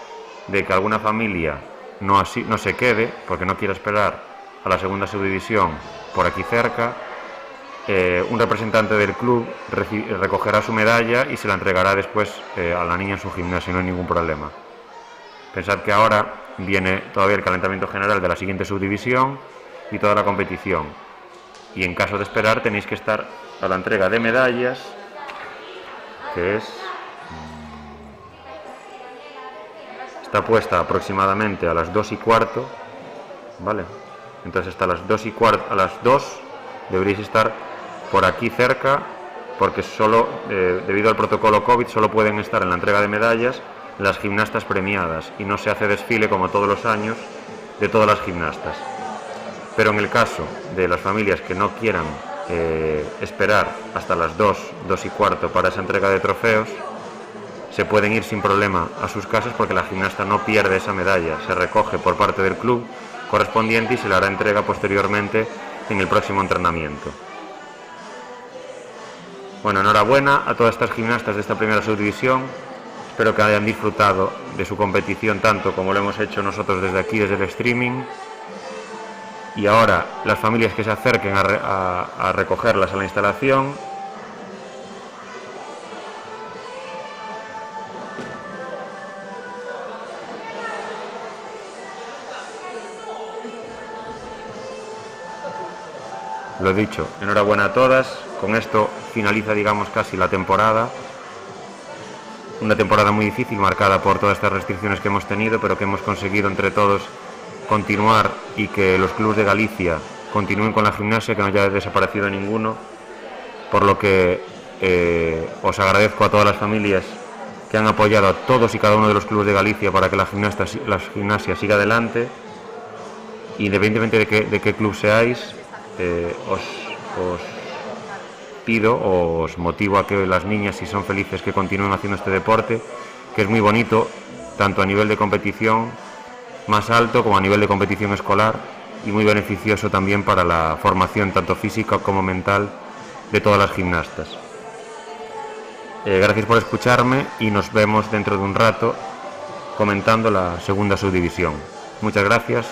de que alguna familia no se quede, porque no quiera esperar a la segunda subdivisión por aquí cerca, un representante del club recogerá su medalla y se la entregará después a la niña en su gimnasio, no hay ningún problema. Pensad que ahora viene todavía el calentamiento general de la siguiente subdivisión y toda la competición. Y en caso de esperar tenéis que estar a la entrega de medallas, que está puesta aproximadamente a las 2:15, ¿vale? Entonces hasta las 2:15, a las 2 deberéis estar por aquí cerca, porque solo, debido al protocolo COVID, solo pueden estar en la entrega de medallas las gimnastas premiadas y no se hace desfile como todos los años de todas las gimnastas. Pero en el caso de las familias que no quieran esperar hasta las 2:15 para esa entrega de trofeos, se pueden ir sin problema a sus casas, porque la gimnasta no pierde esa medalla, se recoge por parte del club correspondiente y se le hará entrega posteriormente en el próximo entrenamiento. Bueno, enhorabuena a todas estas gimnastas de esta primera subdivisión, espero que hayan disfrutado de su competición tanto como lo hemos hecho nosotros desde aquí, desde el streaming. Y ahora las familias que se acerquen a recogerlas a la instalación, Lo dicho, enhorabuena a todas. Con esto finaliza, digamos, casi la temporada. Una temporada muy difícil, marcada por todas estas restricciones que hemos tenido, pero que hemos conseguido entre todos continuar y que los clubes de Galicia continúen con la gimnasia, que no haya desaparecido ninguno, por lo que os agradezco a todas las familias que han apoyado a todos y cada uno de los clubes de Galicia para que la gimnasia siga adelante, independientemente de qué club seáis. Os pido o os motivo a que las niñas, si son felices, que continúen haciendo este deporte, que es muy bonito, tanto a nivel de competición más alto como a nivel de competición escolar, y muy beneficioso también para la formación tanto física como mental de todas las gimnastas. Gracias por escucharme y nos vemos dentro de un rato comentando la segunda subdivisión. Muchas gracias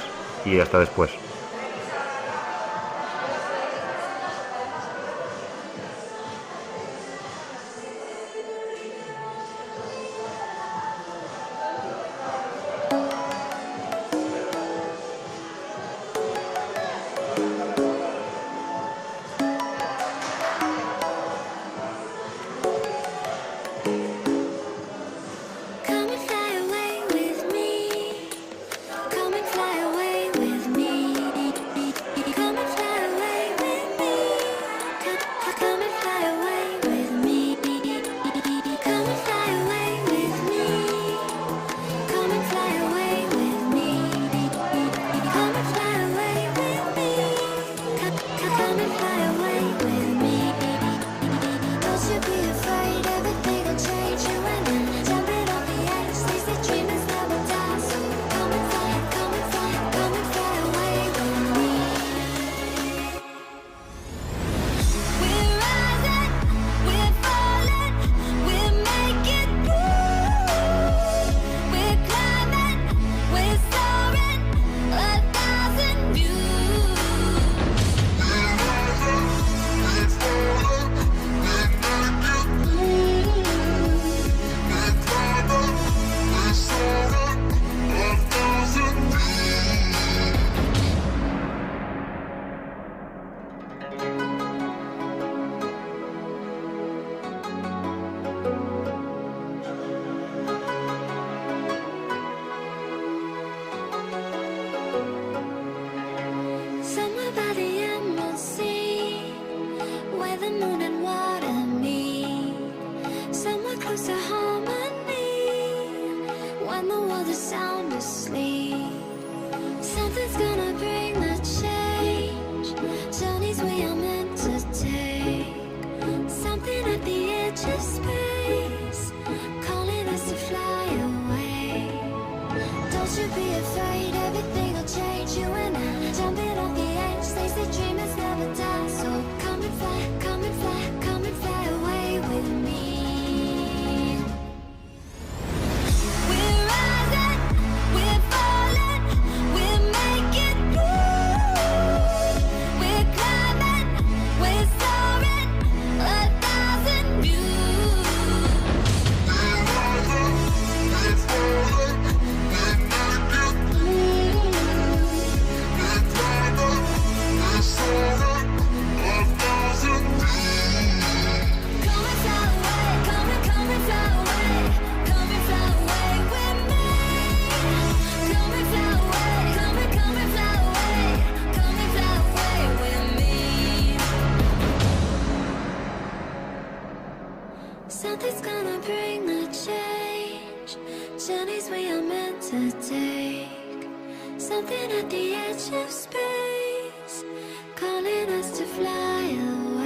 y hasta después. Come and fly away with me. Come and fly away with me. Come and fly away with me. Come and fly away with me. Come and fly away with me. Come and fly away with me. Come and fly away with me. Come and fly away with me. Don't you be afraid, everything will change. You and I, jumping off the edge, they say dreamers never die. So come and fly, come and fly, come and fly away with me. We're rising, we're falling, we're making moves. We're climbing, we're soaring, 1,000 views. Somewhere by the Emerald Sea, where the moon and water meet. Somewhere close to harmony, when the world is sound asleep. Something's gonna bring the change, journeys we are meant to take. Something at the edge of space, calling us to fly away. Don't you be afraid, everything will change. You and I, jumping off the edge, they say dreamers never die. So come and fly, come and fly, come and fly away with me. We're rising, we're falling, we're making moves. We're climbing, we're soaring, 1,000 views. Come and fly away, come and fly away, come and fly away with me. Come and fly away, come and fly away, come and fly away with me. Something's gonna bring the change, journeys we are meant to take. Something at the edge of space, calling us to fly away.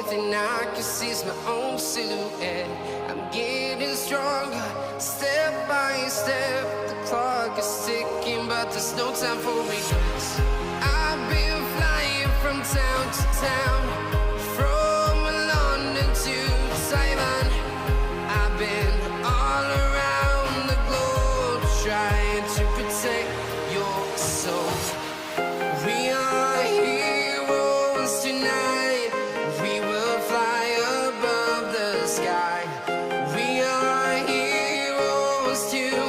thing I can see is my own silhouette. I'm getting stronger, step by step. The clock is ticking, but there's no time for regrets. I've been flying from town to town, from London to Taiwan. I've been all around the globe trying to protect your soul. We are heroes tonight. We will fly above the sky. We are heroes tonight.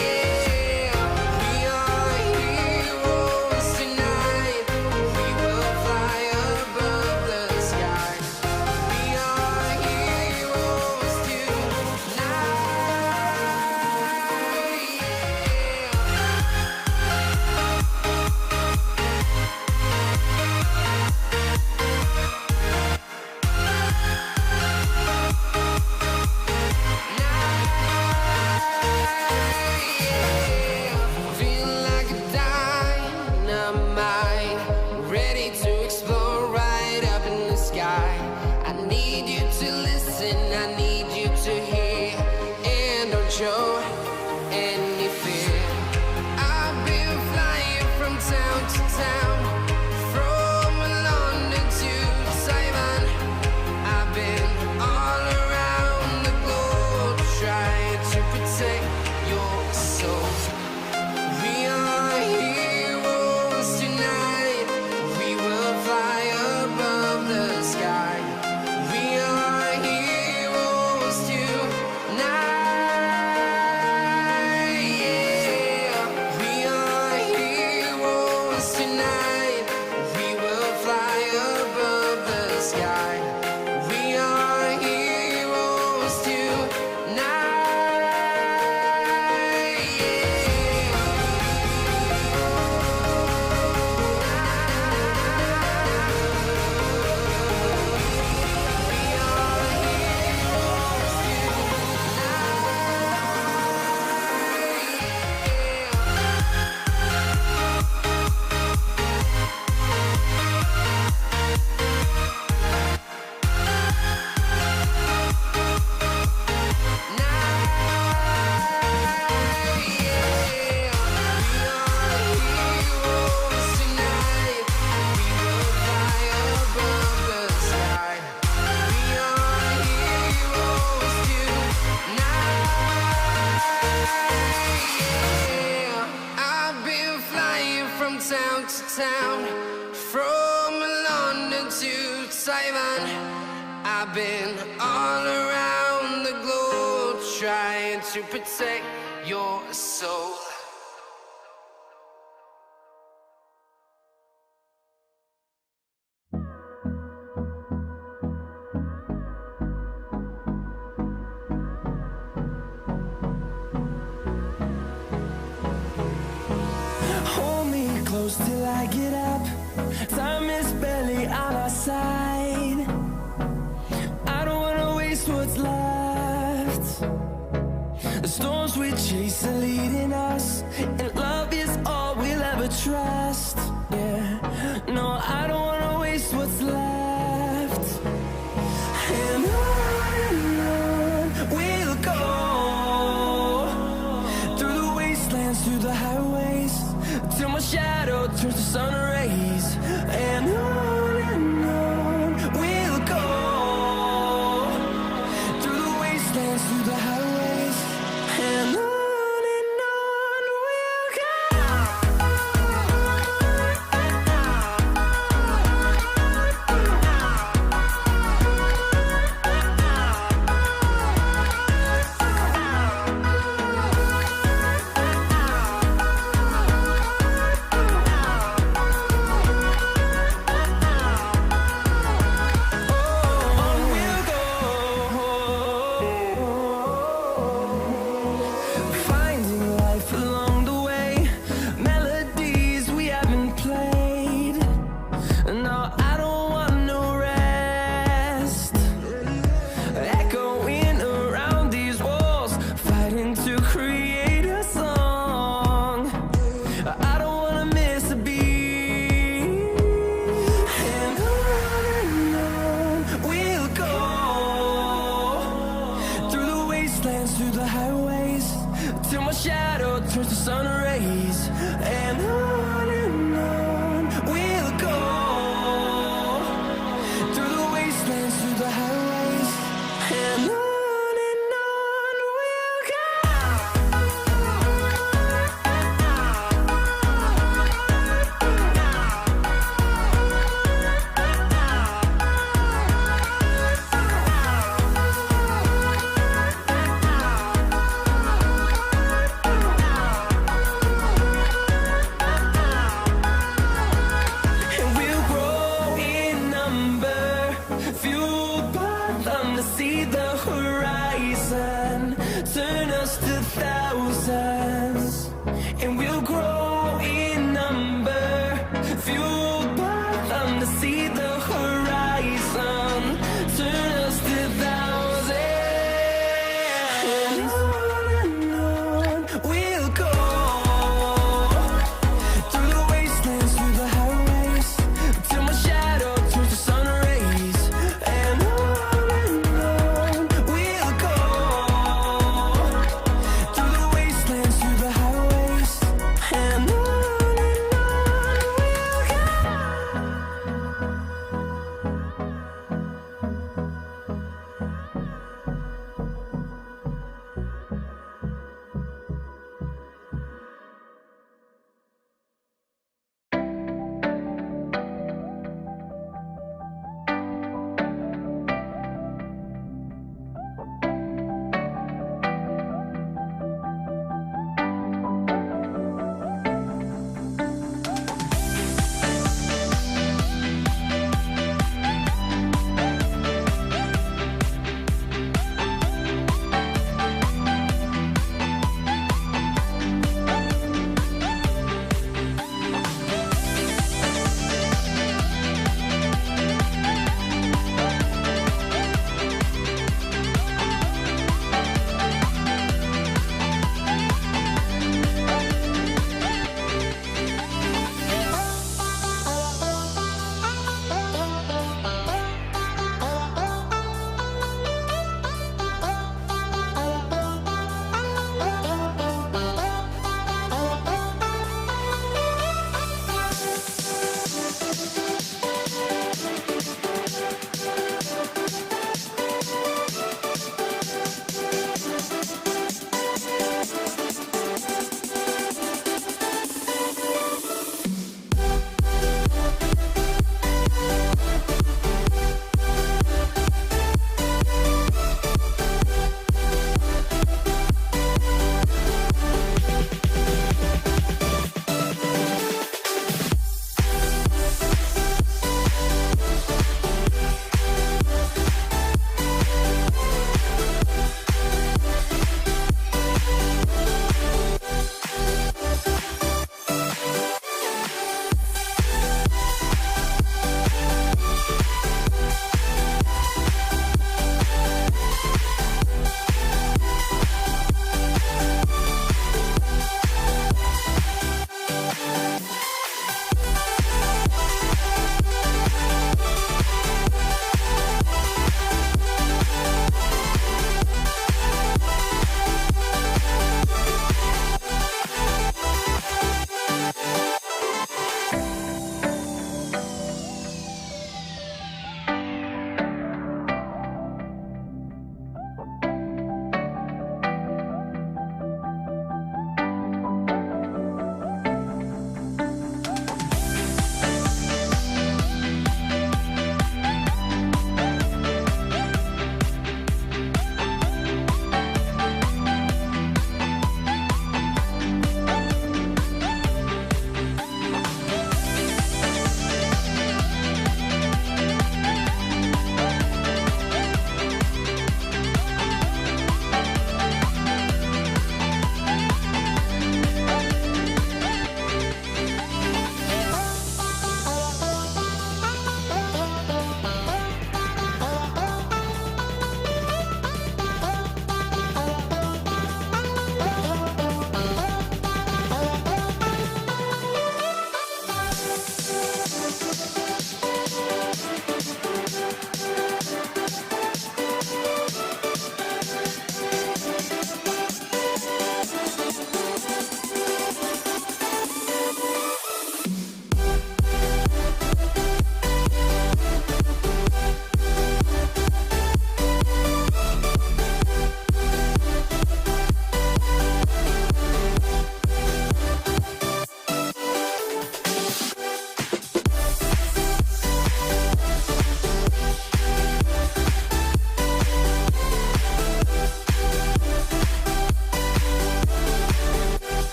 Yeah. We are heroes tonight. We will fly above the sky. We are heroes tonight. Feel like a dynamite, ready to explode right up in the sky. I need you to listen, I need you to hear, and don't show any fear. I've been flying from town to town, from London to Taiwan. I've been all around the globe trying to protect your soul. We are heroes tonight. We will fly above the sky. We are heroes tonight. Yeah. We are heroes tonight. We will fly above the sky. We are heroes tonight. I've been flying from town to town, from London to Taiwan. I've been all around the globe trying to protect your soul. Hold me close till I get up. Time is barely on our side. I don't wanna waste what's left. The storms we chase are leading us, and love is all we'll ever trust. Yeah, no, I don't wanna waste what's left. And on we'll go, through the wastelands, through the highways, till my shadow turns to sun rays. And on we'll go, through the wastelands, through the highways, and on we'll go.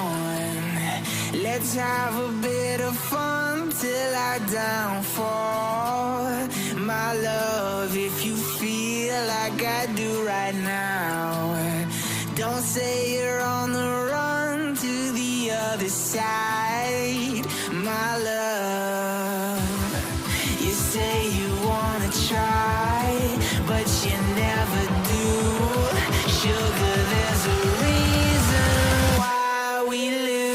on. Let's have a bit of fun till I downfall. My love, if you feel like I do right now, don't say you're on the run to the other side. My love, you say you wanna try, but you never do. Sugar, there's a reason why we lose.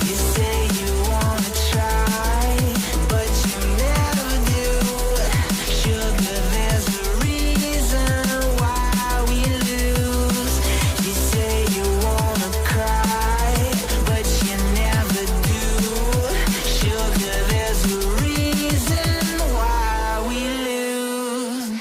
You say you wanna try, but you never do. Sugar, there's a reason why we lose. You say you wanna cry, but you never do. Sugar, there's a reason why we lose.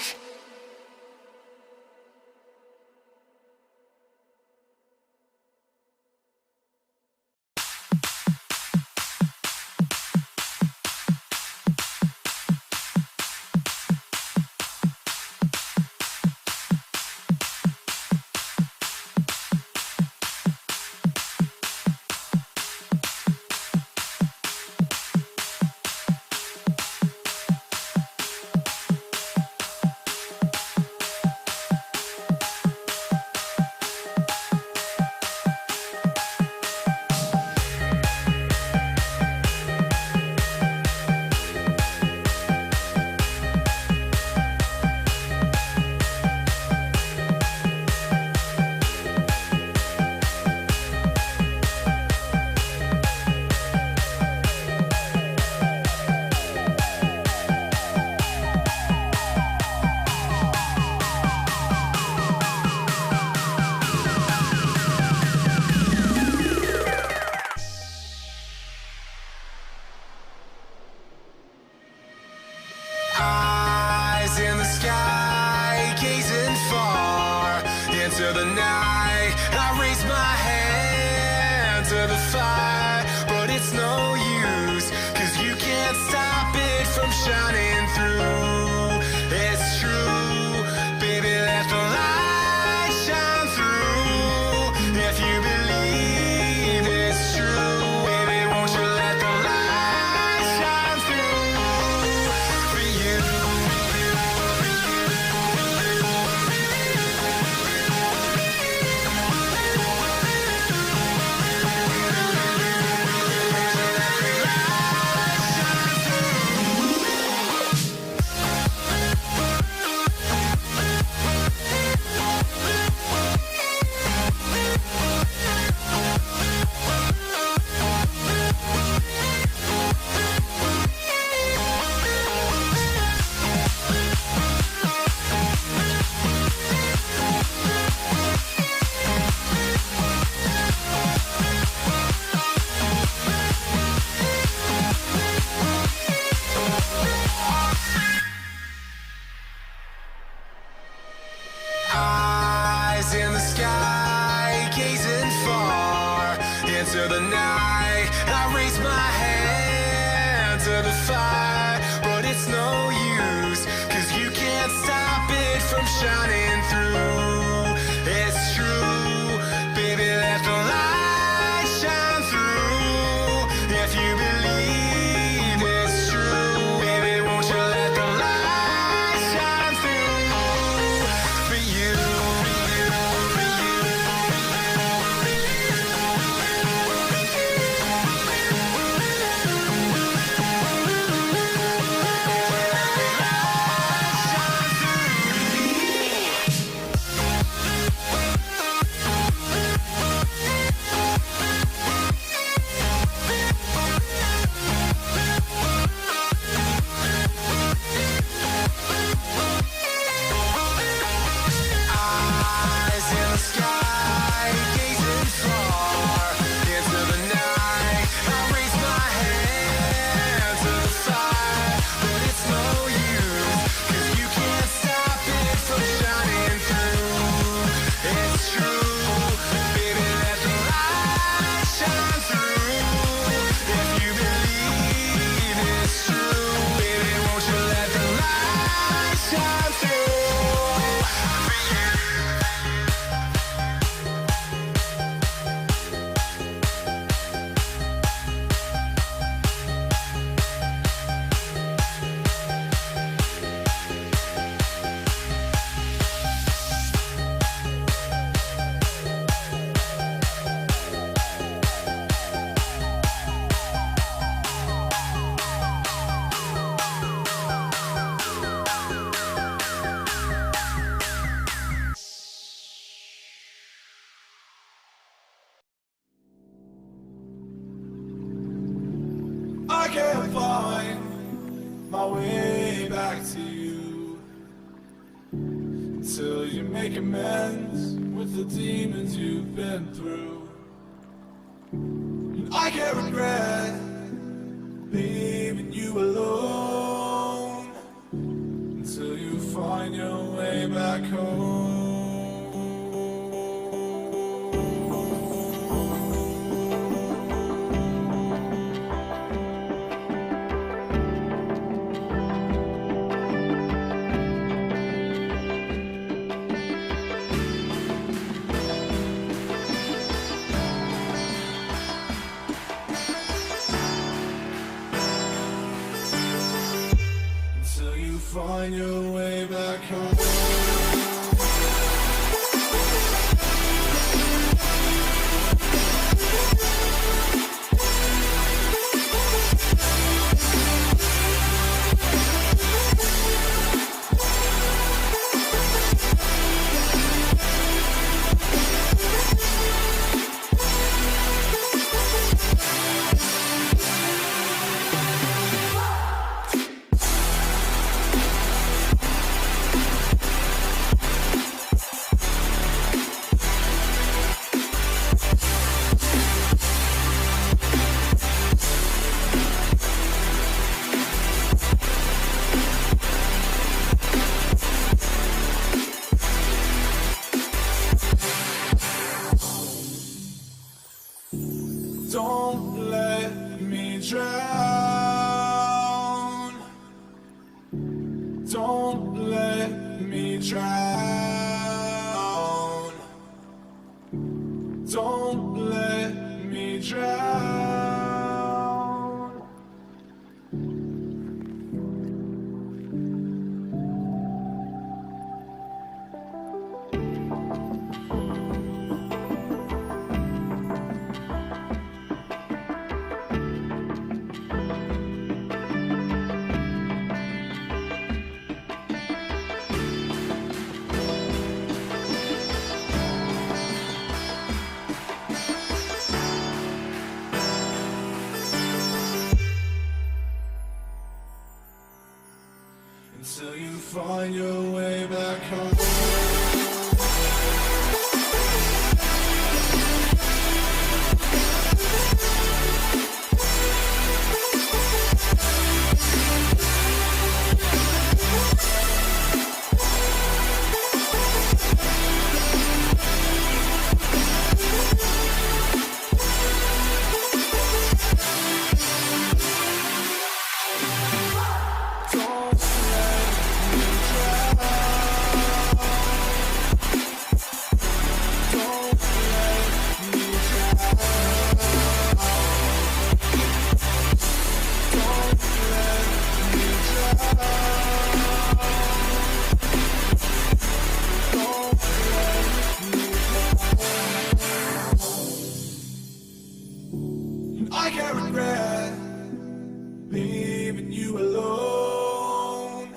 Eyes in the sky, gazing far into the night. I raise my hand to the fire, but it's no use, 'cause you can't stop it from shining through. It's true, baby, let the light shine through. If you believe it's true, baby, won't you let the light shine through for you? Eyes in the sky, gazing far into the night. I raise my hand to the fire, but it's no use, 'cause you can't stop it from shining through. It's true, baby, let the light shine through. If you believe it's true, baby, won't you let the light shine through for you? you make amends with the demons you've been through. And I can't regret leaving you alone until you find your way back home. Find your way back home. Don't let me drown. Don't let me drown. Don't let me drown. Until you find your way back home. I can't regret leaving you alone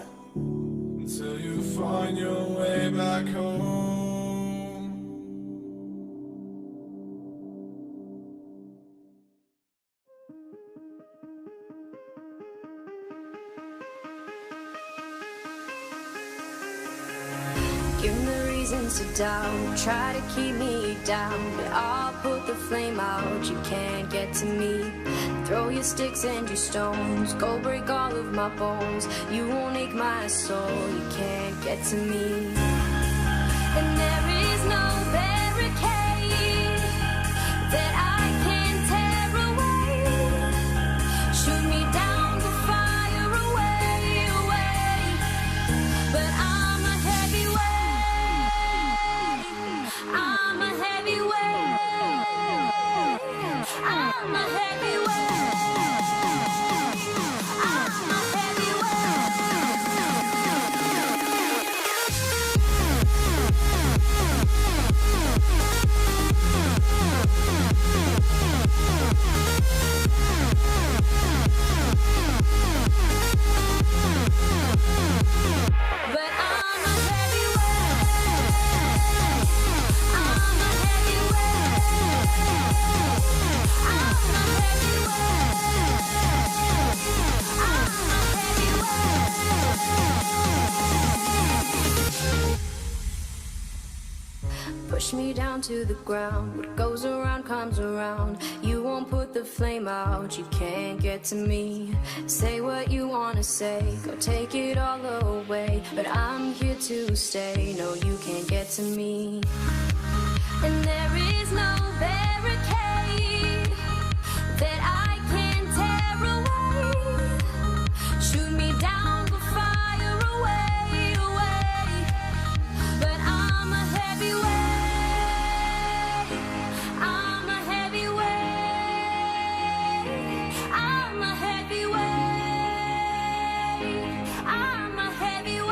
until you find your way back home. Give me reasons to doubt, try to keep me down, but I'll put the flame out, you can't get to me. Throw your sticks and your stones, go break all of my bones, you won't ache my soul, you can't get to me. And there is no barricade that I can tear away. Shoot me down to fire away, away. But I'm a heavyweight, I'm a heavyweight, I'm a heavyweight, I'm a heavyweight. push me down to the ground. What goes around comes around. You won't put the flame out, you can't get to me. Say what you wanna say, go take it all away, but I'm here to stay. No, you can't get to me. And there is no barricade that I can tear away. Shoot me down, but fire away, away. But I'm a heavyweight. I'm a heavyweight. I'm a heavyweight. I'm a heavyweight.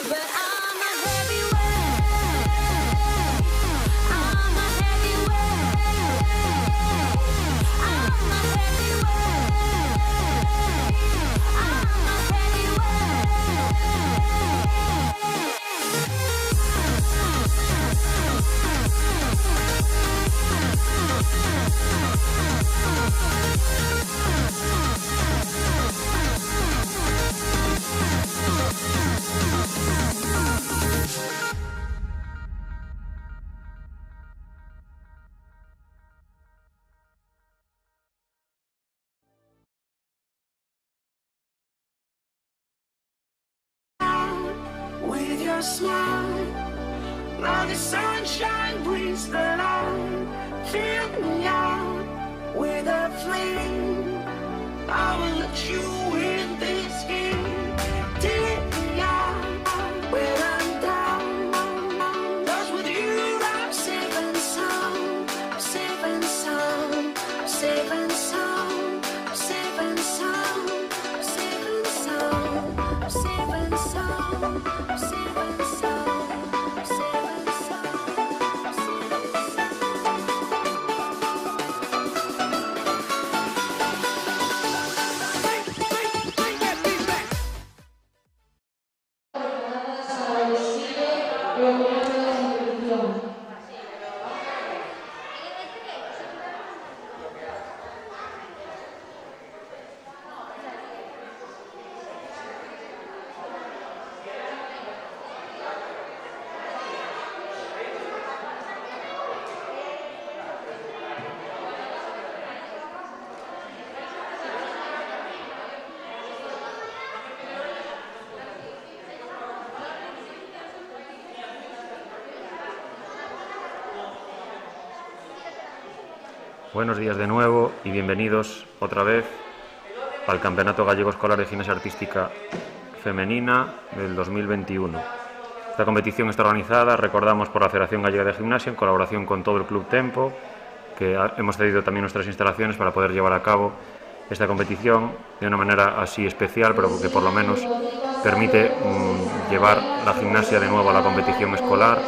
But I'm a heavyweight. I'm a heavyweight. I'm a heavyweight. I'm a With your smile, now the sunshine brings the light. Fill me out with a flame. I will let you in this game. Take me out where I'm down. 'Cause with you I'm safe and sound. I'm safe and sound. I'm safe and sound. I'm safe and sound. I'm safe and sound. I'm safe and sound. I'm safe and sound. I'm safe and sound. I'm safe and sound. Buenos días de nuevo y bienvenidos otra vez al Campeonato Gallego Escolar de Gimnasia Artística Femenina del 2021. Esta competición está organizada, recordamos, por la Federación Gallega de Gimnasia en colaboración con todo el Club Tempo, que hemos cedido también nuestras instalaciones para poder llevar a cabo esta competición de una manera así especial, pero que por lo menos permite llevar la gimnasia de nuevo a la competición escolar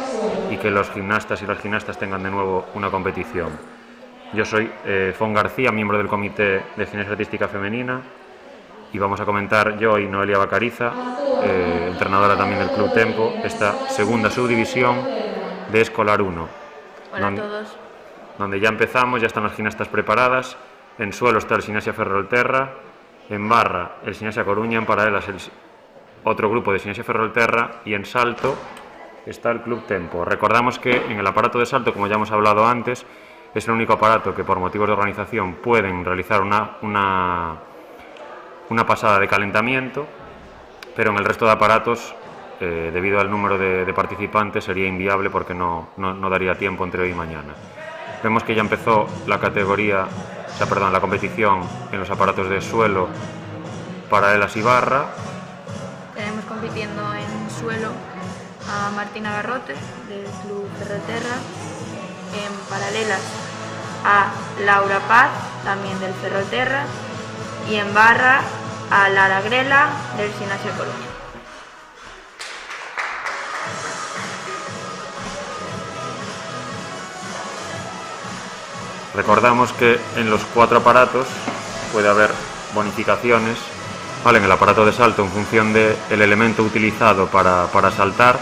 y que los gimnastas y las gimnastas tengan de nuevo una competición. Yo soy Fon García, miembro del Comité de Gimnasia Artística Femenina, y vamos a comentar yo y Noelia Bacariza, entrenadora también del Club Tempo, esta segunda subdivisión de Escolar 1. Hola a todos. Donde ya empezamos, ya están las gimnastas preparadas. En suelo está el Gimnasia Ferrolterra, en barra el Gimnasia Coruña, en paralelas el otro grupo de Gimnasia Ferrolterra, y en salto está el Club Tempo. Recordamos que en el aparato de salto, como ya hemos hablado antes, es el único aparato que por motivos de organización pueden realizar una pasada de calentamiento, pero en el resto de aparatos, debido al número de participantes, sería inviable porque no daría tiempo entre hoy y mañana. Vemos que ya empezó la competición en los aparatos de suelo, paralelas y barra. Tenemos compitiendo en suelo a Martina Garrote del Club Ferrolterra, en paralelas a Laura Paz, también del Ferrolterra, y en barra a Lara Grela del Gimnasia Coruña. Recordamos que en los 4 aparatos puede haber bonificaciones, ¿vale? En el aparato de salto, en función del elemento utilizado para saltar,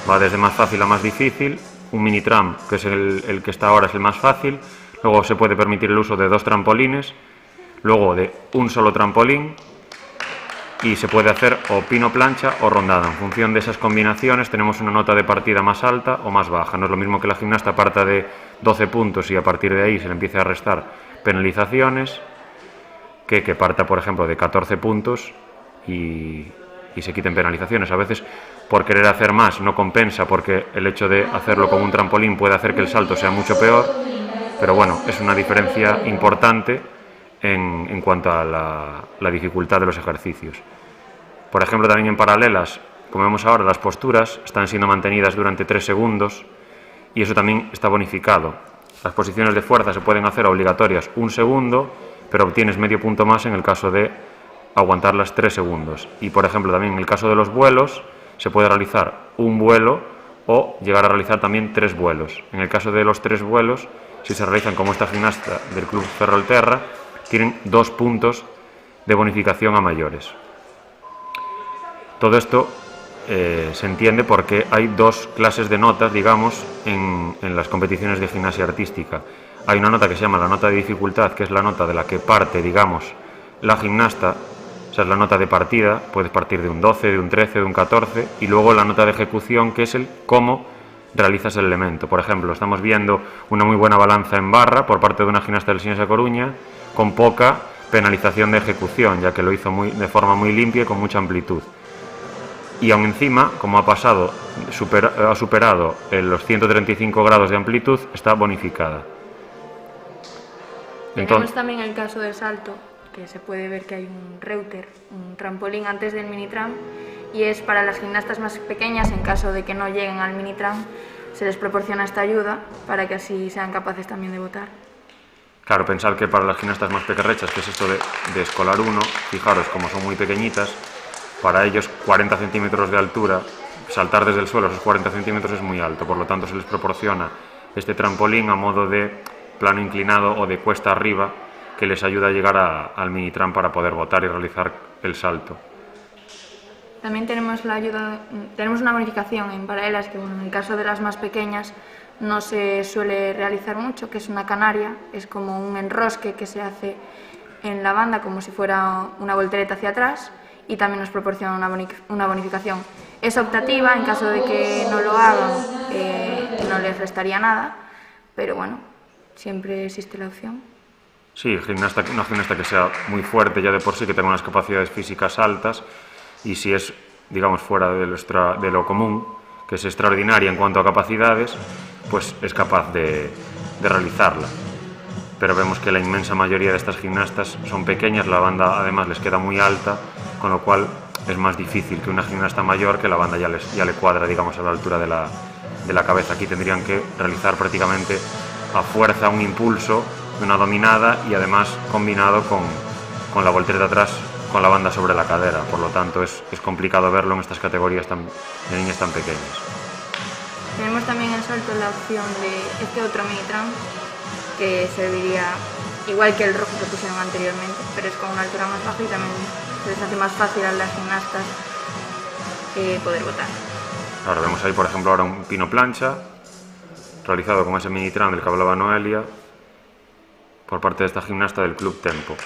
va desde más fácil a más difícil. Un mini tram, que es el que está ahora, es el más fácil. Luego se puede permitir el uso de 2 trampolines, luego de un solo trampolín, y se puede hacer o pino plancha o rondada. En función de esas combinaciones tenemos una nota de partida más alta o más baja. No es lo mismo que la gimnasta parta de 12 puntos y a partir de ahí se le empiece a restar penalizaciones, que parta, por ejemplo, de 14 puntos y se quiten penalizaciones. A veces, por querer hacer más, no compensa, porque el hecho de hacerlo con un trampolín puede hacer que el salto sea mucho peor, pero bueno, es una diferencia importante en cuanto a la dificultad de los ejercicios. Por ejemplo, también en paralelas, como vemos ahora, las posturas están siendo mantenidas durante 3 segundos y eso también está bonificado. Las posiciones de fuerza se pueden hacer obligatorias 1 segundo, pero obtienes medio punto más en el caso de aguantarlas 3 segundos. Y, por ejemplo, también en el caso de los vuelos, se puede realizar un vuelo o llegar a realizar también 3 vuelos. En el caso de los 3 vuelos, si se realizan como esta gimnasta del Club Ferrolterra, tienen 2 puntos de bonificación a mayores. Todo esto se entiende porque hay 2 clases de notas, digamos, en las competiciones de gimnasia artística. Hay una nota que se llama la nota de dificultad, que es la nota de la que parte, digamos, la gimnasta. Esa es la nota de partida, puedes partir de un 12, de un 13, de un 14, y luego la nota de ejecución, que es el cómo realizas el elemento. Por ejemplo, estamos viendo una muy buena balanza en barra por parte de una gimnasta del Sines Coruña, con poca penalización de ejecución, ya que lo hizo de forma muy limpia y con mucha amplitud. Y aún encima, como ha superado los 135 grados de amplitud, está bonificada. Tenemos también el caso del salto, que se puede ver que hay un reuter, un trampolín antes del mini tram, y es para las gimnastas más pequeñas. En caso de que no lleguen al mini tram, se les proporciona esta ayuda para que así sean capaces también de botar. Claro, pensad que para las gimnastas más pequeñas, que es esto de escolar 1, fijaros, como son muy pequeñitas, para ellos 40 centímetros de altura, saltar desde el suelo a esos 40 centímetros es muy alto, por lo tanto se les proporciona este trampolín a modo de plano inclinado o de cuesta arriba, que les ayuda a llegar al mini tram para poder botar y realizar el salto. También tenemos una bonificación en paralelas, que bueno, en el caso de las más pequeñas no se suele realizar mucho, que es una canaria, es como un enrosque que se hace en la banda como si fuera una voltereta hacia atrás, y también nos proporciona una bonificación. Es optativa, en caso de que no lo hagan no les restaría nada, pero bueno, siempre existe la opción. Sí, una gimnasta que sea muy fuerte ya de por sí, que tenga unas capacidades físicas altas, y si es, digamos, fuera de lo común, que es extraordinaria en cuanto a capacidades, pues es capaz de realizarla. Pero vemos que la inmensa mayoría de estas gimnastas son pequeñas, la banda además les queda muy alta, con lo cual es más difícil que una gimnasta mayor, que la banda ya le cuadra, digamos, a la altura de la cabeza. Aquí tendrían que realizar prácticamente a fuerza un impulso de una dominada y además combinado con la voltereta atrás, con la banda sobre la cadera. Por lo tanto, es complicado verlo en estas categorías de niñas tan pequeñas. Tenemos también el salto la opción de este otro mini tram, que serviría igual que el rojo que pusieron anteriormente, pero es con una altura más baja y también se les hace más fácil a las gimnastas poder botar. Ahora vemos ahí, por ejemplo, ahora un pino plancha realizado con ese mini tram del que hablaba Noelia por parte de esta gimnasta del Club Tempo.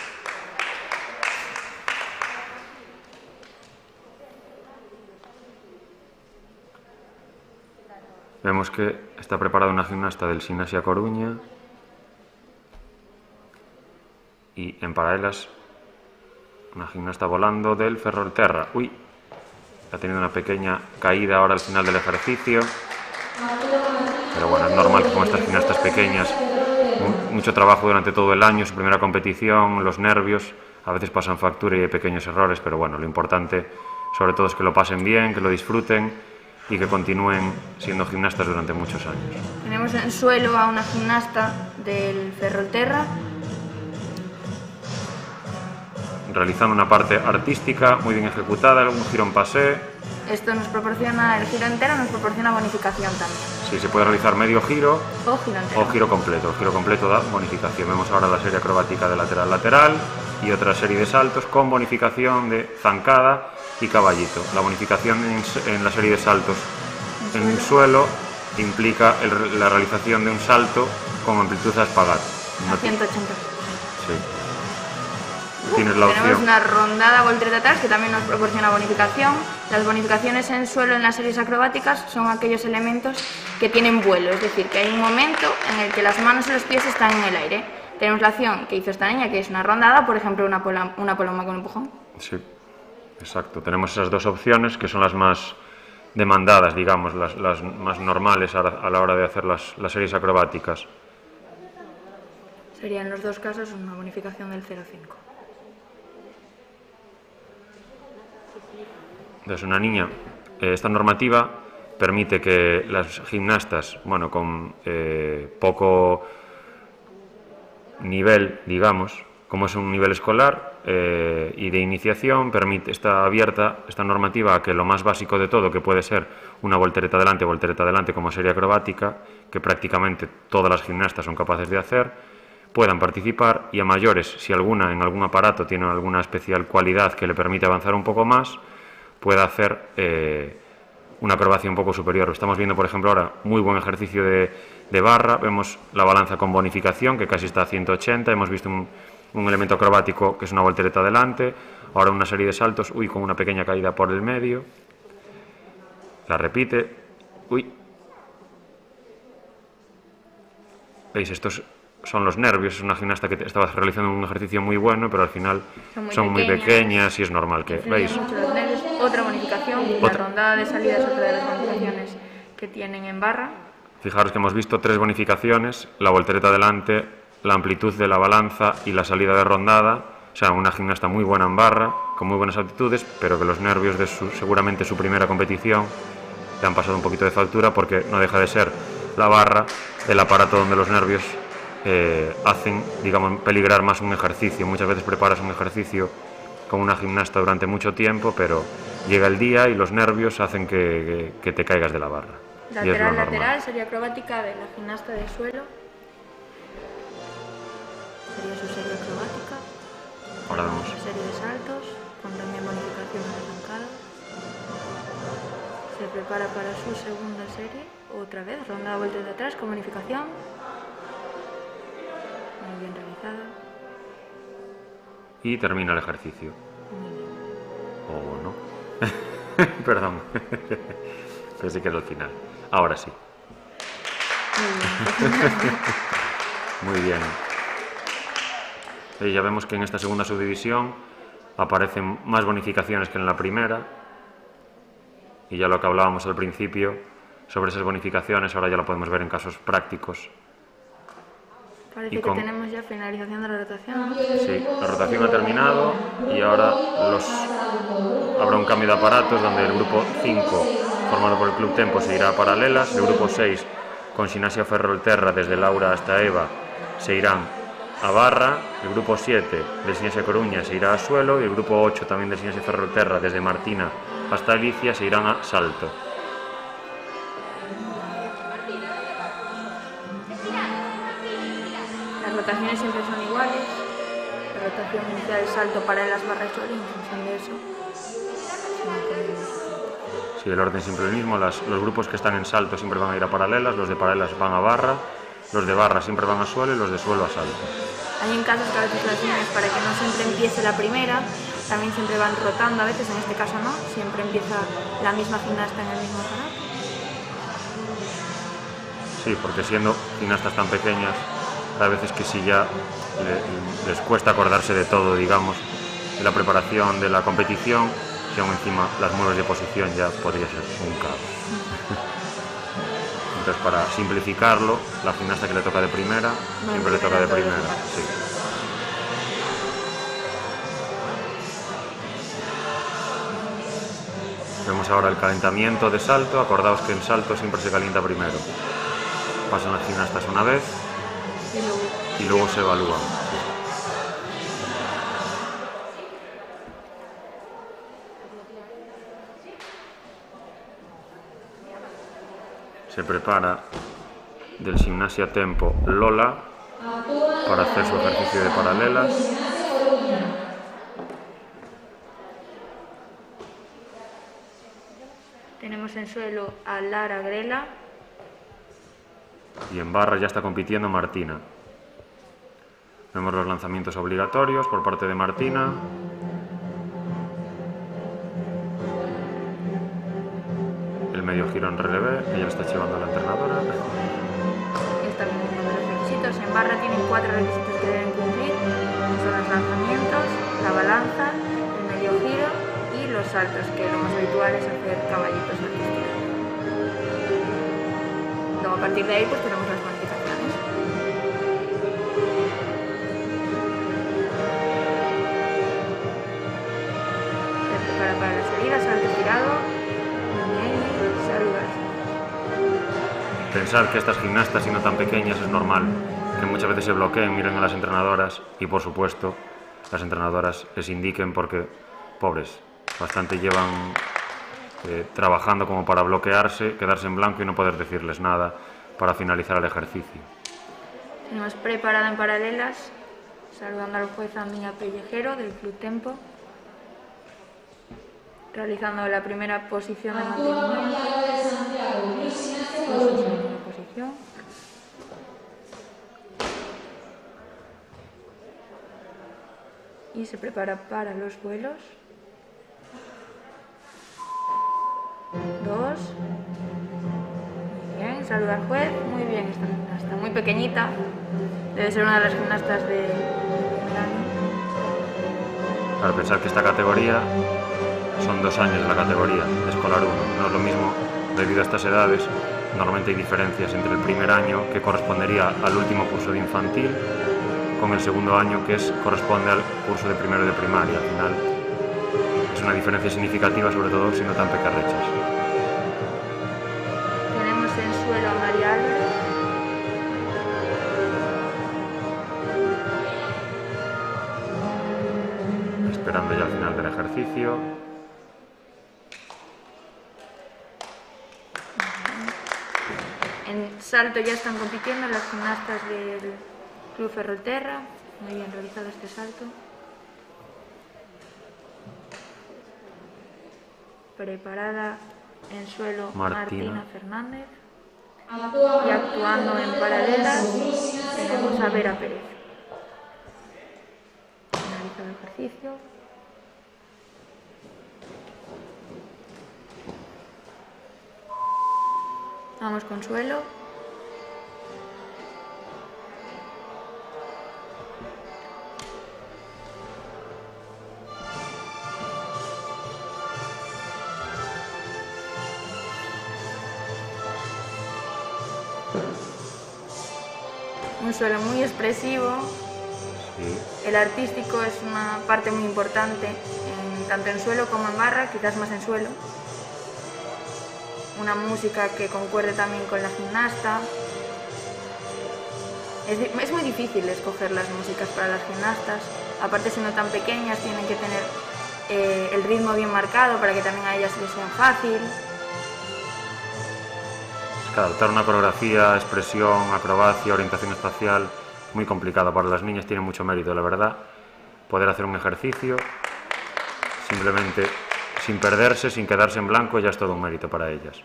Vemos que está preparada una gimnasta del Sines Coruña y en paralelas una gimnasta volando del Ferrolterra. Uy, ha tenido una pequeña caída ahora al final del ejercicio, pero bueno, es normal que con estas gimnastas pequeñas, mucho trabajo durante todo el año, su primera competición, los nervios, a veces pasan factura y hay pequeños errores, pero bueno, lo importante sobre todo es que lo pasen bien, que lo disfruten y que continúen siendo gimnastas durante muchos años. Tenemos en suelo a una gimnasta del Ferrolterra realizando una parte artística muy bien ejecutada, un giro en pasé. Esto nos proporciona, el giro entero nos proporciona bonificación también. Sí, se puede realizar medio giro O giro entero. o giro completo. El giro completo da bonificación. Vemos ahora la serie acrobática de lateral-lateral y otra serie de saltos con bonificación de zancada y caballito. La bonificación en la serie de saltos en el suelo implica la realización de un salto con amplitud a espagat. A 180. Sí. Tienes la Tenemos opción. una rondada voltereta atrás que también nos proporciona bonificación. Las bonificaciones en suelo en las series acrobáticas son aquellos elementos que tienen vuelo, es decir, que hay un momento en el que las manos y los pies están en el aire. Tenemos la acción que hizo esta niña, que es una rondada, por ejemplo, una paloma con empujón. Sí, exacto. Tenemos esas dos opciones que son las más demandadas, digamos, las más normales a la hora de hacer las series acrobáticas. Sería en los dos casos una bonificación del 0,5. Entonces, una niña, esta normativa permite que las gimnastas, bueno, con poco nivel, digamos, como es un nivel escolar y de iniciación, está abierta esta normativa a que lo más básico de todo, que puede ser una voltereta adelante como serie acrobática, que prácticamente todas las gimnastas son capaces de hacer, puedan participar, y a mayores, si alguna en algún aparato tiene alguna especial cualidad que le permite avanzar un poco más, pueda hacer una acrobacia un poco superior. Estamos viendo, por ejemplo, ahora muy buen ejercicio de barra. Vemos la balanza con bonificación, que casi está a 180. Hemos visto un elemento acrobático que es una voltereta adelante. Ahora una serie de saltos, con una pequeña caída por el medio. La repite. ¿Veis? Estos son los nervios. Es una gimnasta que estaba realizando un ejercicio muy bueno, pero al final son muy pequeñas y es normal que... ¿Veis? Mucho los nervios. Otra bonificación, la rondada de salida es otra de las bonificaciones que tienen en barra. Fijaros que hemos visto 3 bonificaciones: la voltereta adelante, la amplitud de la balanza y la salida de rondada. O sea, una gimnasta muy buena en barra, con muy buenas aptitudes, pero que los nervios de seguramente su primera competición le han pasado un poquito de factura, porque no deja de ser la barra el aparato donde los nervios hacen, digamos, peligrar más un ejercicio. Muchas veces preparas un ejercicio con una gimnasta durante mucho tiempo, pero llega el día y los nervios hacen que te caigas de la barra. Lateral sería acrobática de la gimnasta de suelo. Sería su serie acrobática. Ahora vemos. Serie de saltos, con también bonificación de zancada. Se prepara para su segunda serie, otra vez, ronda vuelta de atrás con bonificación. Muy bien realizada. Y termina el ejercicio. O no. Perdón. Pensé que era el final. Ahora sí. Muy bien. Ya vemos que en esta segunda subdivisión aparecen más bonificaciones que en la primera. Y ya lo que hablábamos al principio sobre esas bonificaciones, ahora ya lo podemos ver en casos prácticos. Parece que tenemos ya finalización de la rotación. Sí, la rotación ha terminado y ahora habrá un cambio de aparatos, donde el grupo 5, formado por el Club Tempo, se irá a paralelas. El grupo 6, con Xinasia Ferrolterra desde Laura hasta Eva, se irán a barra. El grupo 7 de Xinasia Coruña se irá a suelo, y el grupo 8, también de Xinasia Ferrolterra, desde Martina hasta Alicia, se irán a salto. Las rotaciones siempre son iguales. La rotación inicial, el salto, paralelas, barra y suelo, y en función de eso. Sí, el orden siempre es el mismo. Los grupos que están en salto siempre van a ir a paralelas, los de paralelas van a barra, los de barra siempre van a suelo y los de suelo a salto. Hay en casos que a veces las niñas, para que no siempre empiece la primera, también siempre van rotando, a veces, en este caso no, siempre empieza la misma gimnasta en el mismo aparato. Sí, porque siendo gimnastas tan pequeñas, a veces que sí ya les cuesta acordarse de todo, digamos, de la preparación de la competición, y aún encima las mueves de posición ya podría ser un caos. Entonces, para simplificarlo, la gimnasta que le toca de primera, siempre le toca de primera. Sí. Vemos ahora el calentamiento de salto. Acordaos que en salto siempre se calienta primero. Pasan las gimnastas una vez y luego se evalúan. se prepara del Gimnasia Tempo Lola para hacer su ejercicio de paralelas. Tenemos en suelo a Lara Grela. Y en barra ya está compitiendo Martina. Vemos los lanzamientos obligatorios por parte de Martina. El medio giro en relevé, ella lo está llevando a la entrenadora. Está cumpliendo los requisitos. En barra tienen 4 requisitos que deben cumplir, que son los lanzamientos, la balanza, el medio giro y los saltos, que lo más habitual es hacer caballitos artísticos. Luego a partir de ahí pues tenemos las bonificaciones. Se prepara para la salida, salto girado, saludas. Pensar que estas gimnastas, siendo tan pequeñas, es normal que muchas veces se bloqueen, miren a las entrenadoras y, por supuesto, las entrenadoras les indiquen porque, pobres, bastante llevan trabajando como para bloquearse, quedarse en blanco y no poder decirles nada para finalizar el ejercicio. Tenemos preparada en paralelas, saludando al juez Amiga Pellejero del Club Tempo, realizando la primera posición de mantenimiento. Posición. Y se prepara para los vuelos. 2. Muy bien, saluda al juez. Muy bien, esta gimnasta, muy pequeñita. Debe ser una de las gimnastas de verano. Para pensar que esta categoría son 2 años de la categoría de escolar 1. No es lo mismo debido a estas edades. Normalmente hay diferencias entre el primer año, que correspondería al último curso de infantil, con el segundo año, que corresponde al curso de primero de primaria. Al final es una diferencia significativa, sobre todo siendo tan pequeñas. Tenemos en suelo a María Álvarez. Esperando ya al final del ejercicio. En salto ya están compitiendo las gimnastas del Club Ferrolterra. Muy bien realizado este salto. Preparada en suelo Martina Fernández. Y actuando en paralelas tenemos a Vera Pérez. Finalizado el ejercicio. Vamos con suelo. Un suelo muy expresivo. Sí. El artístico es una parte muy importante, tanto en suelo como en barra, quizás más en suelo. Una música que concuerde también con la gimnasta. Es muy difícil escoger las músicas para las gimnastas. Aparte, siendo tan pequeñas, tienen que tener el ritmo bien marcado para que también a ellas les sea fácil. Adaptar una coreografía, expresión, acrobacia, orientación espacial, muy complicado. Para las niñas tiene mucho mérito, la verdad. Poder hacer un ejercicio simplemente sin perderse, sin quedarse en blanco, ya es todo un mérito para ellas.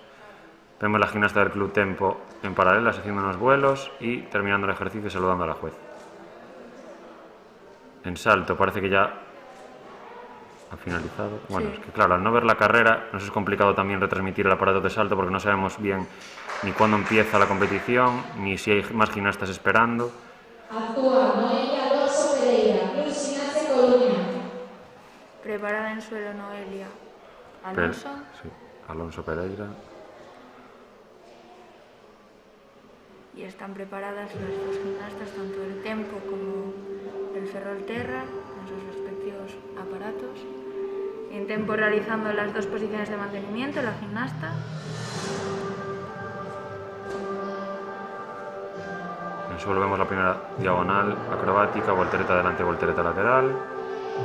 Vemos la gimnasta del Club Tempo en paralelas haciendo unos vuelos y terminando el ejercicio saludando a la juez. En salto parece que ya ha finalizado. Bueno, sí. Es que claro, al no ver la carrera nos es complicado también retransmitir el aparato de salto porque no sabemos bien ni cuándo empieza la competición, ni si hay más gimnastas esperando. Actúa Noelia Alonso Pereira, Club Gimnasia Coruña. Preparada en suelo Noelia Alonso. Sí, Alonso Pereira. Y están preparadas las dos gimnastas, tanto del Tempo como del Ferrolterra, en sus respectivos aparatos. En Tempo realizando las 2 posiciones de mantenimiento, la gimnasta. En suelo vemos la primera diagonal acrobática, voltereta adelante, voltereta lateral.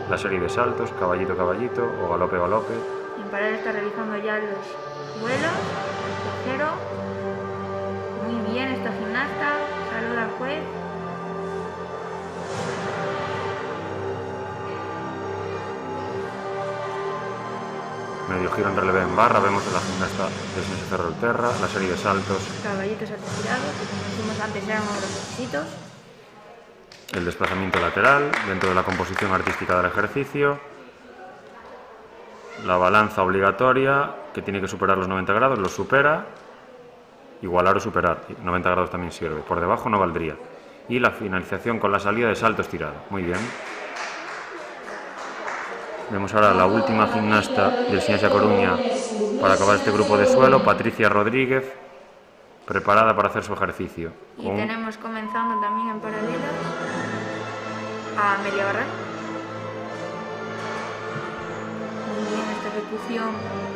La serie de saltos, caballito, caballito o galope, galope. En paralelo está realizando ya los vuelos, el tercero, Muy bien esta gimnasta. Saluda al juez. Medio giro en relevé en barra, vemos a la gimnasta del Gimnasio Ferrolterra, la serie de saltos, Caballitos atirados, que como dijimos antes eran uno de los requisitos. el desplazamiento lateral dentro de la composición artística del ejercicio, la balanza obligatoria que tiene que superar los 90 grados, los supera, igualar o superar, 90 grados también sirve, por debajo no valdría. Y la finalización con la salida de salto estirado, muy bien. Vemos ahora la última gimnasta del Gimnasia Coruña para acabar este grupo de suelo, Patricia Rodríguez, preparada para hacer su ejercicio. Y tenemos comenzando también en paralelas a Amelia Barral. Muy bien esta ejecución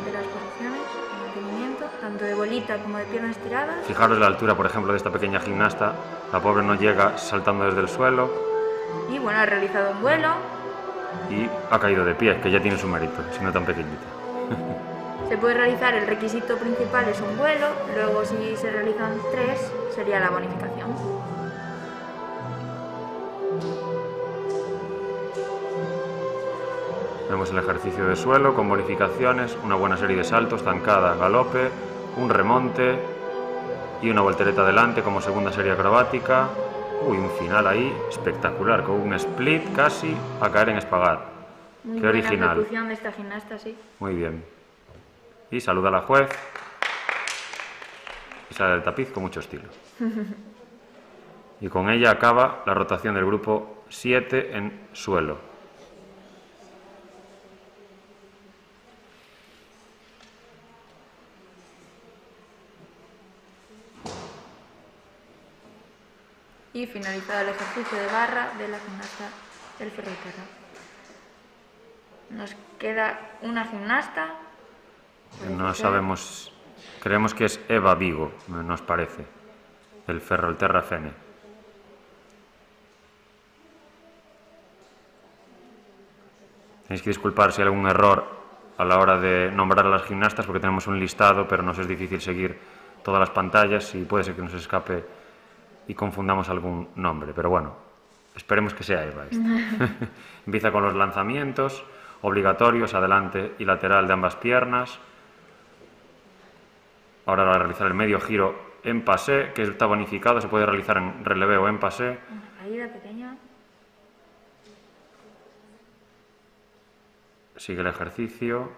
de las posiciones, el mantenimiento, tanto de bolita como de piernas estiradas. Fijaros la altura, por ejemplo, de esta pequeña gimnasta. La pobre no llega saltando desde el suelo. Y bueno, ha realizado un vuelo. Y ha caído de pie, que ya tiene su mérito, siendo tan pequeñita. Se puede realizar, el requisito principal es un vuelo, luego si se realizan 3 sería la bonificación. Vemos el ejercicio de suelo con bonificaciones, una buena serie de saltos, zancada, galope, un remonte y una voltereta adelante como segunda serie acrobática. Uy, un final ahí espectacular, con un split casi a caer en espagat. Muy Qué buena original. ejecución de esta gimnasta, sí. Muy bien. Y saluda a la juez. Y sale del tapiz con mucho estilo. Y con ella acaba la rotación del grupo 7 en suelo. Y finalizado el ejercicio de barra de la gimnasta del Ferrolterra. Nos queda una gimnasta. No sabemos, creemos que es Eva Vigo, nos parece, del Ferrolterra Fene. Tenéis que disculpar si hay algún error a la hora de nombrar a las gimnastas, porque tenemos un listado, pero nos es difícil seguir todas las pantallas y puede ser que nos escape y confundamos algún nombre, pero bueno, esperemos que sea Eva esta. Empieza con los lanzamientos obligatorios, adelante y lateral de ambas piernas. Ahora va a realizar el medio giro en pasé, que está bonificado, se puede realizar en relevé o en pasé. Una caída pequeña. Sigue el ejercicio.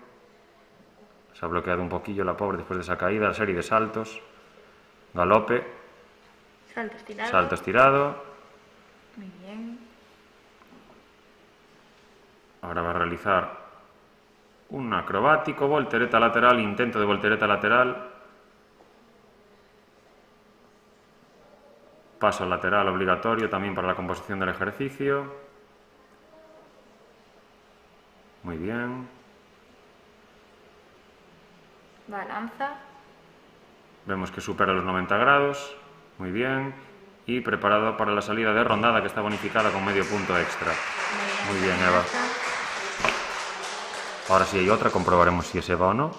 Se ha bloqueado un poquillo la pobre después de esa caída, la serie de saltos. Galope. Salto estirado. Salto estirado. Muy bien. Ahora va a realizar un acrobático, voltereta lateral, intento de voltereta lateral. Paso lateral obligatorio también para la composición del ejercicio. Muy bien. Balanza. Vemos que supera los 90 grados. Muy bien. Y preparado para la salida de rondada, que está bonificada con medio punto extra. Muy bien, Eva. Ahora si hay otra, comprobaremos si es Eva o no.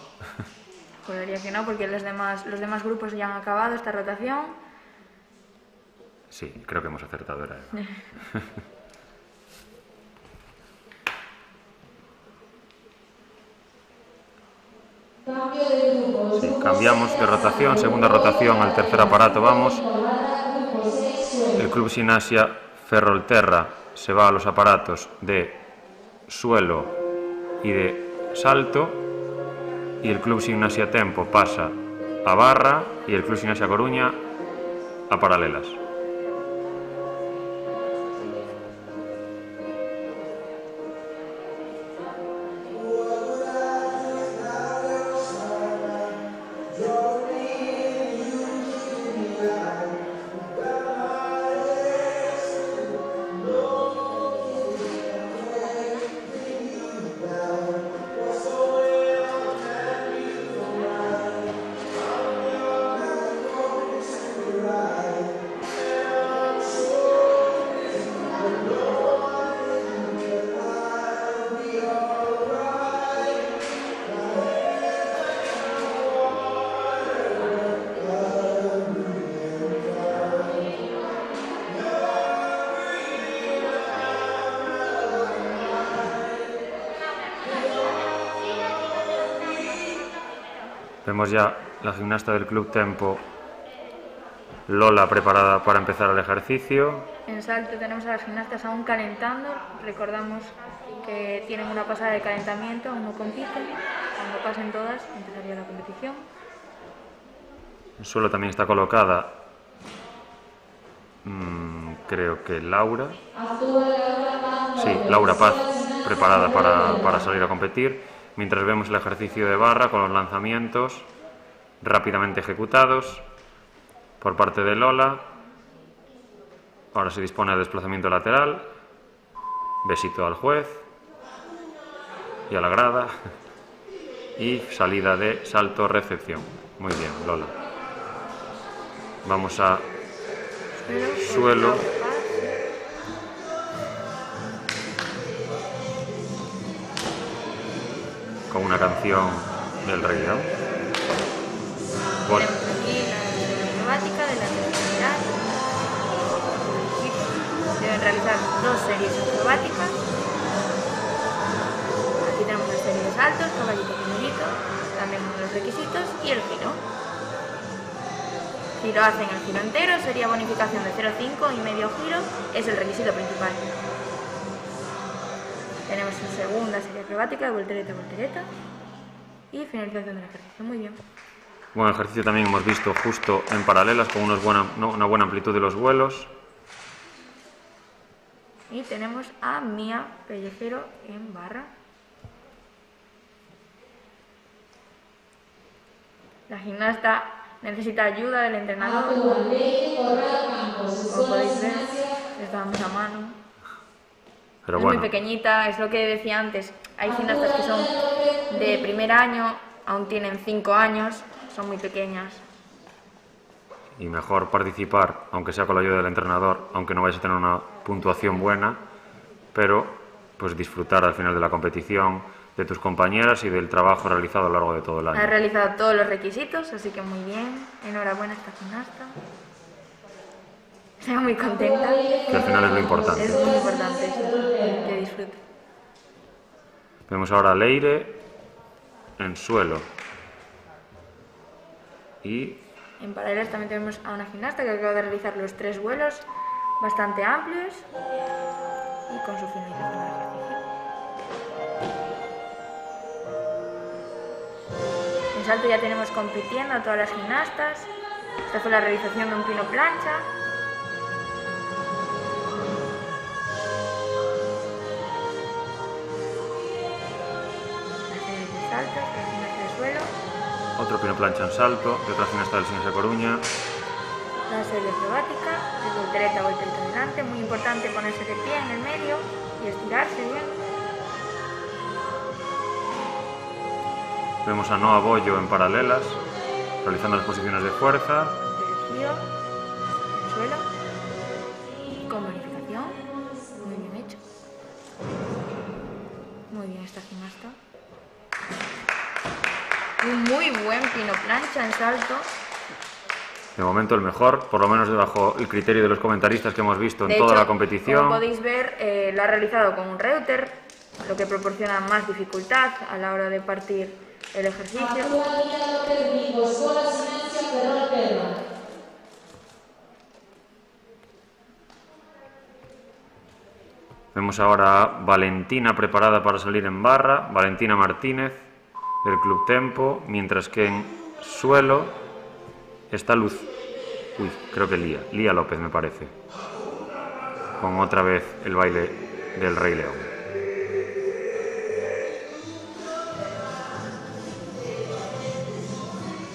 Juraría que no, porque los demás grupos ya han acabado esta rotación. Sí, creo que hemos acertado, era Eva. Sí, cambiamos de rotación, segunda rotación al tercer aparato, vamos. El Club Gimnasia Ferrolterra se va a los aparatos de suelo y de salto, y el Club Gimnasia Tempo pasa a barra y el Club Gimnasia Coruña a paralelas. Tenemos ya la gimnasta del Club Tempo, Lola, preparada para empezar el ejercicio. En salto tenemos a las gimnastas aún calentando. Recordamos que tienen una pasada de calentamiento, aún no compiten. Cuando pasen todas, empezaría la competición. En suelo también está colocada, creo que Laura. Sí, Laura Paz, preparada para salir a competir. Mientras vemos el ejercicio de barra con los lanzamientos rápidamente ejecutados por parte de Lola. Ahora se dispone al desplazamiento lateral. Besito al juez y a la grada. Y salida de salto recepción. Muy bien, Lola. Vamos a suelo. Con una canción del Rey León. Tenemos aquí la acrobática de la actividad. Deben realizar 2 series acrobáticas. Aquí tenemos la serie de saltos, caballito primerito, también uno de los requisitos y el giro. Si lo hacen el giro entero sería bonificación de 0,5 y medio giro, es el requisito principal. Tenemos su segunda serie acrobática de voltereta a voltereta y finalización del ejercicio. Muy bien. Buen ejercicio también hemos visto justo en paralelas con una buena amplitud de los vuelos. Y tenemos a Mía Pellejero en barra. La gimnasta necesita ayuda del entrenador. Como podéis ver, les damos la mano. Pero es bueno, muy pequeñita, es lo que decía antes. Hay gimnastas que son de primer año, aún tienen 5 años, son muy pequeñas. y mejor participar, aunque sea con la ayuda del entrenador, aunque no vayas a tener una puntuación buena, pero pues disfrutar al final de la competición, de tus compañeras y del trabajo realizado a lo largo de todo el año. Ha realizado todos los requisitos, así que muy bien. Enhorabuena a esta gimnasta. Estoy muy contenta. Que al final es lo importante. Es muy importante eso, que disfrute. Vemos ahora a Leire en suelo. Y En paralelas también tenemos a una gimnasta que acaba de realizar los 3 vuelos bastante amplios y con su finalización del ejercicio. En salto ya tenemos compitiendo a todas las gimnastas. Esta fue la realización de un pino plancha. La serie de saltos, la gimnasta de suelo. otro pino plancha en salto, de otra gimnasta del Cines de Coruña. La serie acrobática, de voltereta, voltereta adelante. Muy importante ponerse de pie en el medio y estirarse bien. Vemos a Noa Bollo en paralelas, realizando las posiciones de fuerza. El giro, el suelo, con bonificación. Muy bien hecho. Muy bien esta gimnasta. Un muy buen pino plancha en salto. De momento el mejor, por lo menos bajo el criterio de los comentaristas que hemos visto en De toda hecho, la competición. Como podéis ver, lo ha realizado con un reuter, lo que proporciona más dificultad a la hora de partir el ejercicio. Vemos ahora a Valentina preparada para salir en barra, Valentina Martínez del Club Tempo, mientras que en suelo está creo que Lía López me parece, con otra vez el baile del Rey León.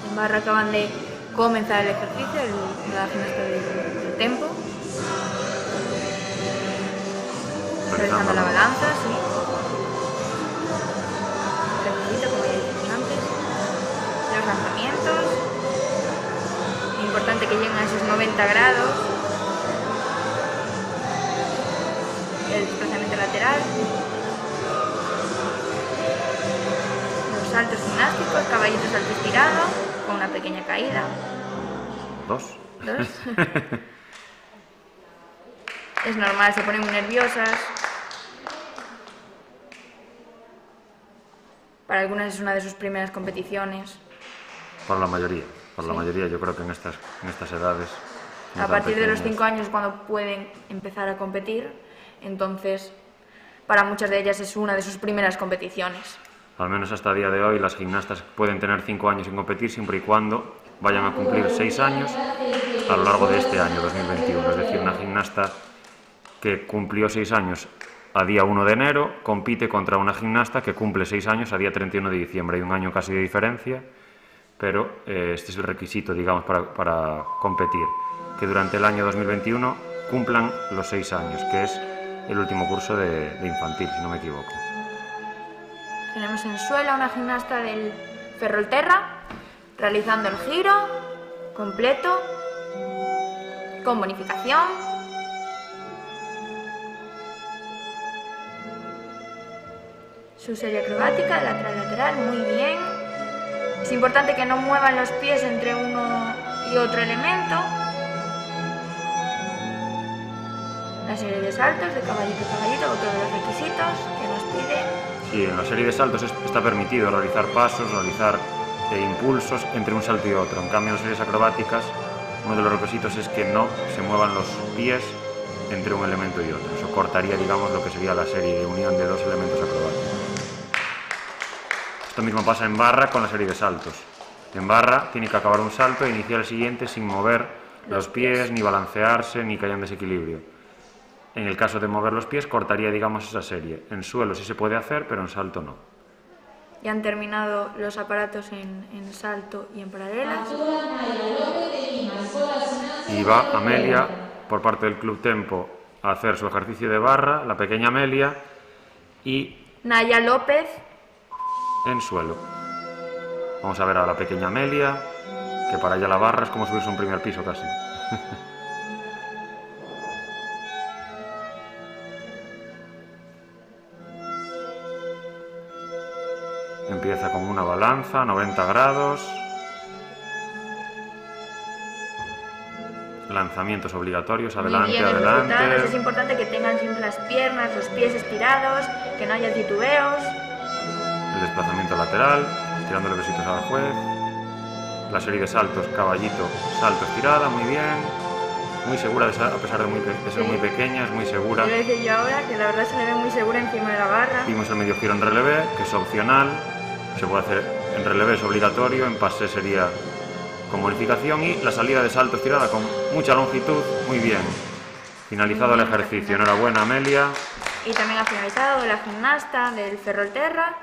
En barra acaban de comenzar el ejercicio, la gimnasta del tempo. Realizando la balanza, sí. Ejercicio, como ya dijimos antes. Los lanzamientos. Es importante que lleguen a esos 90 grados. El desplazamiento lateral. Los saltos gimnásticos, caballito salto estirado, con una pequeña caída. ¿Dos? Es normal, se ponen muy nerviosas. Para algunas es una de sus primeras competiciones. Por la mayoría, yo creo que en estas edades... A partir de los 5 años es cuando pueden empezar a competir, entonces para muchas de ellas es una de sus primeras competiciones. Al menos hasta el día de hoy las gimnastas pueden tener 5 años sin competir siempre y cuando vayan a cumplir 6 años a lo largo de este año 2021. Es decir, una gimnasta que cumplió 6 años a día 1 de enero compite contra una gimnasta que cumple 6 años a día 31 de diciembre. Hay un año casi de diferencia, pero este es el requisito, digamos, para competir. Que durante el año 2021 cumplan los 6 años, que es el último curso de infantil, si no me equivoco. Tenemos en suelo a una gimnasta del Ferrolterra realizando el giro completo con bonificación. Su serie acrobática de lateral a lateral, muy bien. Es importante que no muevan los pies entre uno y otro elemento. La serie de saltos de caballito a caballito, otro de los requisitos que nos pide. Sí, en la serie de saltos está permitido realizar pasos, realizar impulsos entre un salto y otro. En cambio, en las series acrobáticas, uno de los requisitos es que no se muevan los pies entre un elemento y otro. Eso cortaría, digamos, lo que sería la serie de unión de dos elementos acrobáticos. Esto mismo pasa en barra con la serie de saltos. En barra tiene que acabar un salto e iniciar el siguiente sin mover los pies, ni balancearse, ni que haya un desequilibrio. En el caso de mover los pies, cortaría, digamos, esa serie. En suelo sí se puede hacer, pero en salto no. Ya han terminado los aparatos en salto y en paralelas. Y va Amelia, por parte del Club Tempo, a hacer su ejercicio de barra, la pequeña Amelia, y Naya López en suelo. Vamos a ver a la pequeña Amelia, que para ella la barra es como subirse a un primer piso casi. Empieza con una balanza, 90 grados. Lanzamientos obligatorios, adelante, bien adelante. Es importante que tengan siempre las piernas, los pies estirados, que no haya titubeos. El desplazamiento lateral, tirándole besitos al juez. La serie de saltos, caballito, salto, estirada, muy bien. Muy segura, a pesar de ser muy pequeña, es muy segura. Quiero decir yo ahora que la verdad se le ve muy segura encima de la barra. Vimos el medio giro en relevé, que es opcional. Se puede hacer en relevé, es obligatorio, en pase sería con bonificación, y la salida de salto estirada con mucha longitud, muy bien. Finalizado el ejercicio, enhorabuena Amelia. Y también ha finalizado la gimnasta del Ferrolterra.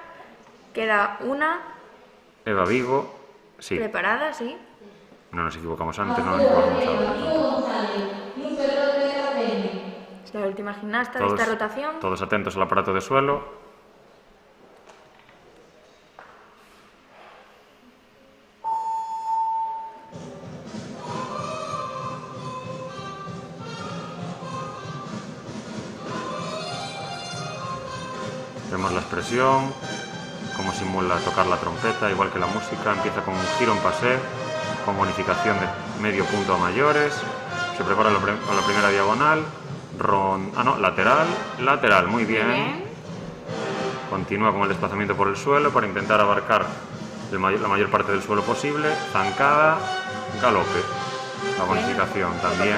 Queda una. Eva Vigo, sí. Preparada, sí. No nos equivocamos antes, no nos equivocamos ahora. Es la última gimnasta de esta rotación. Todos atentos al aparato de suelo. Vemos la expresión, cómo simula tocar la trompeta, igual que la música. Empieza con un giro en pasé, con bonificación de medio punto a mayores. Se prepara a la primera diagonal. Lateral, lateral, muy bien. Continúa con el desplazamiento por el suelo para intentar abarcar la mayor parte del suelo posible. Zancada, galope. La bonificación también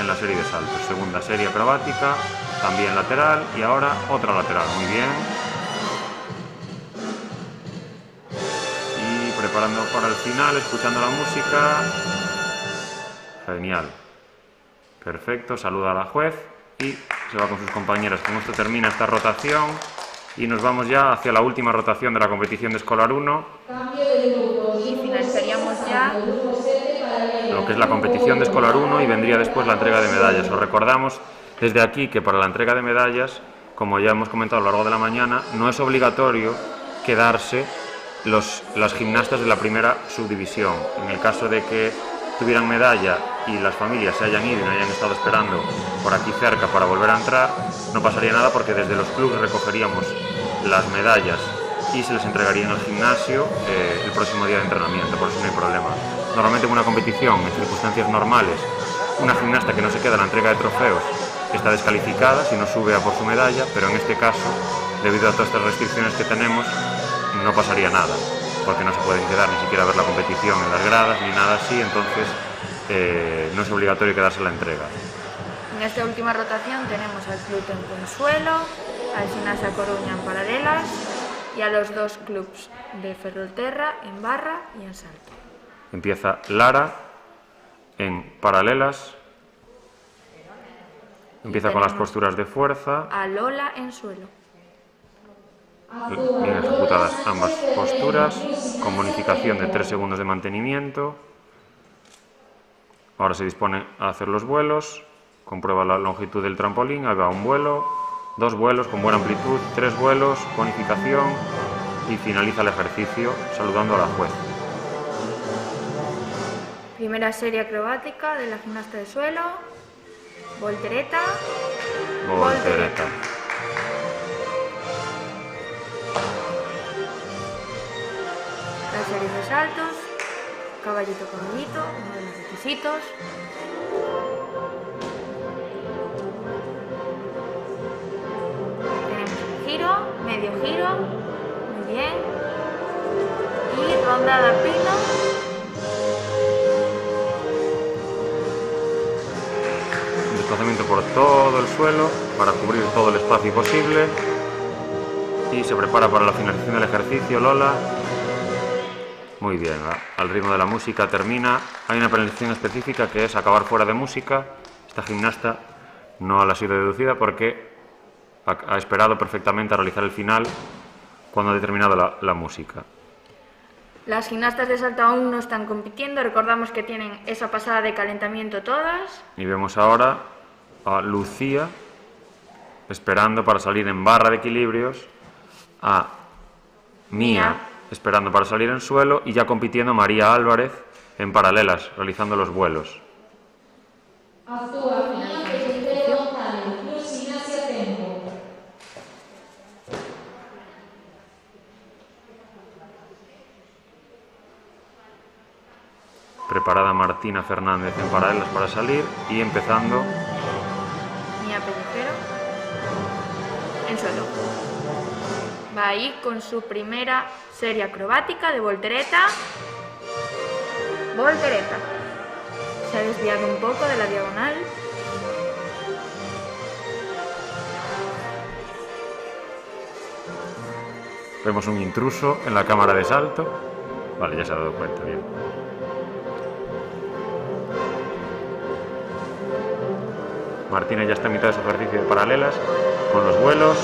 en la serie de saltos. Segunda serie acrobática, también lateral, y ahora otra lateral, muy bien. Y preparando para el final, escuchando la música. Genial. Perfecto, saluda a la juez y se va con sus compañeras. Con esto termina esta rotación y nos vamos ya hacia la última rotación de la competición de Escolar 1. Y finalizaríamos ya lo que es la competición de Escolar 1 y vendría después la entrega de medallas. Os recordamos desde aquí que para la entrega de medallas, como ya hemos comentado a lo largo de la mañana, no es obligatorio quedarse las gimnastas de la primera subdivisión. En el caso de que tuvieran medalla y las familias se hayan ido y no hayan estado esperando por aquí cerca para volver a entrar, no pasaría nada, porque desde los clubes recogeríamos las medallas y se les entregaría en el gimnasio el próximo día de entrenamiento, por eso no hay problema. Normalmente en una competición, en circunstancias normales, una gimnasta que no se queda en la entrega de trofeos está descalificada si no sube a por su medalla, pero en este caso, debido a todas estas restricciones que tenemos, no pasaría nada. porque no se pueden quedar ni siquiera a ver la competición en las gradas ni nada así, entonces no es obligatorio quedarse en la entrega. En esta última rotación tenemos al Club Tempo en suelo, al Gimnasia Coruña en paralelas y a los dos clubs de Ferrolterra en barra y en salto. Empieza Lara en paralelas, empieza con las posturas de fuerza. A Lola en suelo. Bien ejecutadas ambas posturas, con bonificación de 3 segundos de mantenimiento. Ahora se dispone a hacer los vuelos, comprueba la longitud del trampolín, ahí va un vuelo, 2 vuelos con buena amplitud, 3 vuelos, bonificación y finaliza el ejercicio saludando a la juez. Primera serie acrobática de la gimnasta de suelo, voltereta, Voltereta. La serie de saltos, caballito caballito, uno de los requisitos. Tenemos el giro, medio giro, muy bien. Y rondada pino. Desplazamiento por todo el suelo para cubrir todo el espacio posible y se prepara para la finalización del ejercicio Lola. Muy bien, al ritmo de la música termina. Hay una penalización específica que es acabar fuera de música. Esta gimnasta no la ha sido deducida porque ha esperado perfectamente a realizar el final cuando ha determinado la música. Las gimnastas de salto aún no están compitiendo, recordamos que tienen esa pasada de calentamiento todas. Y vemos ahora a Lucía esperando para salir en barra de equilibrios, a Mía esperando para salir en suelo y ya compitiendo María Álvarez en paralelas, realizando los vuelos. Actúa Mía Pellicero González, Club Gimnasia Tempo. Preparada Martina Fernández en paralelas para salir y empezando Mía Pellicero en suelo. Va ahí con su primera serie acrobática de voltereta. Voltereta. Se ha desviado un poco de la diagonal. vemos un intruso en la cámara de salto. Vale, ya se ha dado cuenta, bien. Martina ya está en mitad de su ejercicio de paralelas con los vuelos.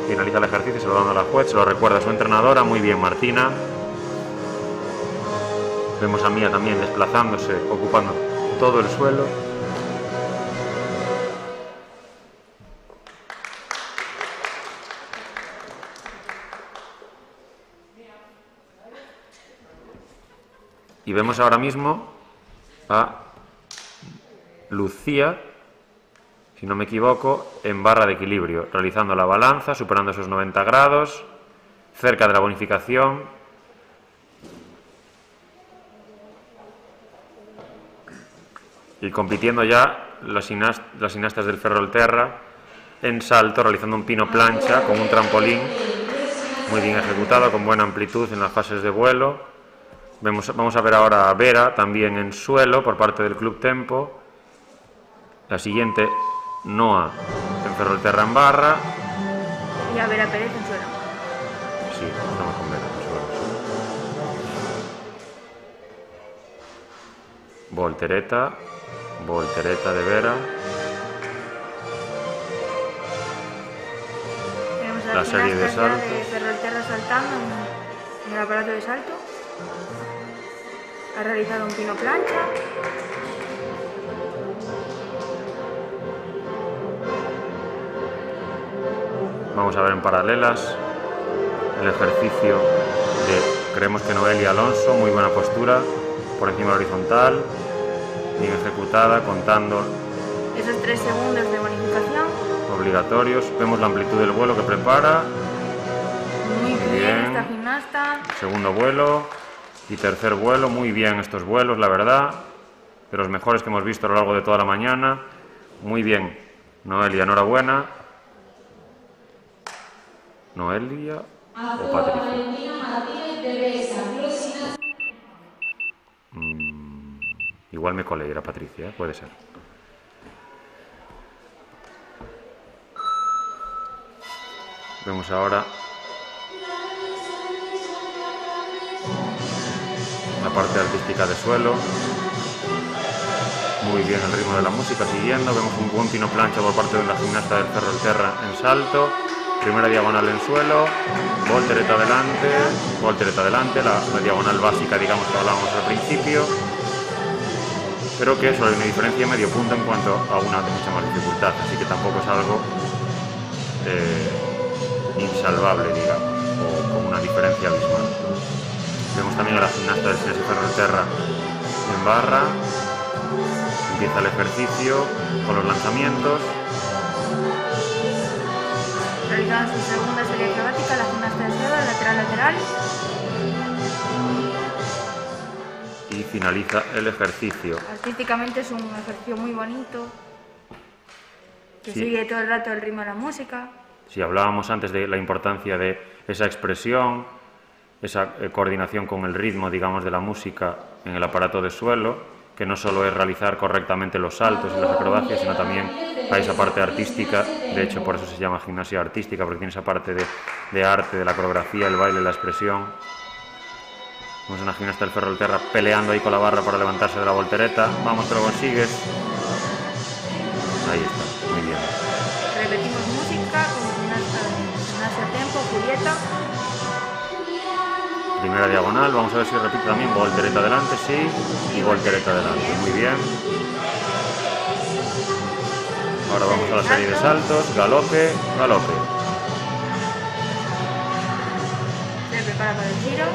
Finaliza el ejercicio saludando a la juez, se lo recuerda a su entrenadora. Muy bien, Martina. Vemos a Mía también desplazándose, ocupando todo el suelo. Y vemos ahora mismo a Lucía, si no me equivoco, en barra de equilibrio, realizando la balanza, superando esos 90 grados, cerca de la bonificación. Y compitiendo ya las gimnastas del Ferrolterra en salto, realizando un pino plancha con un trampolín muy bien ejecutado, con buena amplitud en las fases de vuelo. Vamos a ver ahora a Vera también en suelo por parte del Club Tempo. La siguiente, Noa en Ferrolterra en barra. Y a Vera Pérez en suelo. Sí, estamos con Vera en suelo. Voltereta. Voltereta de Vera. Tenemos a La serie de gimnastas ya saltos. de Ferrolterra saltando en el aparato de salto. Ha realizado un pino plancha. Vamos a ver en paralelas el ejercicio de, creemos que Noelia Alonso, muy buena postura, por encima de la horizontal, bien ejecutada, contando Esos 3 segundos de bonificación. obligatorios. Vemos la amplitud del vuelo que prepara. Muy bien Bien. esta gimnasta. Segundo vuelo y tercer vuelo, muy bien estos vuelos, la verdad, de los mejores que hemos visto a lo largo de toda la mañana. Muy bien, Noelia, enhorabuena. Noelia, o Patricia. Valentina Martínez de Besa, Club Gimnasia. Igual me colé, era Patricia, puede ser. Vemos ahora la parte artística de suelo. Muy bien el ritmo de la música siguiendo. Vemos un buen pino plancha por parte de la gimnasta del Ferrolterra en salto. Primera diagonal en suelo, voltereta adelante, la diagonal básica, digamos, que hablábamos al principio. Creo que eso me diferencia medio punto en cuanto a una de mucha más dificultad, así que tampoco es algo insalvable, digamos, o con una diferencia abismal. Vemos también a la gimnasta del CSF Ferrolterra en barra. Empieza el ejercicio con los lanzamientos. Realizando su segunda serie acrobática, la gimnasta de suelo, lateral. Y finaliza el ejercicio. Artísticamente es un ejercicio muy bonito, que sigue todo el rato el ritmo de la música. Si hablábamos antes de la importancia de esa expresión, esa coordinación con el ritmo, digamos, de la música en el aparato de suelo, que no solo es realizar correctamente los saltos y las acrobacias, sino también hay esa parte artística. De hecho, por eso se llama gimnasia artística, porque tiene esa parte de arte, de la coreografía, el baile, la expresión. Vemos una gimnasta del Ferrolterra peleando ahí con la barra para levantarse de la voltereta. Vamos, que lo consigues. Ahí está, muy bien. Repetimos música con gimnasia tempo, Julieta. Primera diagonal, vamos a ver si repite también, voltereta adelante, sí, y voltereta adelante, muy bien. Ahora vamos a la serie de saltos, galope, galope. Se prepara para el giro.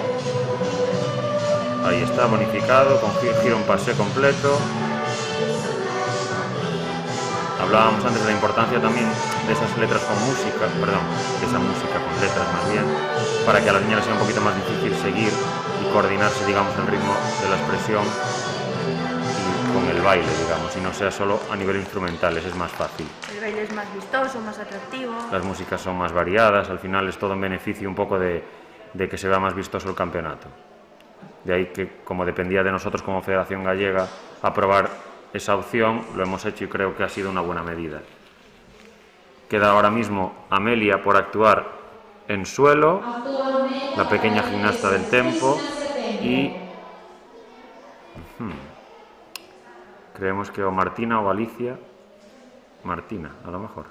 Ahí está, bonificado, con giro en pasé completo. Hablábamos antes de la importancia también de esas letras con música, perdón, de esa música con letras más bien, para que a las niñas les sea un poquito más difícil seguir y coordinarse, digamos, el ritmo de la expresión y con el baile, digamos, y no sea solo a nivel instrumental, es más fácil. El baile es más vistoso, más atractivo. Las músicas son más variadas, al final es todo en beneficio un poco de que se vea más vistoso el campeonato. De ahí que, como dependía de nosotros como Federación Gallega, aprobar esa opción, lo hemos hecho y creo que ha sido una buena medida. Queda ahora mismo Amelia por actuar en suelo, la pequeña gimnasta del tempo, y creemos que o Martina o Alicia. Martina, a lo mejor.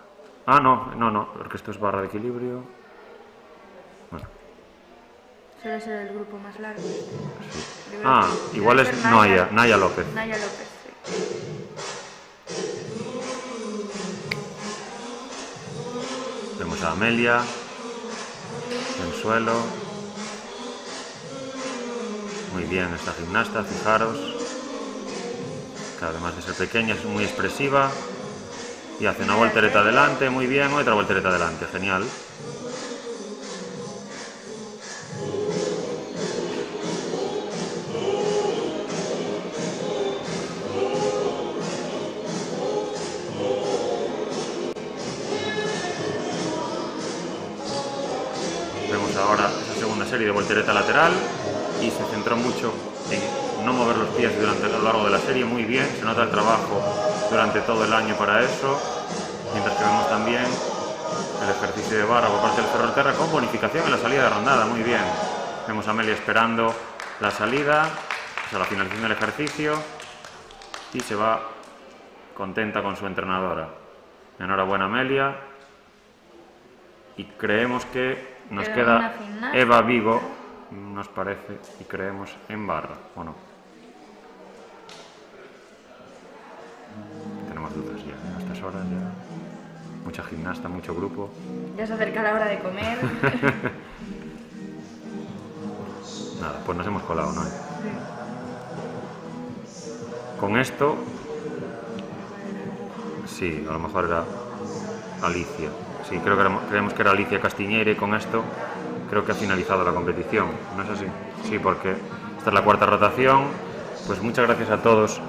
Ah, no, porque esto es barra de equilibrio. Bueno. Suele ser el grupo más largo. Sí. Ah, igual es Naya López. Naya López, sí. Vemos a Amelia en suelo. Muy bien esta gimnasta, fijaros, que además de ser pequeña es muy expresiva y hace una voltereta adelante, muy bien, otra voltereta adelante, genial. Ahora esa segunda serie de voltereta lateral y se centró mucho en no mover los pies durante a lo largo de la serie, muy bien, se nota el trabajo durante todo el año para eso, mientras que vemos también el ejercicio de barra por parte del Ferrolterra con bonificación en la salida de rondada, muy bien. Vemos a Amelia esperando la salida, o sea, la finalización del ejercicio, y se va contenta con su entrenadora. Enhorabuena, Amelia, y creemos que nos queda Eva Vigo, nos parece, y creemos en barra, ¿o no? Tenemos dudas ya, a estas horas ya. Mucha gimnasta, mucho grupo. Ya se acerca la hora de comer. Nada, pues nos hemos colado, ¿no? Sí. Con esto, sí, a lo mejor era Alicia. Sí, creemos que era Alicia Castiñeira, y con esto creo que ha finalizado la competición, ¿no es así? Sí, porque esta es la cuarta rotación. Pues muchas gracias a todos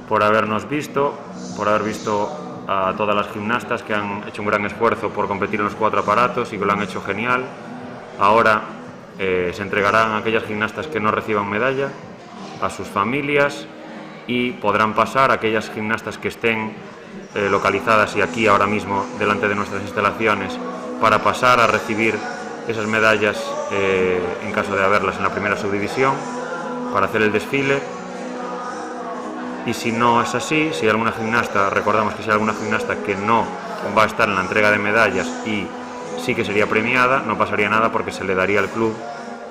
por habernos visto, por haber visto a todas las gimnastas que han hecho un gran esfuerzo por competir en los 4 aparatos y que lo han hecho genial. Ahora se entregarán a aquellas gimnastas que no reciban medalla, a sus familias, y podrán pasar aquellas gimnastas que estén localizadas y aquí ahora mismo delante de nuestras instalaciones para pasar a recibir esas medallas en caso de haberlas en la primera subdivisión, para hacer el desfile. Y si no es así, si hay alguna gimnasta, recordamos que si hay alguna gimnasta que no va a estar en la entrega de medallas y sí que sería premiada, no pasaría nada porque se le daría al club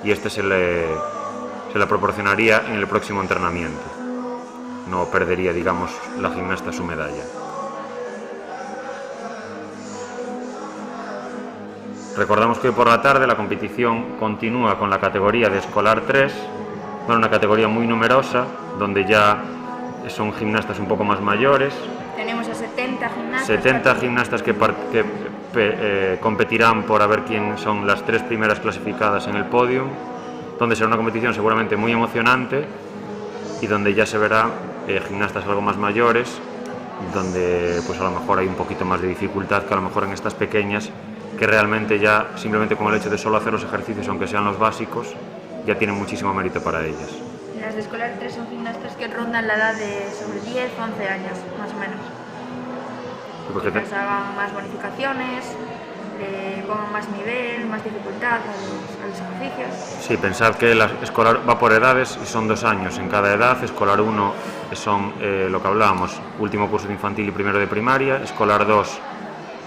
y se la proporcionaría en el próximo entrenamiento. No perdería, digamos, la gimnasta su medalla. Recordamos que hoy por la tarde la competición continúa con la categoría de escolar 3, una categoría muy numerosa, donde ya son gimnastas un poco más mayores. Tenemos a 70 gimnastas. 70 gimnastas que competirán por a ver quién son las 3 primeras clasificadas en el podium, donde será una competición seguramente muy emocionante y donde ya se verá gimnastas algo más mayores, donde pues a lo mejor hay un poquito más de dificultad que a lo mejor en estas pequeñas, que realmente ya simplemente con el hecho de solo hacer los ejercicios, aunque sean los básicos, ya tienen muchísimo mérito para ellas. Las de escolar 3 son gimnastas que rondan la edad de sobre 10 o 11 años, más o menos. Porque quizás hagan más bonificaciones, pongan más nivel, más dificultad a los ejercicios. Sí, pensad que la escolar va por edades y son 2 años en cada edad. Escolar 1 son lo que hablábamos, último curso de infantil y primero de primaria. Escolar 2,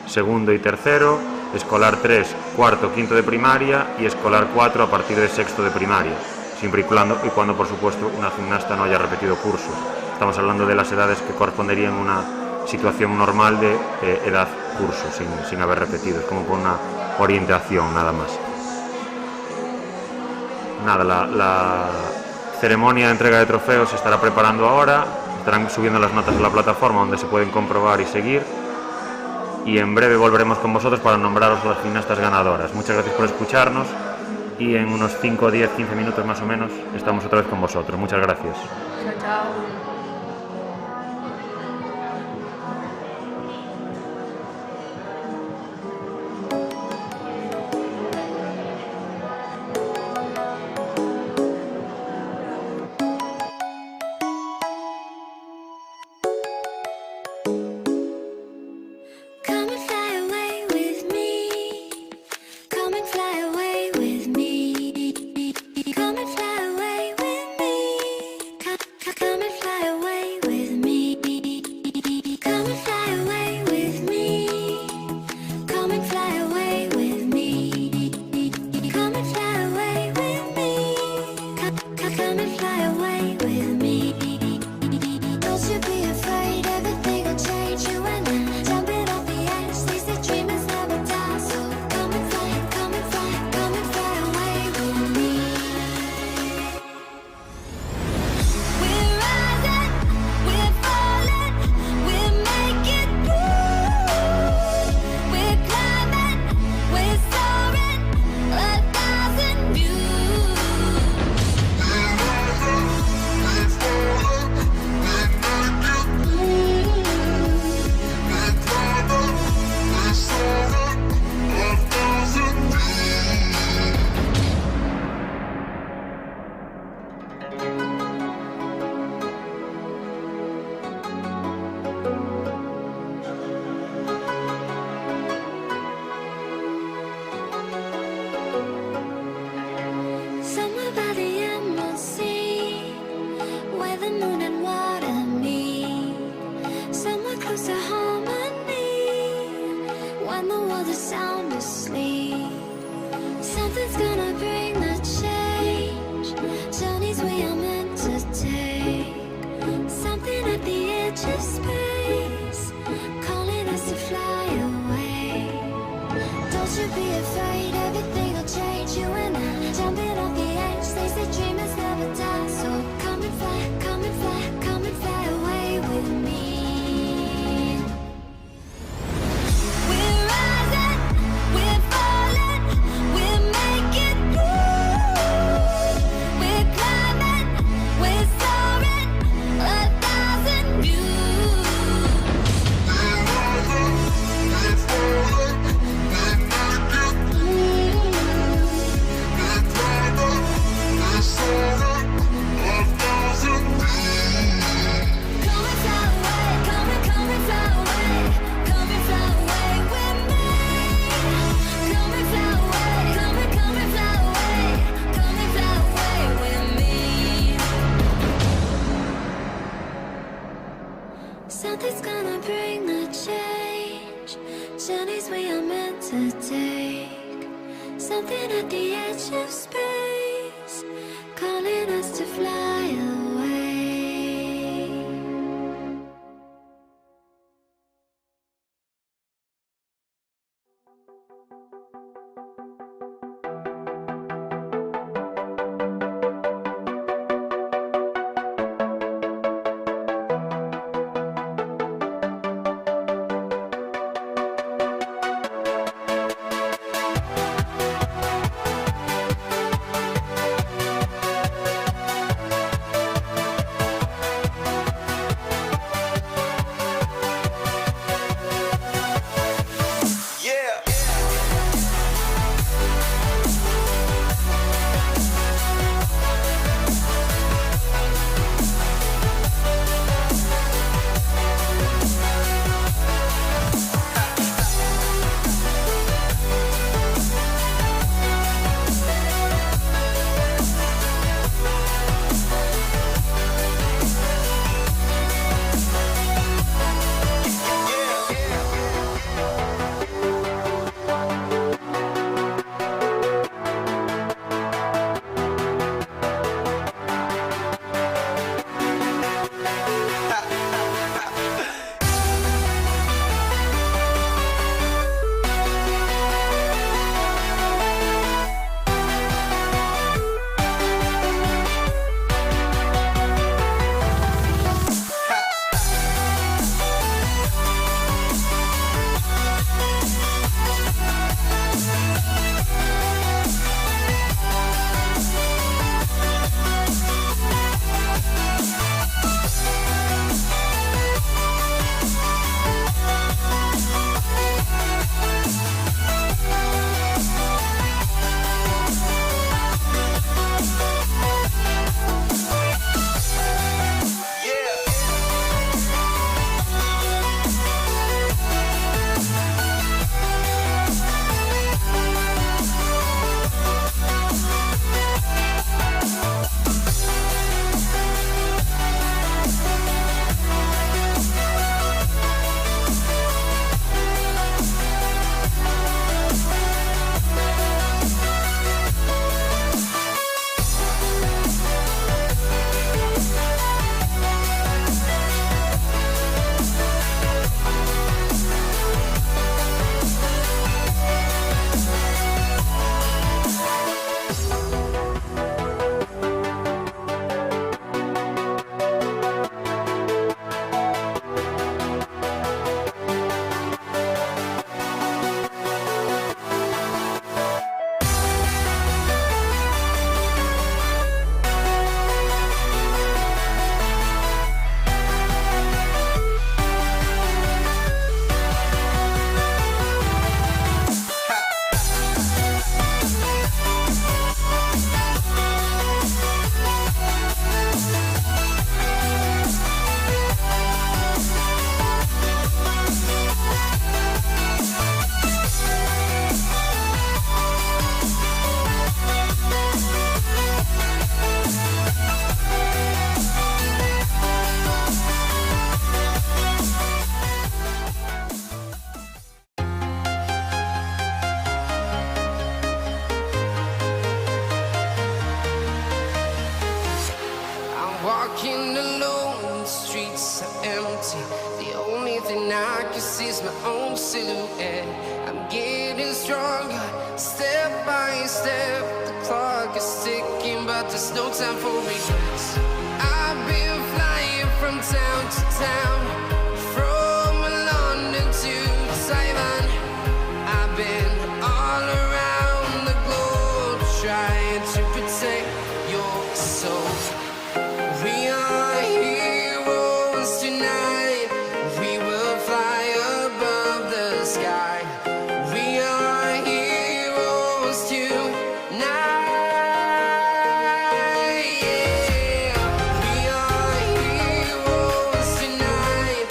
segundo y tercero. Escolar 3, cuarto, quinto de primaria. Y escolar 4 a partir de sexto de primaria, siempre y cuando por supuesto una gimnasta no haya repetido curso. Estamos hablando de las edades que corresponderían a una situación normal de edad curso, sin haber repetido, es como por una orientación nada más. Nada, la ceremonia de entrega de trofeos se estará preparando ahora, estarán subiendo las notas a la plataforma donde se pueden comprobar y seguir, y en breve volveremos con vosotros para nombraros las gimnastas ganadoras. Muchas gracias por escucharnos y en unos 5, 10, 15 minutos más o menos estamos otra vez con vosotros. Muchas gracias. Chao, chao. Something's gonna bring the change. Journeys we are meant to take. Something at the edge of space, calling us to fly away. Walking alone, the streets are empty. The only thing I can see is my own silhouette. I'm getting stronger, step by step. The clock is ticking, but there's no time for regrets. I've been flying from town to town, from London to Taiwan. I've been all around the globe, trying to protect your soul. We are heroes tonight. We will fly above the sky. We are heroes tonight. Yeah. We are heroes tonight.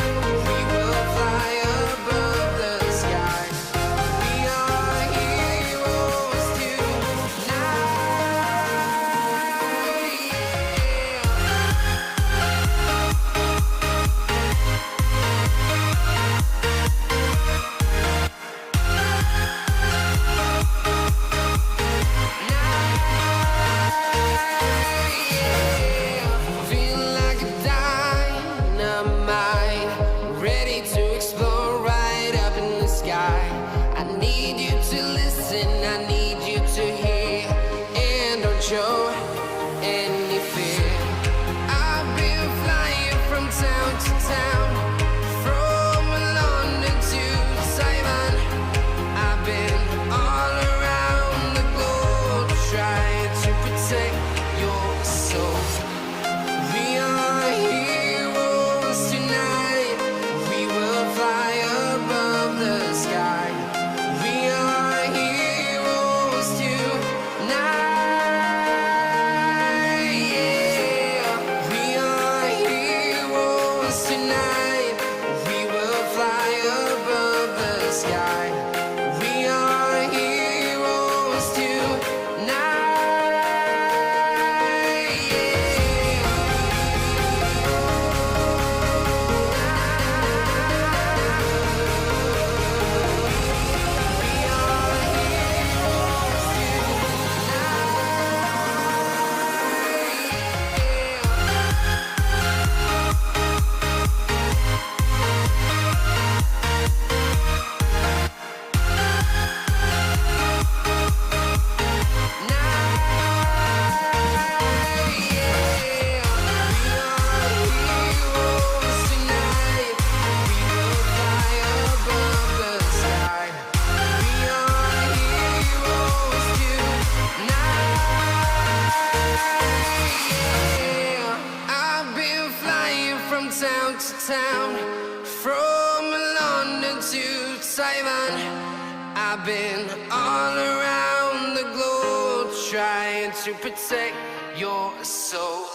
town to town, from London to Taiwan. I've been all around the globe trying to protect your soul.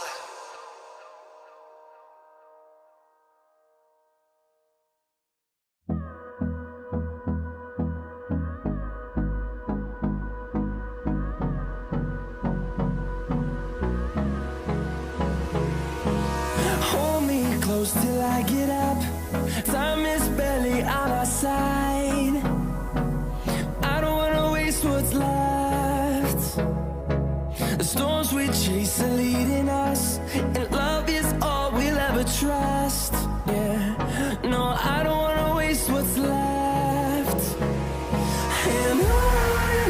Till I get up, time is barely on our side. I don't wanna waste what's left. The storms we chase are leading us, and love is all we'll ever trust. Yeah, no, I don't wanna waste what's left. And on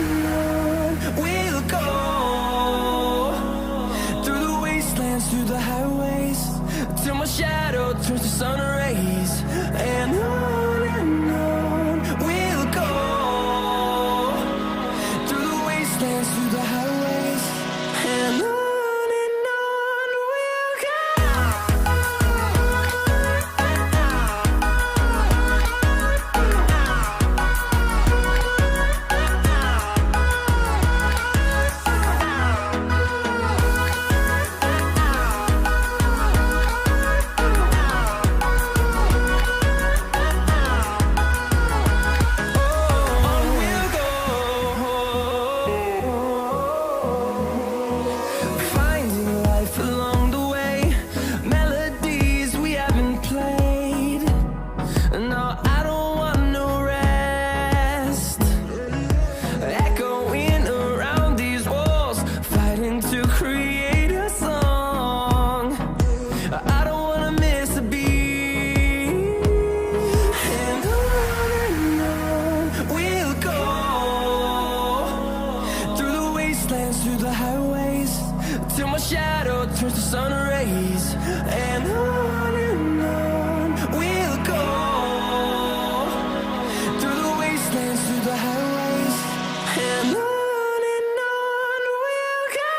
we'll go, through the wastelands, through the highways, till my shadow turns to sun rays. And on we'll go, through the wastelands, through the highways. And on we'll go. Through the highways, till my shadow turns to sun rays. And on we'll go, through the wastelands, through the highways. And on we'll go.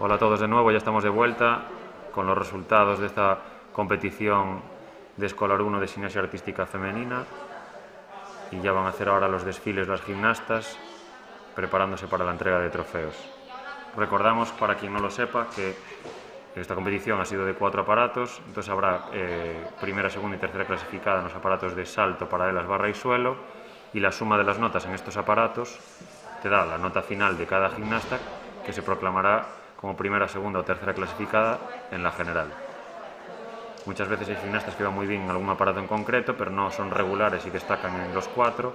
Hola a todos de nuevo, ya estamos de vuelta con los resultados de esta competición de Escolar 1 de Gimnasia Artística Femenina y ya van a hacer ahora los desfiles las gimnastas preparándose para la entrega de trofeos. Recordamos, para quien no lo sepa, que esta competición ha sido de 4 aparatos, entonces habrá primera, segunda y tercera clasificada en los aparatos de salto, paralelas, barra y suelo, y la suma de las notas en estos aparatos te da la nota final de cada gimnasta, que se proclamará como primera, segunda o tercera clasificada en la general. Muchas veces hay gimnastas que van muy bien en algún aparato en concreto, pero no son regulares y destacan en los 4,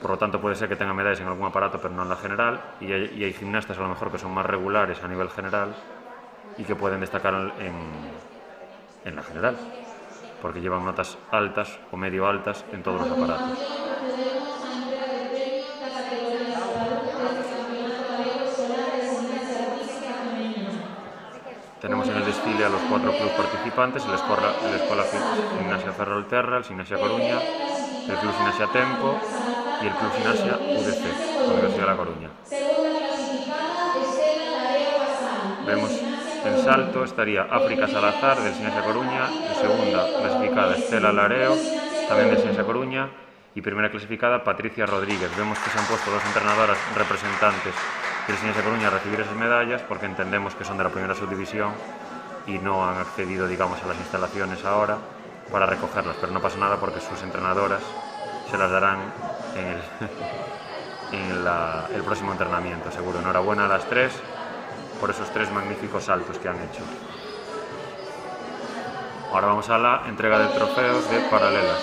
por lo tanto puede ser que tengan medallas en algún aparato pero no en la general, y hay gimnastas a lo mejor que son más regulares a nivel general y que pueden destacar en la general, porque llevan notas altas o medio altas en todos los aparatos. Tenemos en el desfile a los 4 clubes participantes, la Escuela Gimnasia Ferrolterra, el Gimnasia Coruña, el Club Gimnasia Tempo y el Club Gimnasia UDC, Universidad de La Coruña. Vemos en salto estaría África Salazar del Gimnasia Coruña, en segunda clasificada Estela Lareo, también del Gimnasia Coruña, y primera clasificada Patricia Rodríguez. Vemos que se han puesto 2 entrenadoras representantes del Gimnasia Coruña a recibir esas medallas porque entendemos que son de la primera subdivisión y no han accedido, digamos, a las instalaciones ahora para recogerlas, pero no pasa nada porque sus entrenadoras se las darán en el próximo entrenamiento, seguro. Enhorabuena a las 3 por esos 3 magníficos saltos que han hecho. Ahora vamos a la entrega de trofeos de paralelas.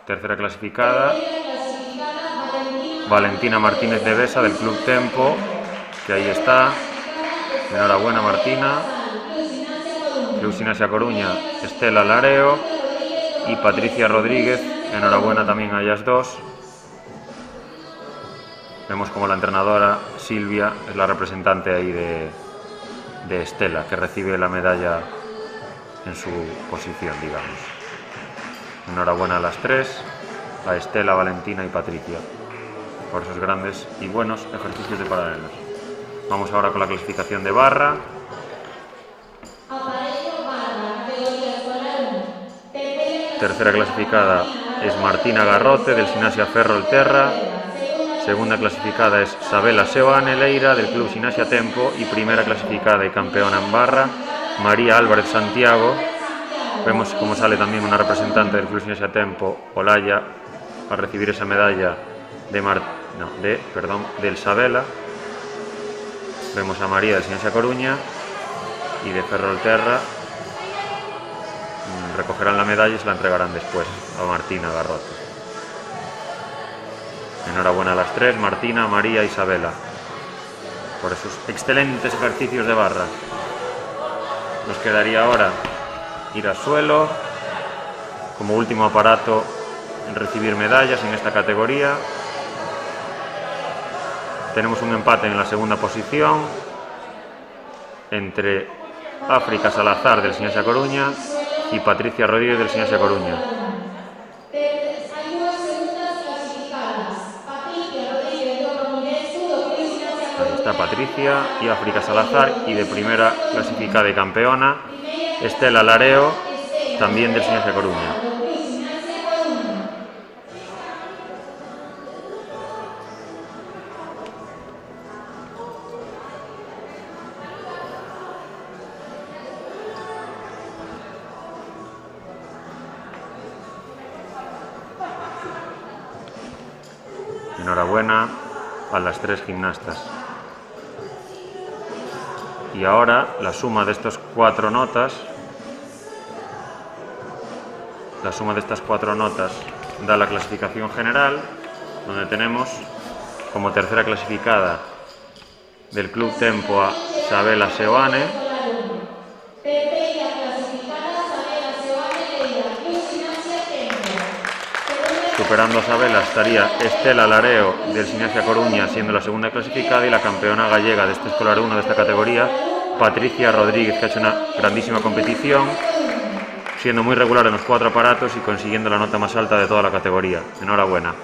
Tercera clasificada, Valentina Martínez de Besa del Club Tempo, que ahí está. Enhorabuena, Martina. Club Gimnasia Coruña, Estela Lareo y Patricia Rodríguez. Enhorabuena también a ellas 2. Vemos como la entrenadora Silvia es la representante ahí de Estela, que recibe la medalla en su posición, digamos. Enhorabuena a las 3, a Estela, Valentina y Patricia, por esos grandes y buenos ejercicios de paralelas. Vamos ahora con la clasificación de barra. Tercera clasificada es Martina Garrote del Gimnasia Ferrolterra. Segunda clasificada es Sabela Seoane Leira del Club Gimnasia Tempo, y primera clasificada y campeona en barra María Álvarez Santiago. Vemos cómo sale también una representante del Club Gimnasia Tempo, Olaya, a recibir esa medalla del Sabela. Vemos a María del Gimnasia Coruña y de Ferrolterra. Recogerán la medalla y se la entregarán después a Martina Garrote. Enhorabuena a las 3, Martina, María y Isabela, por esos excelentes ejercicios de barra. Nos quedaría ahora ir al suelo como último aparato en recibir medallas en esta categoría. Tenemos un empate en la segunda posición entre África Salazar del Gimnasia Coruña y Patricia Rodríguez del Gimnasia Coruña. Ahí está Patricia y África Salazar, y de primera clasificada y campeona Estela Lareo, también del Gimnasia Coruña. Enhorabuena a las 3 gimnastas. Y ahora la suma de estas 4 notas, da la clasificación general, donde tenemos como tercera clasificada del Club Tempo a Sabela Seoane. Superando a Sabela estaría Estela Lareo del Gimnasia Coruña, siendo la segunda clasificada, y la campeona gallega de este Escolar 1 de esta categoría, Patricia Rodríguez, que ha hecho una grandísima competición, siendo muy regular en los 4 aparatos y consiguiendo la nota más alta de toda la categoría. Enhorabuena.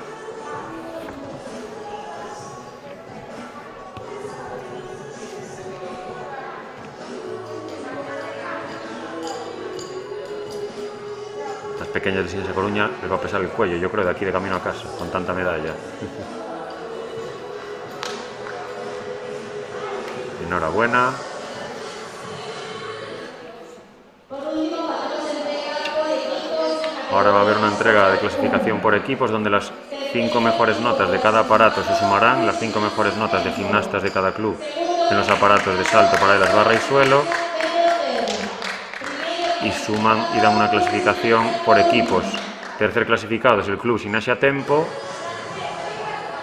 pequeñas de Ciencia Coruña les va a pesar el cuello, yo creo, de aquí de camino a casa, con tanta medalla. Enhorabuena. Ahora va a haber una entrega de clasificación por equipos donde las 5 mejores notas de cada aparato se sumarán, las 5 mejores notas de gimnastas de cada club en los aparatos de salto, paralelas, barra y suelo, y suman y dan una clasificación por equipos. Tercer clasificado es el Club Ximnasia Tempo,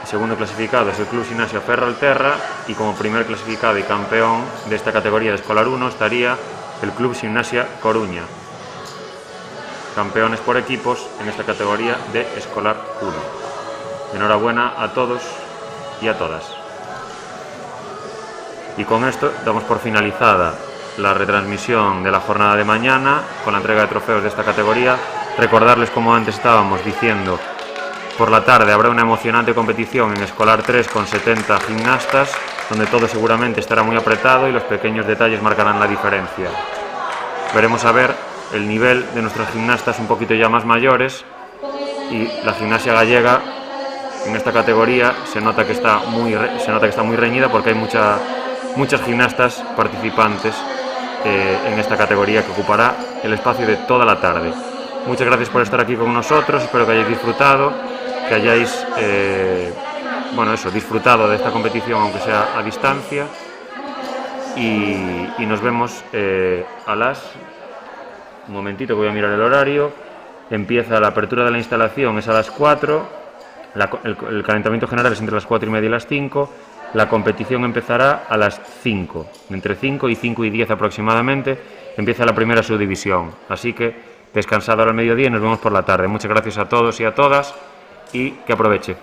segundo clasificado es el Club Ximnasia Ferrolterra y como primer clasificado y campeón de esta categoría de Escolar 1 estaría el Club Ximnasia Coruña. Campeones por equipos en esta categoría de Escolar 1. Enhorabuena a todos y a todas. Y con esto damos por finalizada la retransmisión de la jornada de mañana con la entrega de trofeos de esta categoría. Recordarles, como antes estábamos diciendo, por la tarde habrá una emocionante competición en Escolar 3 con 70 gimnastas, donde todo seguramente estará muy apretado y los pequeños detalles marcarán la diferencia. Veremos a ver el nivel de nuestros gimnastas un poquito ya más mayores, y la gimnasia gallega en esta categoría se nota que está muy reñida porque hay muchas gimnastas participantes en esta categoría que ocupará el espacio de toda la tarde. Muchas gracias por estar aquí con nosotros, espero que hayáis disfrutado, que hayáis disfrutado de esta competición aunque sea a distancia, y nos vemos a las... Un momentito que voy a mirar el horario. Empieza la apertura de la instalación, es a las 4. El calentamiento general es entre las 4:30 y las 5. La competición empezará a las 5. Entre 5 y 5 y 10 aproximadamente empieza la primera subdivisión. Así que descansad ahora al mediodía y nos vemos por la tarde. Muchas gracias a todos y a todas y que aproveche.